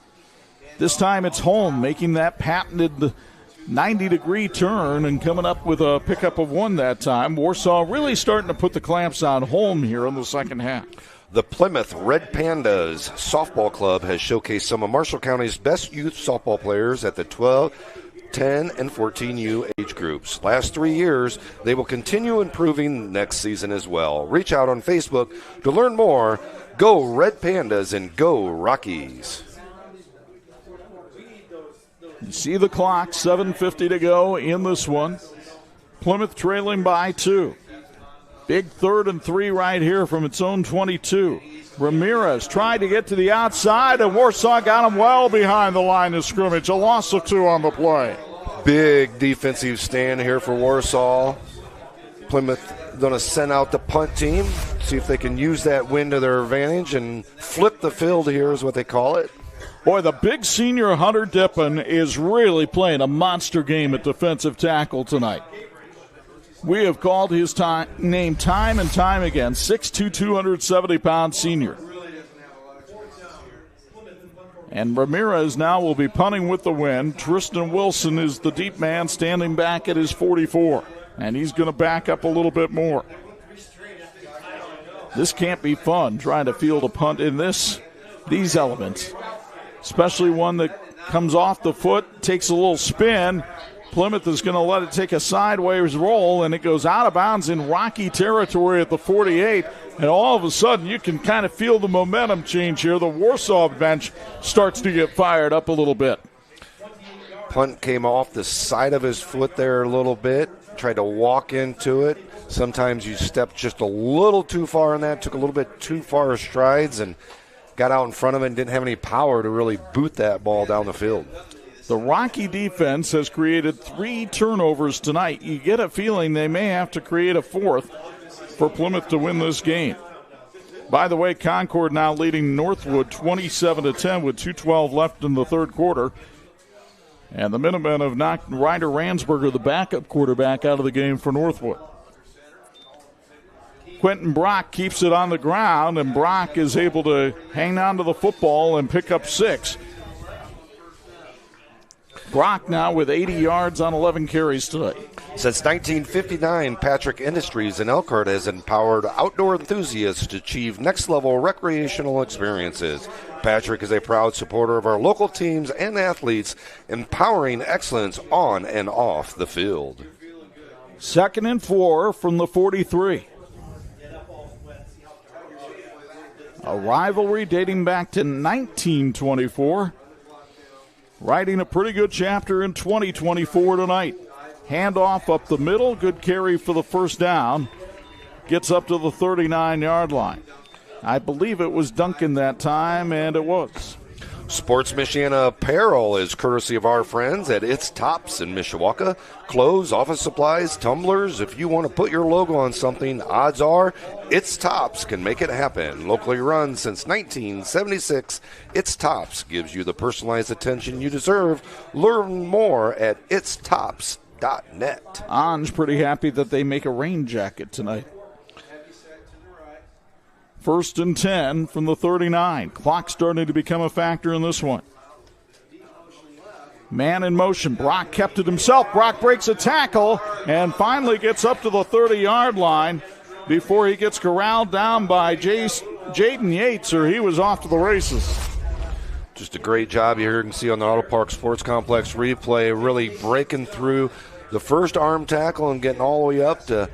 This time it's Holm making that patented 90-degree turn and coming up with a pickup of 1 that time. Warsaw really starting to put the clamps on Holm here in the second half. The Plymouth Red Pandas Softball Club has showcased some of Marshall County's best youth softball players at the 12, 10, and 14U age groups. Last 3 years, they will continue improving next season as well. Reach out on Facebook to learn more. Go Red Pandas and go Rockies. You see the clock, 7:50 to go in this one. Plymouth trailing by 2. Big 3rd and 3 right here from its own 22. Ramirez tried to get to the outside, and Warsaw got him well behind the line of scrimmage. A loss of 2 on the play. Big defensive stand here for Warsaw. Plymouth going to send out the punt team, see if they can use that wind to their advantage and flip the field here is what they call it. Boy, the big senior Hunter Dippin is really playing a monster game at defensive tackle tonight. We have called his name time and time again. 6'2", 270-pound senior. And Ramirez now will be punting with the wind. Tristan Wilson is the deep man standing back at his 44. And he's going to back up a little bit more. This can't be fun, trying to field a punt in these elements. Especially one that comes off the foot, takes a little spin. Plymouth is going to let it take a sideways roll, and it goes out of bounds in rocky territory at the 48. And all of a sudden, you can kind of feel the momentum change here. The Warsaw bench starts to get fired up a little bit. Punt came off the side of his foot there a little bit, tried to walk into it. Sometimes you step just a little too far in that, took a little bit too far strides, and got out in front of it and didn't have any power to really boot that ball down the field. The Rocky defense has created 3 turnovers tonight. You get a feeling they may have to create a 4th for Plymouth to win this game. By the way, Concord now leading Northwood 27-10 with 2:12 left in the third quarter. And the Minutemen have knocked Ryder Ransberger, the backup quarterback, out of the game for Northwood. Quentin Brock keeps it on the ground, and Brock is able to hang on to the football and pick up 6. Brock now with 80 yards on 11 carries tonight. Since 1959, Patrick Industries in Elkhart has empowered outdoor enthusiasts to achieve next-level recreational experiences. Patrick is a proud supporter of our local teams and athletes, empowering excellence on and off the field. 2nd and 4 from the 43. A rivalry dating back to 1924. Writing a pretty good chapter in 2024 tonight. Handoff up the middle. Good carry for the first down. Gets up to the 39-yard line. I believe it was Duncan that time, and it was. Sports Michiana apparel is courtesy of our friends at It's Tops in Mishawaka. Clothes, office supplies, tumblers. If you want to put your logo on something, odds are It's Tops can make it happen. Locally run since 1976, It's Tops gives you the personalized attention you deserve. Learn more at itstops.net. Ange pretty happy that they make a rain jacket tonight. 1st and 10 from the 39. Clock starting to become a factor in this one. Man in motion. Brock kept it himself. Brock breaks a tackle and finally gets up to the 30-yard line before he gets corralled down by Jaden Yates, or he was off to the races. Just a great job here. You can see on the Auto Park Sports Complex replay, really breaking through the first arm tackle and getting all the way up to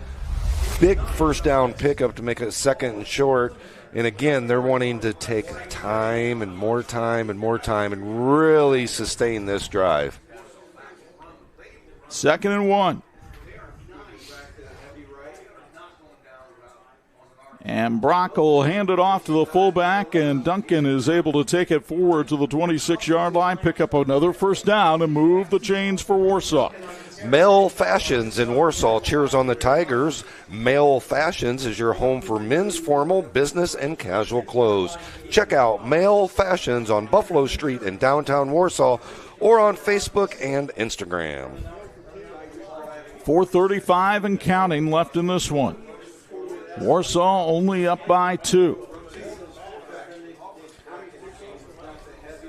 big first down pickup to make it 2nd and short. And again, they're wanting to take time and more time and more time and really sustain this drive. 2nd and 1. And Brock will hand it off to the fullback, and Duncan is able to take it forward to the 26-yard line, pick up another first down, and move the chains for Warsaw. Male Fashions in Warsaw cheers on the Tigers. Male Fashions is your home for men's formal, business, and casual clothes. Check out Male Fashions on Buffalo Street in downtown Warsaw or on Facebook and Instagram. 4:35 and counting left in this one. Warsaw only up by 2.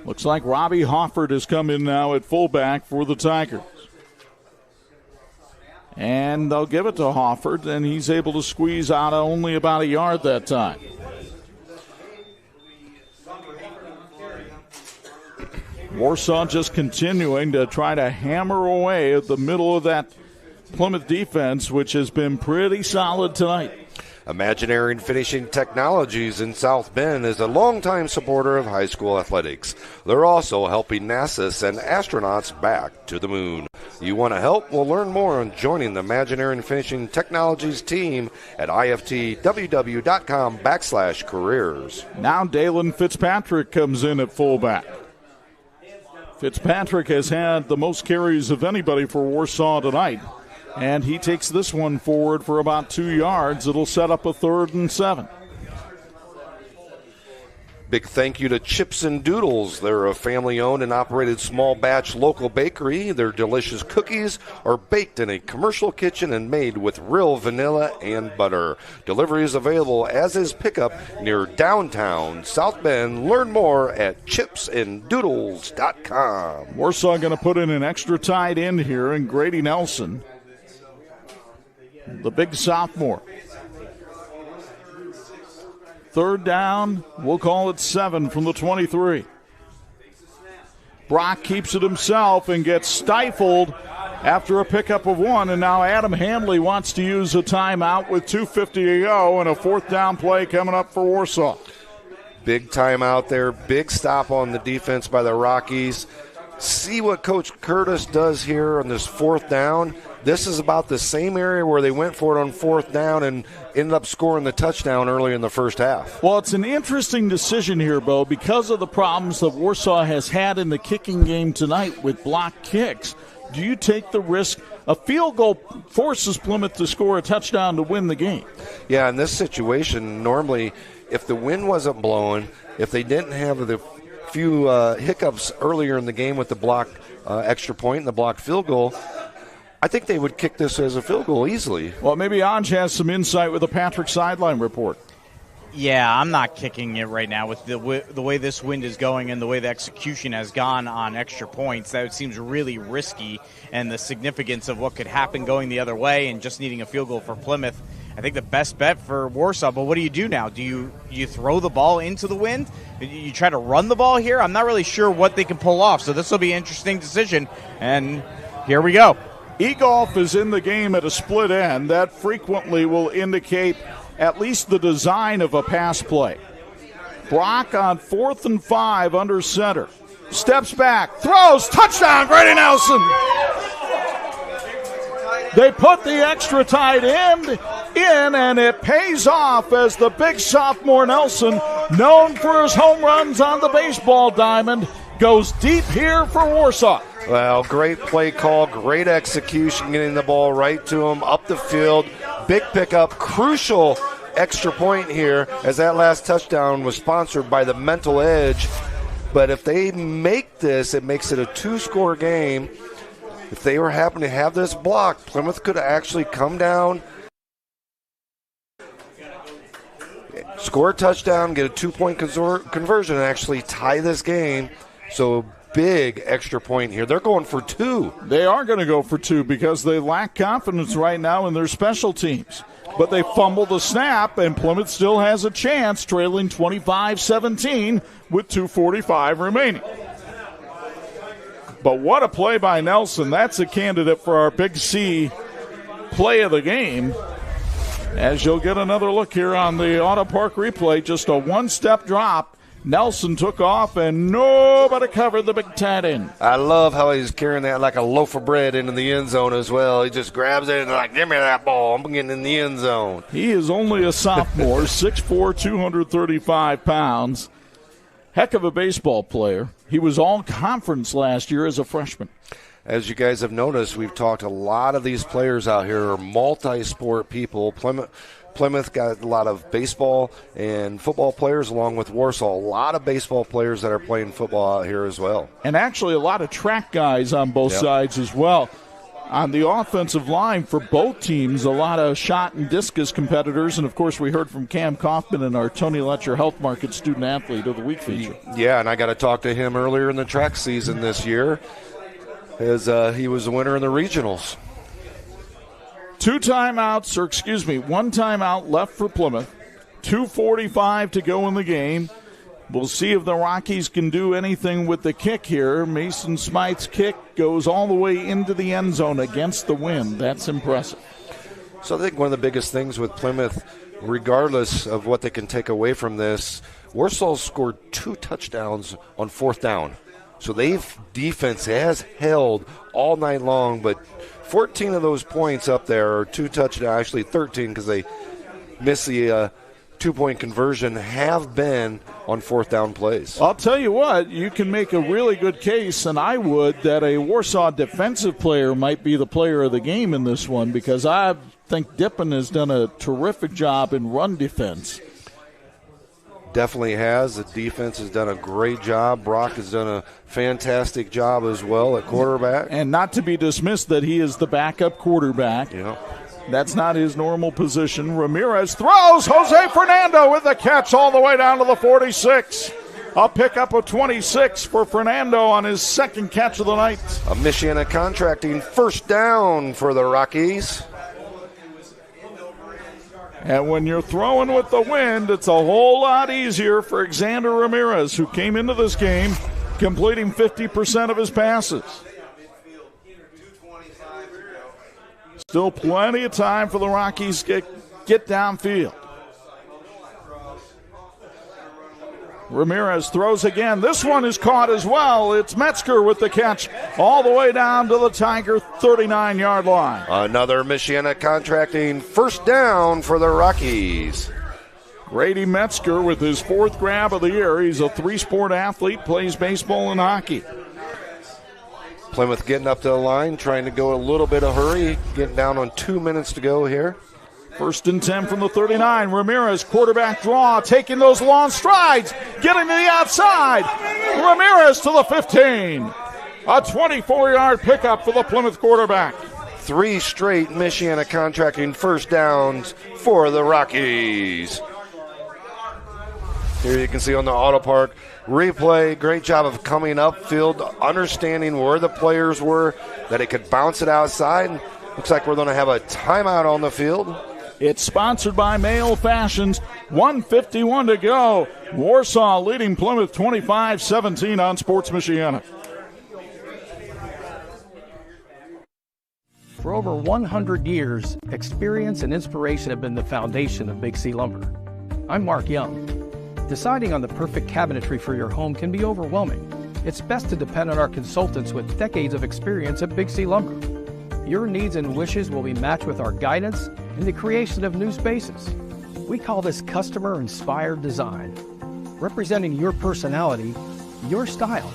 Looks like Robbie Hofford has come in now at fullback for the Tigers. And they'll give it to Hofford, and he's able to squeeze out only about a yard that time. Warsaw just continuing to try to hammer away at the middle of that Plymouth defense, which has been pretty solid tonight. Imaginary Finishing Technologies in South Bend is a longtime supporter of high school athletics. They're also helping NASA send astronauts back to the moon. You want to help? Well, learn more on joining the Imaginary Finishing Technologies team at iftww.com/careers. Now Dalen Fitzpatrick comes in at fullback. Fitzpatrick has had the most carries of anybody for Warsaw tonight. And he takes this one forward for about 2 yards. It'll set up a 3rd and 7. Big thank you to Chips and Doodles. They're a family-owned and operated small batch local bakery. Their delicious cookies are baked in a commercial kitchen and made with real vanilla and butter. Delivery is available, as is pickup, near downtown South Bend. Learn more at chipsanddoodles.com. Warsaw going to put in an extra tight end here, and Grady Nelson, the big sophomore. Third down, we'll call it 7 from the 23. Brock keeps it himself and gets stifled after a pickup of 1, and now Adam Handley wants to use a timeout with 2:50 to go, and a fourth down play coming up for Warsaw. Big timeout there, big stop on the defense by the Rockies. See what Coach Curtis does here on this fourth down. This is about the same area where they went for it on fourth down and ended up scoring the touchdown early in the first half. Well, it's an interesting decision here, Bo, because of the problems that Warsaw has had in the kicking game tonight with block kicks. Do you take the risk? A field goal forces Plymouth to score a touchdown to win the game. Yeah, in this situation, normally if the wind wasn't blowing, if they didn't have the few hiccups earlier in the game with the block extra point and the blocked field goal, I think they would kick this as a field goal easily. Well, maybe Anj has some insight with a Patrick sideline report. Yeah, I'm not kicking it right now with the way this wind is going and the way the execution has gone on extra points. That seems really risky, and the significance of what could happen going the other way and just needing a field goal for Plymouth. I think the best bet for Warsaw, but what do you do now? Do you throw the ball into the wind? You try to run the ball here? I'm not really sure what they can pull off, so this will be an interesting decision, and here we go. Egolf is in the game at a split end. That frequently will indicate at least the design of a pass play. Brock on 4th and 5 under center. Steps back, throws, touchdown, Grady Nelson. They put the extra tight end in, and it pays off as the big sophomore Nelson, known for his home runs on the baseball diamond, goes deep here for Warsaw. Well, great play call, great execution, getting the ball right to him, up the field. Big pickup, crucial extra point here, as that last touchdown was sponsored by the Mental Edge. But if they make this, it makes it a 2-score game. If they were happen to have this block, Plymouth could actually come down, score a touchdown, get a 2-point conversion, and actually tie this game. So big extra point here. They're going for 2. They are going to go for 2 because they lack confidence right now in their special teams. But they fumbled the snap, and Plymouth still has a chance, trailing 25-17 with 2:45 remaining. But what a play by Nelson. That's a candidate for our Big C play of the game. As you'll get another look here on the Auto Park replay, just a one-step drop. Nelson took off, and nobody covered the big tight end. I love how he's carrying that like a loaf of bread into the end zone as well. He just grabs it and like, give me that ball. I'm getting in the end zone. He is only a sophomore, 6'4", 235 pounds. Heck of a baseball player. He was all-conference last year as a freshman. As you guys have noticed, we've talked a lot of these players out here are multi-sport people. Plymouth got a lot of baseball and football players along with Warsaw. A lot of baseball players that are playing football out here as well. And actually a lot of track guys on both sides as well. On the offensive line for both teams, a lot of shot and discus competitors. And, of course, we heard from Cam Kaufman in our Tony Letcher Health Market Student Athlete of the Week feature. Yeah, and I got to talk to him earlier in the track season this year as he was the winner in the regionals. One timeout left for Plymouth. 2:45 to go in the game. We'll see if the Rockies can do anything with the kick here. Mason Smythe's kick goes all the way into the end zone against the wind. That's impressive. So I think one of the biggest things with Plymouth, regardless of what they can take away from this, Warsaw scored 2 touchdowns on fourth down. So defense has held all night long, but 14 of those points up there are 2 touchdowns, actually 13 because they missed the 2-point conversion, have been on fourth down plays. I'll tell you what, you can make a really good case, and I would, that a Warsaw defensive player might be the player of the game in this one, because I think Dippin has done a terrific job in run defense. definitely has. The defense has done a great job. Brock has done a fantastic job as well at quarterback. And not to be dismissed that he is the backup quarterback. Yeah. That's not his normal position. Ramirez throws. Jose Fernando with the catch all the way down to the 46. A pickup of 26 for Fernando on his second catch of the night. A Michiana Contracting first down for the Rockies. And when you're throwing with the wind, it's a whole lot easier for Xander Ramirez, who came into this game completing 50% of his passes. Still plenty of time for the Rockies to get downfield. Ramirez throws again. This one is caught as well. It's Metzger with the catch all the way down to the Tiger 39-yard line. Another Michiana Contracting first down for the Rockies. Grady Metzger with his fourth grab of the year. He's a three-sport athlete, plays baseball and hockey. Plymouth getting up to the line, trying to go a little bit of hurry, getting down on 2 minutes to go here. First and 10 from the 39. Ramirez, quarterback draw, taking those long strides, getting to the outside. Ramirez to the 15. A 24-yard pickup for the Plymouth quarterback. 3 straight Michiana Contracting first downs for the Rockies. Here you can see on the Auto Park replay, great job of coming upfield, understanding where the players were, that it could bounce it outside. Looks like we're going to have a timeout on the field. It's sponsored by Mail Fashions. 1:51 to go. Warsaw leading Plymouth 25-17 on Sports Michiana. For over 100 years, experience and inspiration have been the foundation of Big C Lumber. I'm Mark Young. Deciding on the perfect cabinetry for your home can be overwhelming. It's best to depend on our consultants with decades of experience at Big C Lumber. Your needs and wishes will be matched with our guidance in the creation of new spaces. We call this customer-inspired design, representing your personality, your style.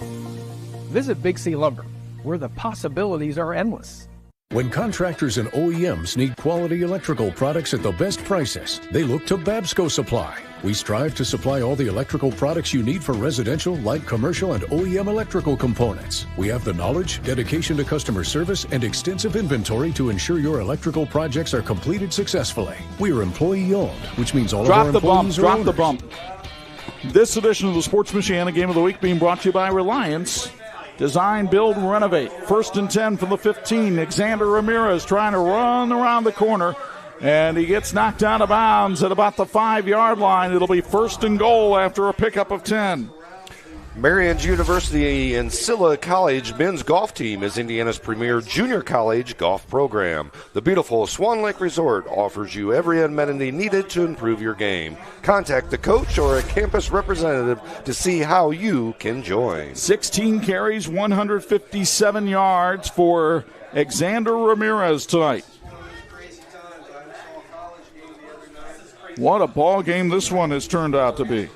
Visit Big C Lumber, where the possibilities are endless. When contractors and OEMs need quality electrical products at the best prices, they look to Babsco Supply. We strive to supply all the electrical products you need for residential, light commercial, and OEM electrical components. We have the knowledge, dedication to customer service, and extensive inventory to ensure your electrical projects are completed successfully. We are employee-owned, which means all of our employees are owners. Drop the bump. This edition of the Sports Michiana Game of the Week being brought to you by Reliance. Design, build, renovate. First and 10 from the 15. Xander Ramirez trying to run around the corner, and he gets knocked out of bounds at about the 5-yard line. It'll be first and goal after a pickup of 10. Marian's University and Scylla College men's golf team is Indiana's premier junior college golf program. The beautiful Swan Lake Resort offers you every amenity needed to improve your game. Contact the coach or a campus representative to see how you can join. 16 carries, 157 yards for Xander Ramirez tonight. What a ball game this one has turned out to be.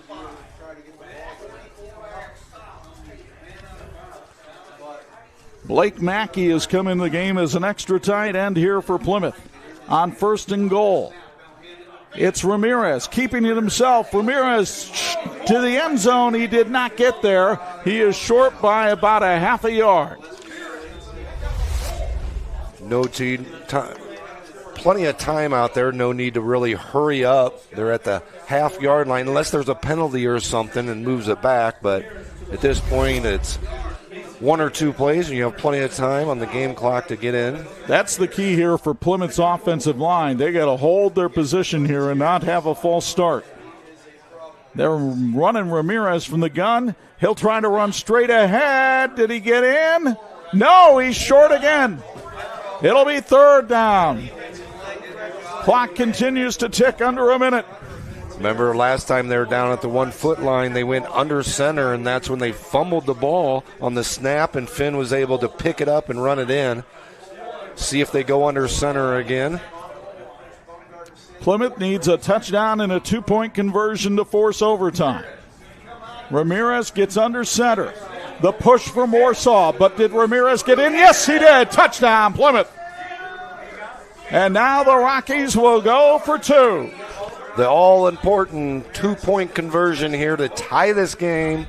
Blake Mackey has come in the game as an extra tight end here for Plymouth on first and goal. It's Ramirez keeping it himself. Ramirez to the end zone. He did not get there. He is short by about a half a yard. Plenty of time out there. No need to really hurry up. They're at the half-yard line unless there's a penalty or something and moves it back. But at this point, it's 1 or 2 plays, and you have plenty of time on the game clock to get in. That's the key here for Plymouth's offensive line. They got to hold their position here and not have a false start. They're running Ramirez from the gun. He'll try to run straight ahead. Did he get in? No, he's short again. It'll be third down. Clock continues to tick under a minute. Remember last time they were down at the 1-foot line, they went under center, and that's when they fumbled the ball on the snap, and Finn was able to pick it up and run it in. See if they go under center again. Plymouth needs a touchdown and a 2-point conversion to force overtime. Ramirez gets under center. The push from Warsaw, but did Ramirez get in? Yes, he did. Touchdown, Plymouth. And now the Rockies will go for 2. the all-important 2-point conversion here to tie this game,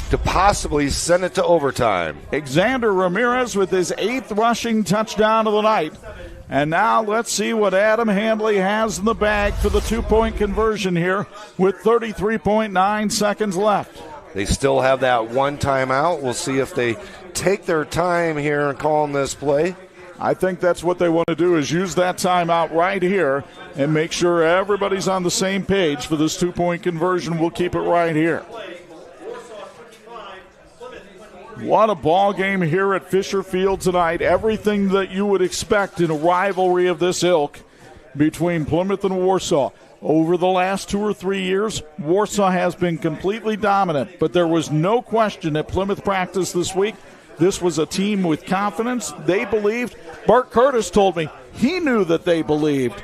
to possibly send it to overtime. Alexander Ramirez with his 8th rushing touchdown of the night. And now let's see what Adam Handley has in the bag for the 2-point conversion here with 33.9 seconds left. They still have that one timeout. We'll see if they take their time here and call this play. I think that's what they want to do, is use that timeout right here and make sure everybody's on the same page for this 2-point conversion. We'll keep it right here. What a ball game here at Fisher Field tonight. Everything that you would expect in a rivalry of this ilk between Plymouth and Warsaw. Over the last 2 or 3 years, Warsaw has been completely dominant, but there was no question at Plymouth practice this week. This was a team with confidence. They believed. Bart Curtis told me he knew that they believed,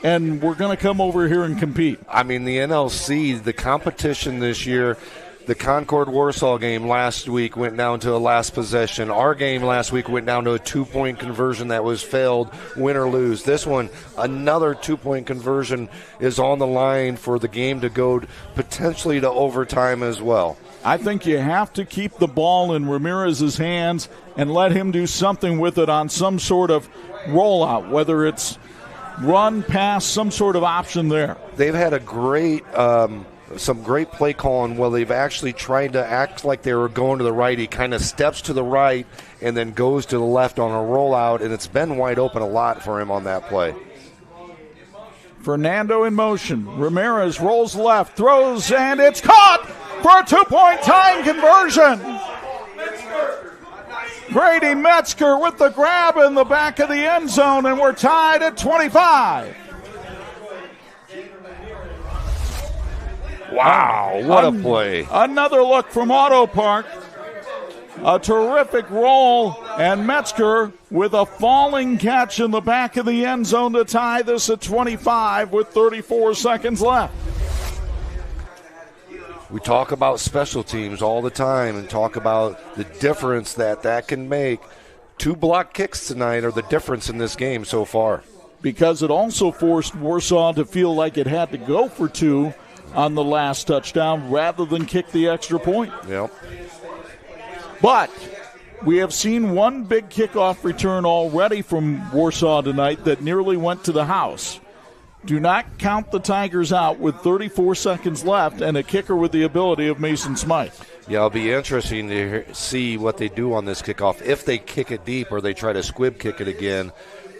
and we're going to come over here and compete. I mean, the NLC, the competition this year, the Concord-Warsaw game last week went down to a last possession. Our game last week went down to a 2-point conversion that was failed, win or lose. This one, another 2-point conversion is on the line for the game to go potentially to overtime as well. I think you have to keep the ball in Ramirez's hands and let him do something with it on some sort of rollout, whether it's run, pass, some sort of option there. They've had a great some great play calling. Well, they've actually tried to act like they were going to the right. He kind of steps to the right and then goes to the left on a rollout, and it's been wide open a lot for him on that play. Fernando in motion. Ramirez rolls left, throws, and it's caught for a 2-point tying conversion. Grady Metzger with the grab in the back of the end zone, and we're tied at 25. Wow, what a play. Another look from Auto Park. A terrific roll, and Metzger with a falling catch in the back of the end zone to tie this at 25 with 34 seconds left. We talk about special teams all the time and talk about the difference that can make. 2 block kicks tonight are the difference in this game so far. Because it also forced Warsaw to feel like it had to go for 2 on the last touchdown rather than kick the extra point. Yep. But we have seen one big kickoff return already from Warsaw tonight that nearly went to the house. Do not count the Tigers out with 34 seconds left and a kicker with the ability of Mason Smythe. Yeah, it'll be interesting to see what they do on this kickoff. If they kick it deep or they try to squib kick it again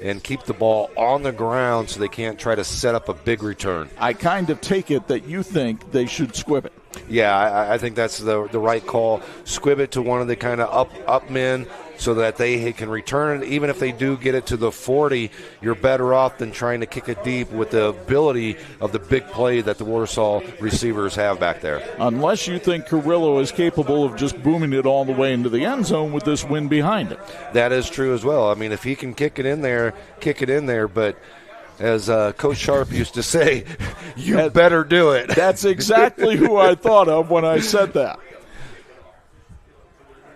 and keep the ball on the ground so they can't try to set up a big return. I kind of take it that you think they should squib it. Yeah, I think that's the right call. Squib it to one of the kind of up men so that they can return it. Even if they do get it to the 40, you're better off than trying to kick it deep with the ability of the big play that the Warsaw receivers have back there. Unless you think Carlo is capable of just booming it all the way into the end zone with this wind behind it. That is true as well. I mean, if he can kick it in there, but as Coach Sharp used to say, you better do it. That's exactly who I thought of when I said that.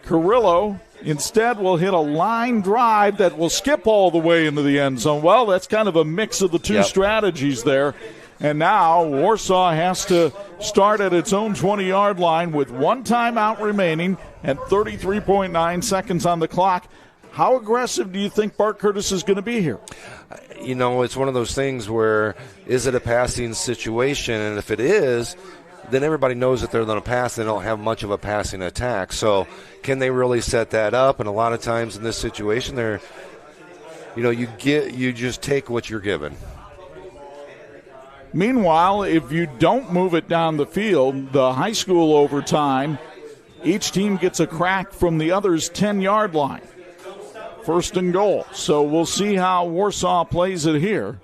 Carlo instead will hit a line drive that will skip all the way into the end zone. Well, that's kind of a mix of the two strategies there. And now Warsaw has to start at its own 20-yard line with 1 timeout remaining and 33.9 seconds on the clock. How aggressive do you think Bart Curtis is going to be here? You know, it's one of those things where, is it a passing situation? And if it is, then everybody knows that they're going to pass. They don't have much of a passing attack. So can they really set that up? And a lot of times in this situation, you just take what you're given. Meanwhile, if you don't move it down the field, the high school overtime, each team gets a crack from the other's 10-yard line. 1st and goal. So we'll see how Warsaw plays it here.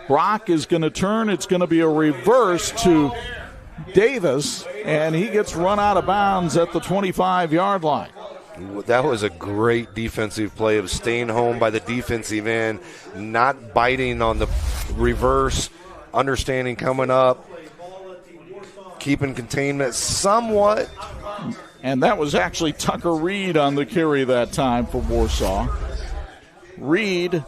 Brock is going to turn. It's going to be a reverse to Davis, and he gets run out of bounds at the 25-yard line. That was a great defensive play of staying home by the defensive end, not biting on the reverse, understanding coming up, keeping containment somewhat. And that was actually Tucker Reed on the carry that time for Warsaw. Reed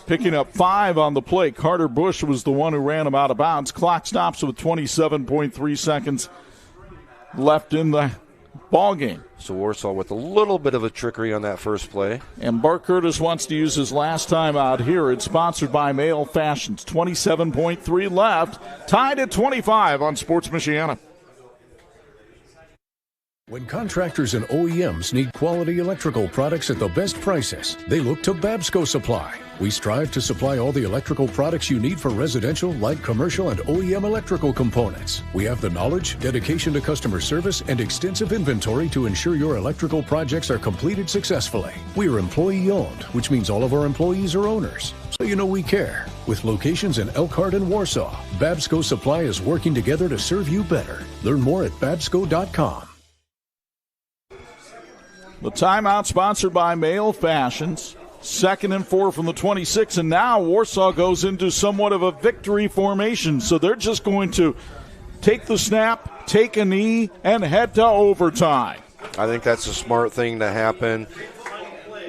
picking up 5 on the play. Carter Bush was the one who ran him out of bounds. Clock stops with 27.3 seconds left in the ball game. So Warsaw with a little bit of a trickery on that first play. And Bart Curtis wants to use his last time out here. It's sponsored by Male Fashions. 27.3 left. Tied at 25 on Sports Michiana. When contractors and OEMs need quality electrical products at the best prices, they look to Babsco Supply. We strive to supply all the electrical products you need for residential, light commercial, and OEM electrical components. We have the knowledge, dedication to customer service, and extensive inventory to ensure your electrical projects are completed successfully. We are employee-owned, which means all of our employees are owners. So you know we care. With locations in Elkhart and Warsaw, Babsco Supply is working together to serve you better. Learn more at babsco.com. The timeout sponsored by Male Fashions. 2nd and 4 from the 26, and now Warsaw goes into somewhat of a victory formation. So they're just going to take the snap, take a knee, and head to overtime. I think that's a smart thing to happen.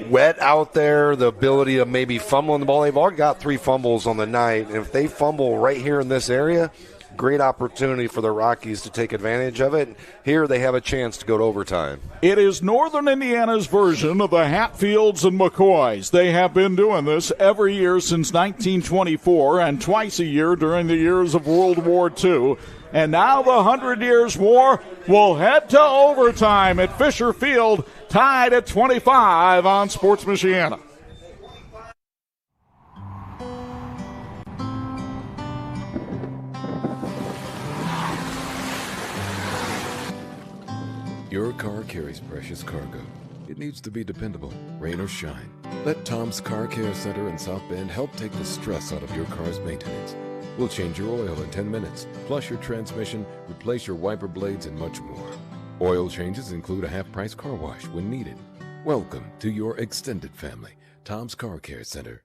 Wet out there, the ability of maybe fumbling the ball. They've already got 3 fumbles on the night, and if they fumble right here in this area, great opportunity for the Rockies to take advantage of it. Here they have a chance to go to overtime. It is Northern Indiana's version of the Hatfields and McCoys. They have been doing this every year since 1924 and twice a year during the years of World War II. And now the 100 Years' War will head to overtime at Fisher Field, tied at 25 on Sports Michiana. Your car carries precious cargo. It needs to be dependable, rain or shine. Let Tom's Car Care Center in South Bend help take the stress out of your car's maintenance. We'll change your oil in 10 minutes, flush your transmission, replace your wiper blades, and much more. Oil changes include a half-price car wash when needed. Welcome to your extended family, Tom's Car Care Center.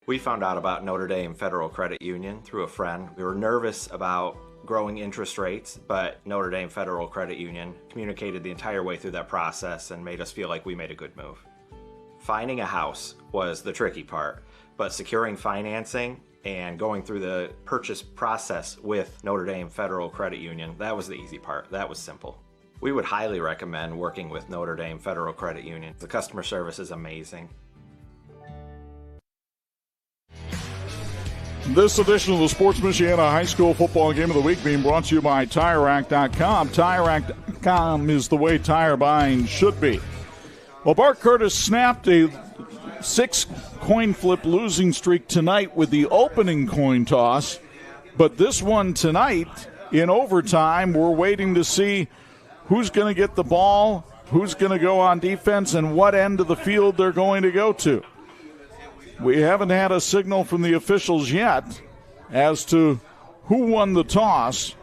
We found out about Notre Dame Federal Credit Union through a friend. We were nervous about growing interest rates, but Notre Dame Federal Credit Union communicated the entire way through that process and made us feel like we made a good move. Finding a house was the tricky part, but securing financing and going through the purchase process with Notre Dame Federal Credit Union, that was the easy part. That was simple. We would highly recommend working with Notre Dame Federal Credit Union. The customer service is amazing. This edition of the Sports Michiana High School Football Game of the Week being brought to you by TireRack.com. TireRack.com is the way tire buying should be. Well, Bart Curtis snapped a 6 coin flip losing streak tonight with the opening coin toss. But this one tonight, in overtime, we're waiting to see who's going to get the ball, who's going to go on defense, and what end of the field they're going to go to. We haven't had a signal from the officials yet as to who won the toss,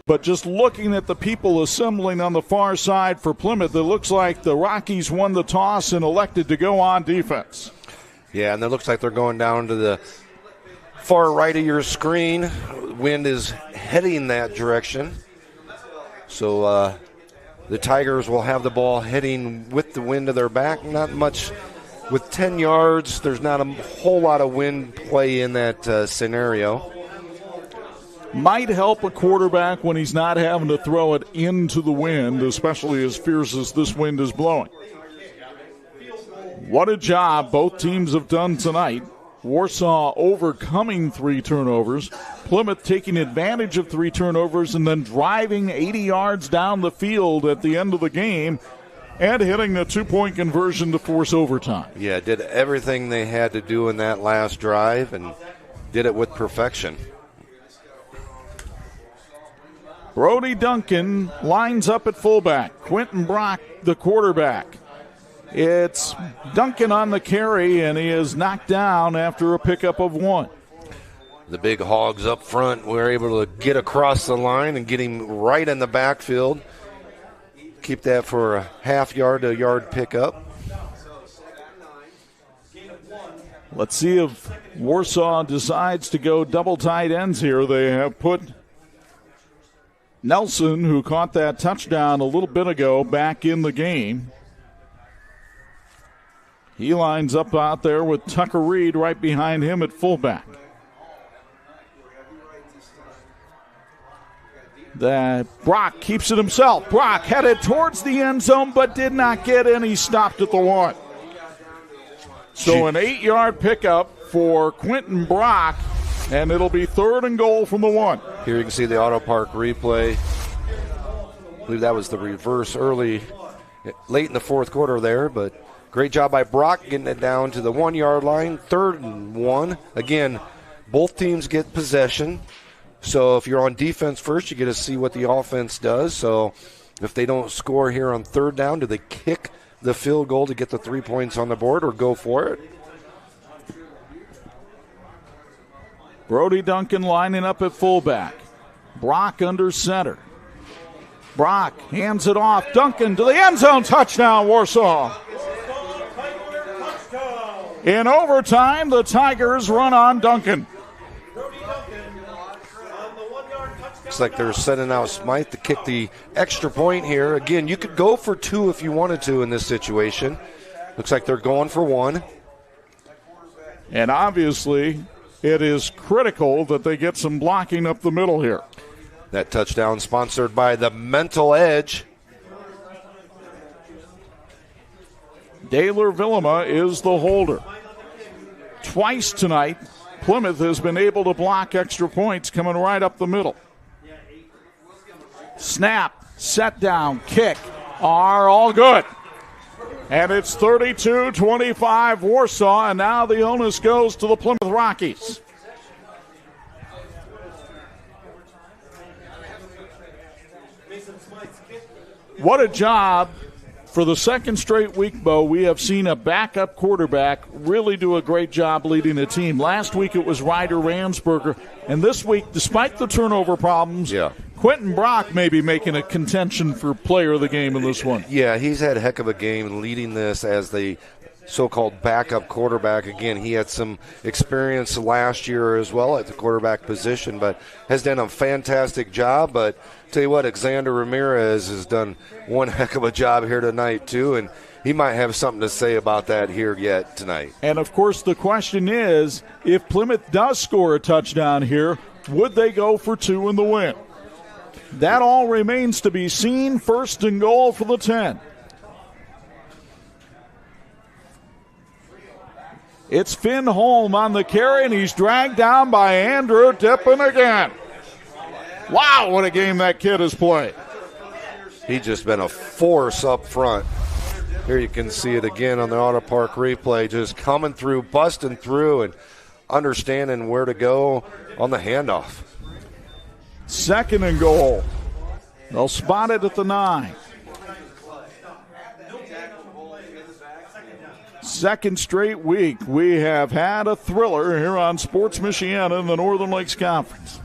but just looking at the people assembling on the far side for Plymouth, it looks like the Rockies won the toss and elected to go on defense. Yeah, and it looks like they're going down to the far right of your screen. Wind is heading that direction. So the Tigers will have the ball heading with the wind to their back. Not much. With 10 yards, there's not a whole lot of wind play in that scenario. Might help a quarterback when he's not having to throw it into the wind, especially as fierce as this wind is blowing. What a job both teams have done tonight. Warsaw overcoming 3 turnovers. Plymouth taking advantage of 3 turnovers and then driving 80 yards down the field at the end of the game and hitting the 2-point conversion to force overtime. Yeah, did everything they had to do in that last drive and did it with perfection. Brody Duncan lines up at fullback. Quentin Brock, the quarterback. It's Duncan on the carry, and he is knocked down after a pickup of 1. The big hogs up front were able to get across the line and get him right in the backfield. Keep that for a half-yard to yard pickup. Let's see if Warsaw decides to go double tight ends here. They have put Nelson, who caught that touchdown a little bit ago, back in the game. He lines up out there with Tucker Reed right behind him at fullback. That Brock keeps it himself. Brock headed towards the end zone but did not get in. He stopped at the 1. So an 8-yard pickup for Quentin Brock, and it'll be 3rd and goal from the 1. Here you can see the Auto Park replay. I believe that was the reverse late in the fourth quarter there, but great job by Brock getting it down to the 1-yard line, 3rd and 1. Again, both teams get possession. So if you're on defense first, you get to see what the offense does. So if they don't score here on 3rd down, do they kick the field goal to get the 3 points on the board or go for it? Brody Duncan lining up at fullback. Brock under center. Brock hands it off. Duncan to the end zone. Touchdown, Warsaw. In overtime, the Tigers run on Duncan. Looks like they're sending out Smythe to kick the extra point here. Again, you could go for 2 if you wanted to in this situation. Looks like they're going for 1. And obviously, it is critical that they get some blocking up the middle here. That touchdown sponsored by the Mental Edge. Daylor Villama is the holder. Twice tonight, Plymouth has been able to block extra points coming right up the middle. Snap, set down, kick are all good. And it's 32-25 Warsaw, and now the onus goes to the Plymouth Rockies. What a job. For the second straight week, Bo, we have seen a backup quarterback really do a great job leading the team. Last week it was Ryder Ransberger, and this week, despite the turnover problems, Quentin Brock may be making a contention for player of the game in this one. Yeah, he's had a heck of a game leading this as the so-called backup quarterback. Again, he had some experience last year as well at the quarterback position, but has done a fantastic job. But tell you what, Alexander Ramirez has done one heck of a job here tonight too, and he might have something to say about that here yet tonight. And of course the question is, if Plymouth does score a touchdown here, would they go for 2 in the win? That all remains to be seen. 1st and goal for the 10. It's Finn Holm on the carry, and he's dragged down by Andrew Tippin again. Wow, what a game that kid has played. He's just been a force up front. Here you can see it again on the Auto Park replay, just coming through, busting through, and understanding where to go on the handoff. 2nd and goal. They'll spot it at the 9. Second straight week, we have had a thriller here on Sports Michiana in the Northern Lakes Conference.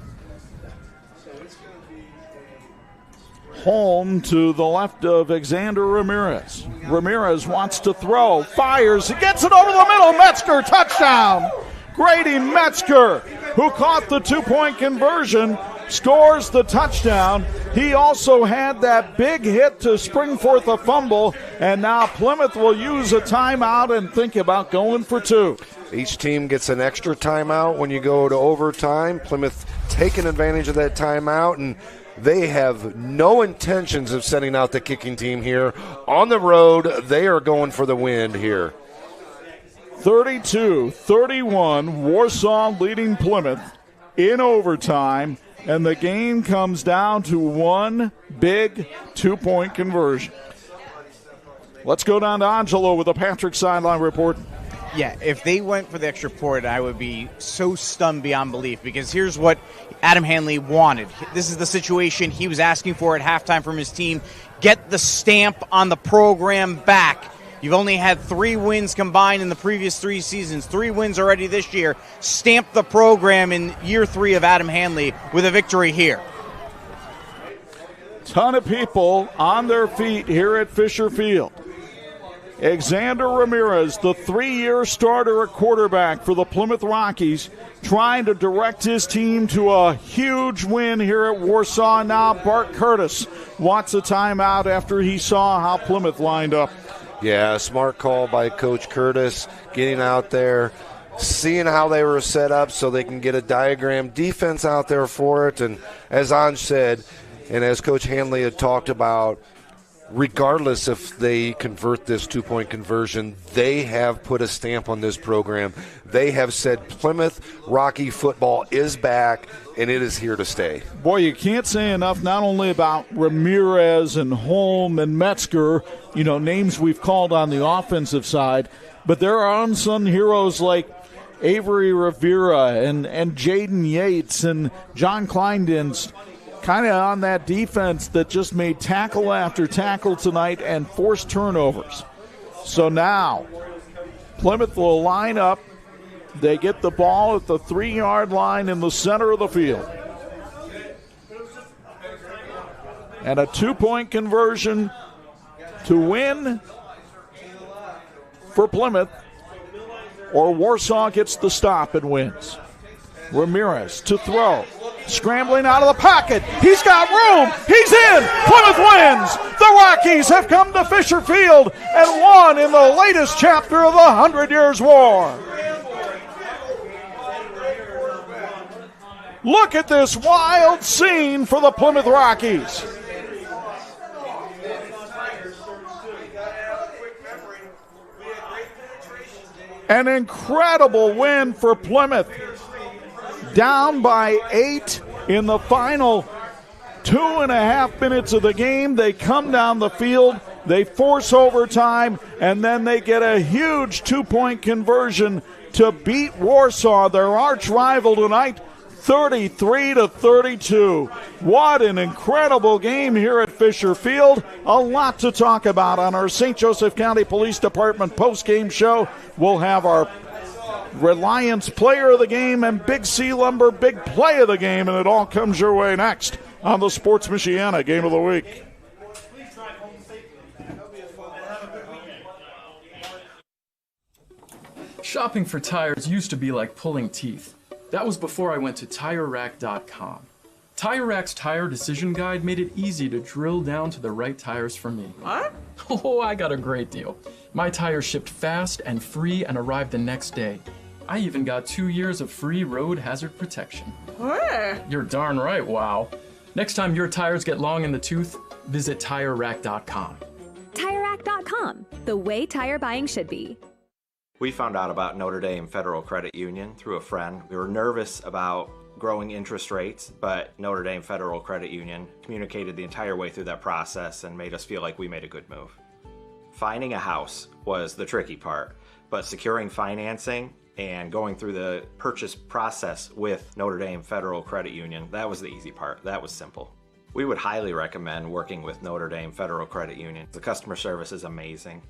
Holm to the left of Alexander Ramirez. Ramirez wants to throw, fires, he gets it over the middle. Metzger, touchdown. Grady Metzger, who caught the 2-point conversion, scores the touchdown. He also had that big hit to spring forth a fumble, and now Plymouth will use a timeout and think about going for 2. Each team gets an extra timeout when you go to overtime. Plymouth taking advantage of that timeout, and they have no intentions of sending out the kicking team here. On the road, they are going for the win here. 32-31, Warsaw leading Plymouth in overtime. And the game comes down to one big 2-point conversion. Let's go down to Angelo with a Patrick sideline report. Yeah, if they went for the extra point, I would be so stunned beyond belief, because here's what Adam Hanley wanted. This is the situation he was asking for at halftime from his team. Get the stamp on the program back. You've only had 3 wins combined in the previous 3 seasons. 3 wins already this year. Stamp the program in year 3 of Adam Hanley with a victory here. Ton of people on their feet here at Fisher Field. Alexander Ramirez, the 3-year starter at quarterback for the Plymouth Rockies, trying to direct his team to a huge win here at Warsaw. Now Bart Curtis wants a timeout after he saw how Plymouth lined up. Yeah, smart call by Coach Curtis, getting out there, seeing how they were set up so they can get a diagram defense out there for it. And as Anj said, and as Coach Hanley had talked about, regardless if they convert this two-point conversion, they have put a stamp on this program. They have said Plymouth Rocky football is back, and it is here to stay. Boy, you can't say enough not only about Ramirez and Holm and Metzger, names we've called on the offensive side, but there are unsung heroes like Avery Rivera and Jaden Yates and John Kleindens, kind of on that defense that just made tackle after tackle tonight and forced turnovers. So now Plymouth will line up. They get the ball at the 3-yard line in the center of the field. And a 2-point conversion to win for Plymouth, or Warsaw gets the stop and wins. Ramirez to throw. Scrambling out of the pocket. He's got room. He's in. Plymouth wins. The Rockies have come to Fisher Field and won in the latest chapter of the 100 Years' War. Look at this wild scene for the Plymouth Rockies. An incredible win for Plymouth. Down by 8 in the final 2.5 minutes of the game. They come down the field, they force overtime, and then they get a huge 2-point conversion to beat Warsaw, their arch rival tonight, 33-32. What an incredible game here at Fisher Field. A lot to talk about on our St. Joseph County Police Department post-game show. We'll have our Reliance player of the game and Big C Lumber big play of the game, and it all comes your way next on the Sports Michiana Game of the Week. Shopping for tires used to be like pulling teeth. That was before I went to TireRack.com. TireRack's Tire Decision Guide made it easy to drill down to the right tires for me. What? Oh, I got a great deal. My tires shipped fast and free and arrived the next day. I even got 2 years of free road hazard protection. Where? You're darn right, wow. Next time your tires get long in the tooth, visit TireRack.com. TireRack.com, the way tire buying should be. We found out about Notre Dame Federal Credit Union through a friend. We were nervous about growing interest rates, but Notre Dame Federal Credit Union communicated the entire way through that process and made us feel like we made a good move. Finding a house was the tricky part, but securing financing and going through the purchase process with Notre Dame Federal Credit Union, that was the easy part. That was simple. We would highly recommend working with Notre Dame Federal Credit Union. The customer service is amazing.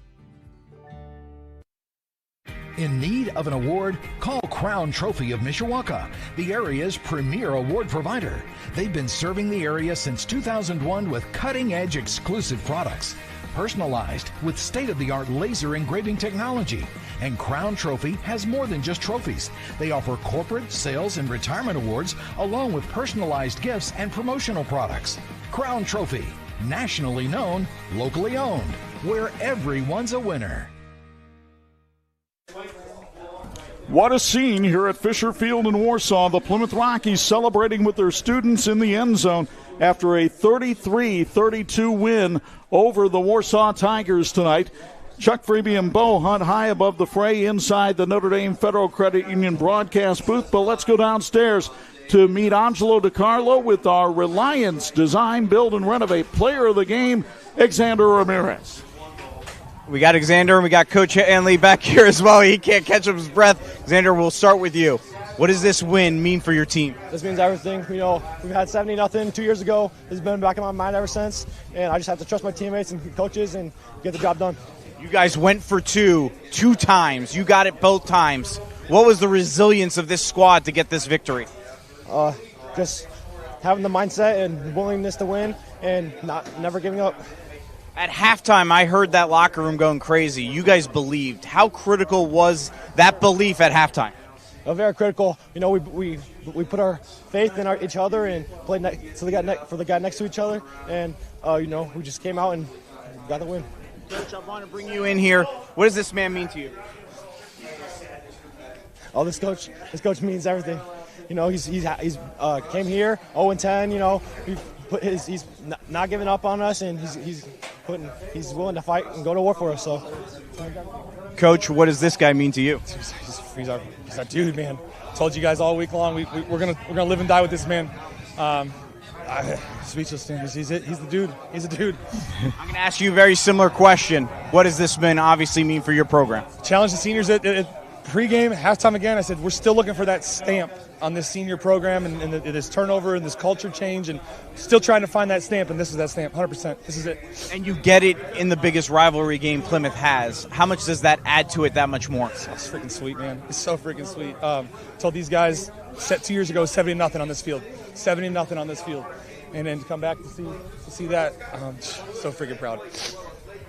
In need of an award? Call Crown Trophy of Mishawaka, the area's premier award provider. They've been serving the area since 2001 with cutting-edge exclusive products, personalized with state-of-the-art laser engraving technology. And Crown Trophy has more than just trophies. They offer corporate, sales, and retirement awards, along with personalized gifts and promotional products. Crown Trophy, nationally known, locally owned, where everyone's a winner. What a scene here at Fisher Field in Warsaw. The Plymouth Rockies celebrating with their students in the end zone after a 33-32 win over the Warsaw Tigers tonight. Chuck Freeby and Bo Hundt high above the fray inside the Notre Dame Federal Credit Union broadcast booth. But let's go downstairs to meet Angelo Carlo with our Reliance Design, Build, and Renovate player of the game, Alexander Ramirez. We got Alexander and we got Coach Hanley back here as well. He can't catch up his breath. Alexander, we'll start with you. What does this win mean for your team? This means everything. You know, we've had 70-0 2 years ago. It's been back in my mind ever since, and I just have to trust my teammates and coaches and get the job done. You guys went for two times. You got it both times. What was the resilience of this squad to get this victory? Just having the mindset and willingness to win and never giving up. At halftime, I heard that locker room going crazy. You guys believed. How critical was that belief at halftime? Very critical. You know, we put our faith in each other and played for the guy next to each other, and you know, we just came out and got the win. Coach, I want to bring you in here. What does this man mean to you? Oh, this coach means everything. You know, he's came here 0-10. You know, he's not giving up on us, and he's willing to fight and go to war for us. So, Coach, what does this guy mean to you? He's our dude, man. Told you guys all week long we're gonna live and die with this man. Speechless, man. He's the dude. He's a dude. I'm gonna ask you a very similar question. What does this man obviously mean for your program? Challenge the seniors at pregame, halftime again. I said we're still looking for that stamp on this senior program and this turnover and this culture change, and still trying to find that stamp. And this is that stamp, 100%. This is it. And you get it in the biggest rivalry game Plymouth has. How much does that add to it that much more? It's freaking sweet, man. It's so freaking sweet. Told these guys 2 years ago 70-0 on this field, 70-0 on this field, and then to come back to see that, so freaking proud.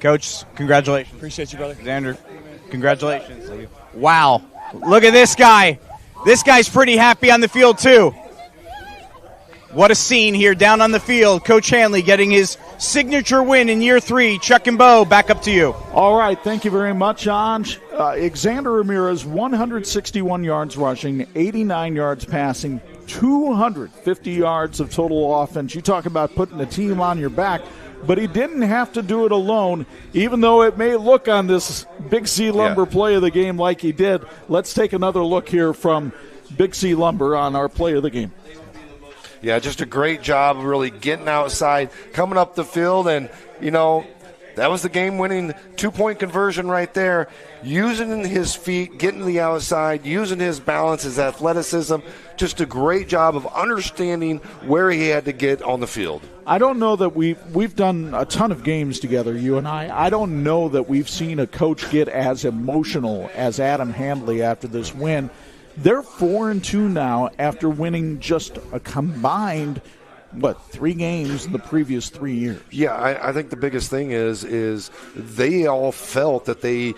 Coach, congratulations. Appreciate you, brother. Xander, congratulations. Thank you. Wow, look at this guy. This guy's pretty happy on the field too. What a scene here down on the field. Coach Hanley getting his signature win in year 3. Chuck and Bo, back up to you. All right, thank you very much, Anj. Xander Ramirez, 161 yards rushing, 89 yards passing, 250 yards of total offense. You talk about putting a team on your back, but he didn't have to do it alone, even though it may look on this Big C Lumber play of the game like he did. Let's take another look here from Big C Lumber on our play of the game. Yeah, just a great job really getting outside, coming up the field, and, you know, that was the game-winning 2-point conversion right there. Using his feet, getting to the outside, using his balance, his athleticism. Just a great job of understanding where he had to get on the field. I don't know that we've done a ton of games together, you and I. I don't know that we've seen a coach get as emotional as Adam Handley after this win. They're 4-2 now after winning just a combined 3 games in the previous 3 years. Yeah, I think the biggest thing is they all felt that they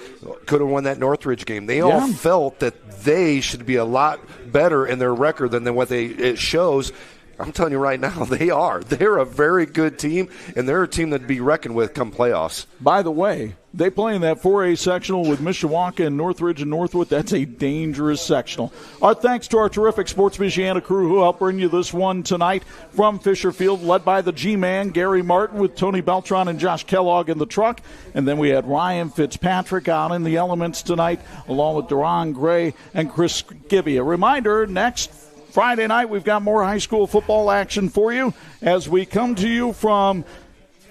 could have won that Northridge game. They all felt that they should be a lot better in their record than what it shows. I'm telling you right now, they are. They're a very good team, and they're a team that to be reckoned with come playoffs. By the way, they play in that 4A sectional with Mishawaka and Northridge and Northwood. That's a dangerous sectional. Our thanks to our terrific Sports Michiana crew who helped bring you this one tonight from Fisher Field, led by the G-Man, Gary Martin, with Tony Beltran and Josh Kellogg in the truck. And then we had Ryan Fitzpatrick out in the elements tonight, along with Deron Gray and Chris Gibby. A reminder, next Friday night, we've got more high school football action for you as we come to you from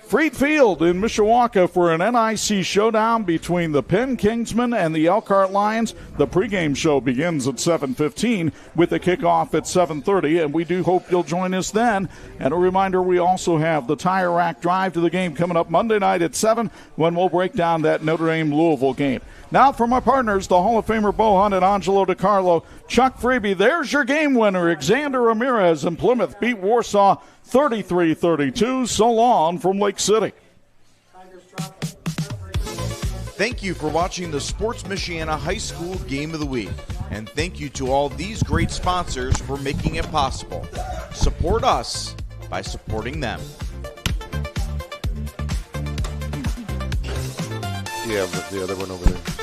Freed Field in Mishawaka for an NIC showdown between the Penn Kingsmen and the Elkhart Lions. The pregame show begins at 7:15 with a kickoff at 7:30, and we do hope you'll join us then. And a reminder, we also have the Tire Rack Drive to the game coming up Monday night at 7 when we'll break down that Notre Dame-Louisville game. Now from our partners, the Hall of Famer Bo Hundt and Angelo DiCarlo, Chuck Freeby, there's your game winner. Xander Ramirez and Plymouth beat Warsaw 33-32. So long from Lake City. Thank you for watching the Sports Michiana High School Game of the Week. And thank you to all these great sponsors for making it possible. Support us by supporting them. Yeah, but the other one over there.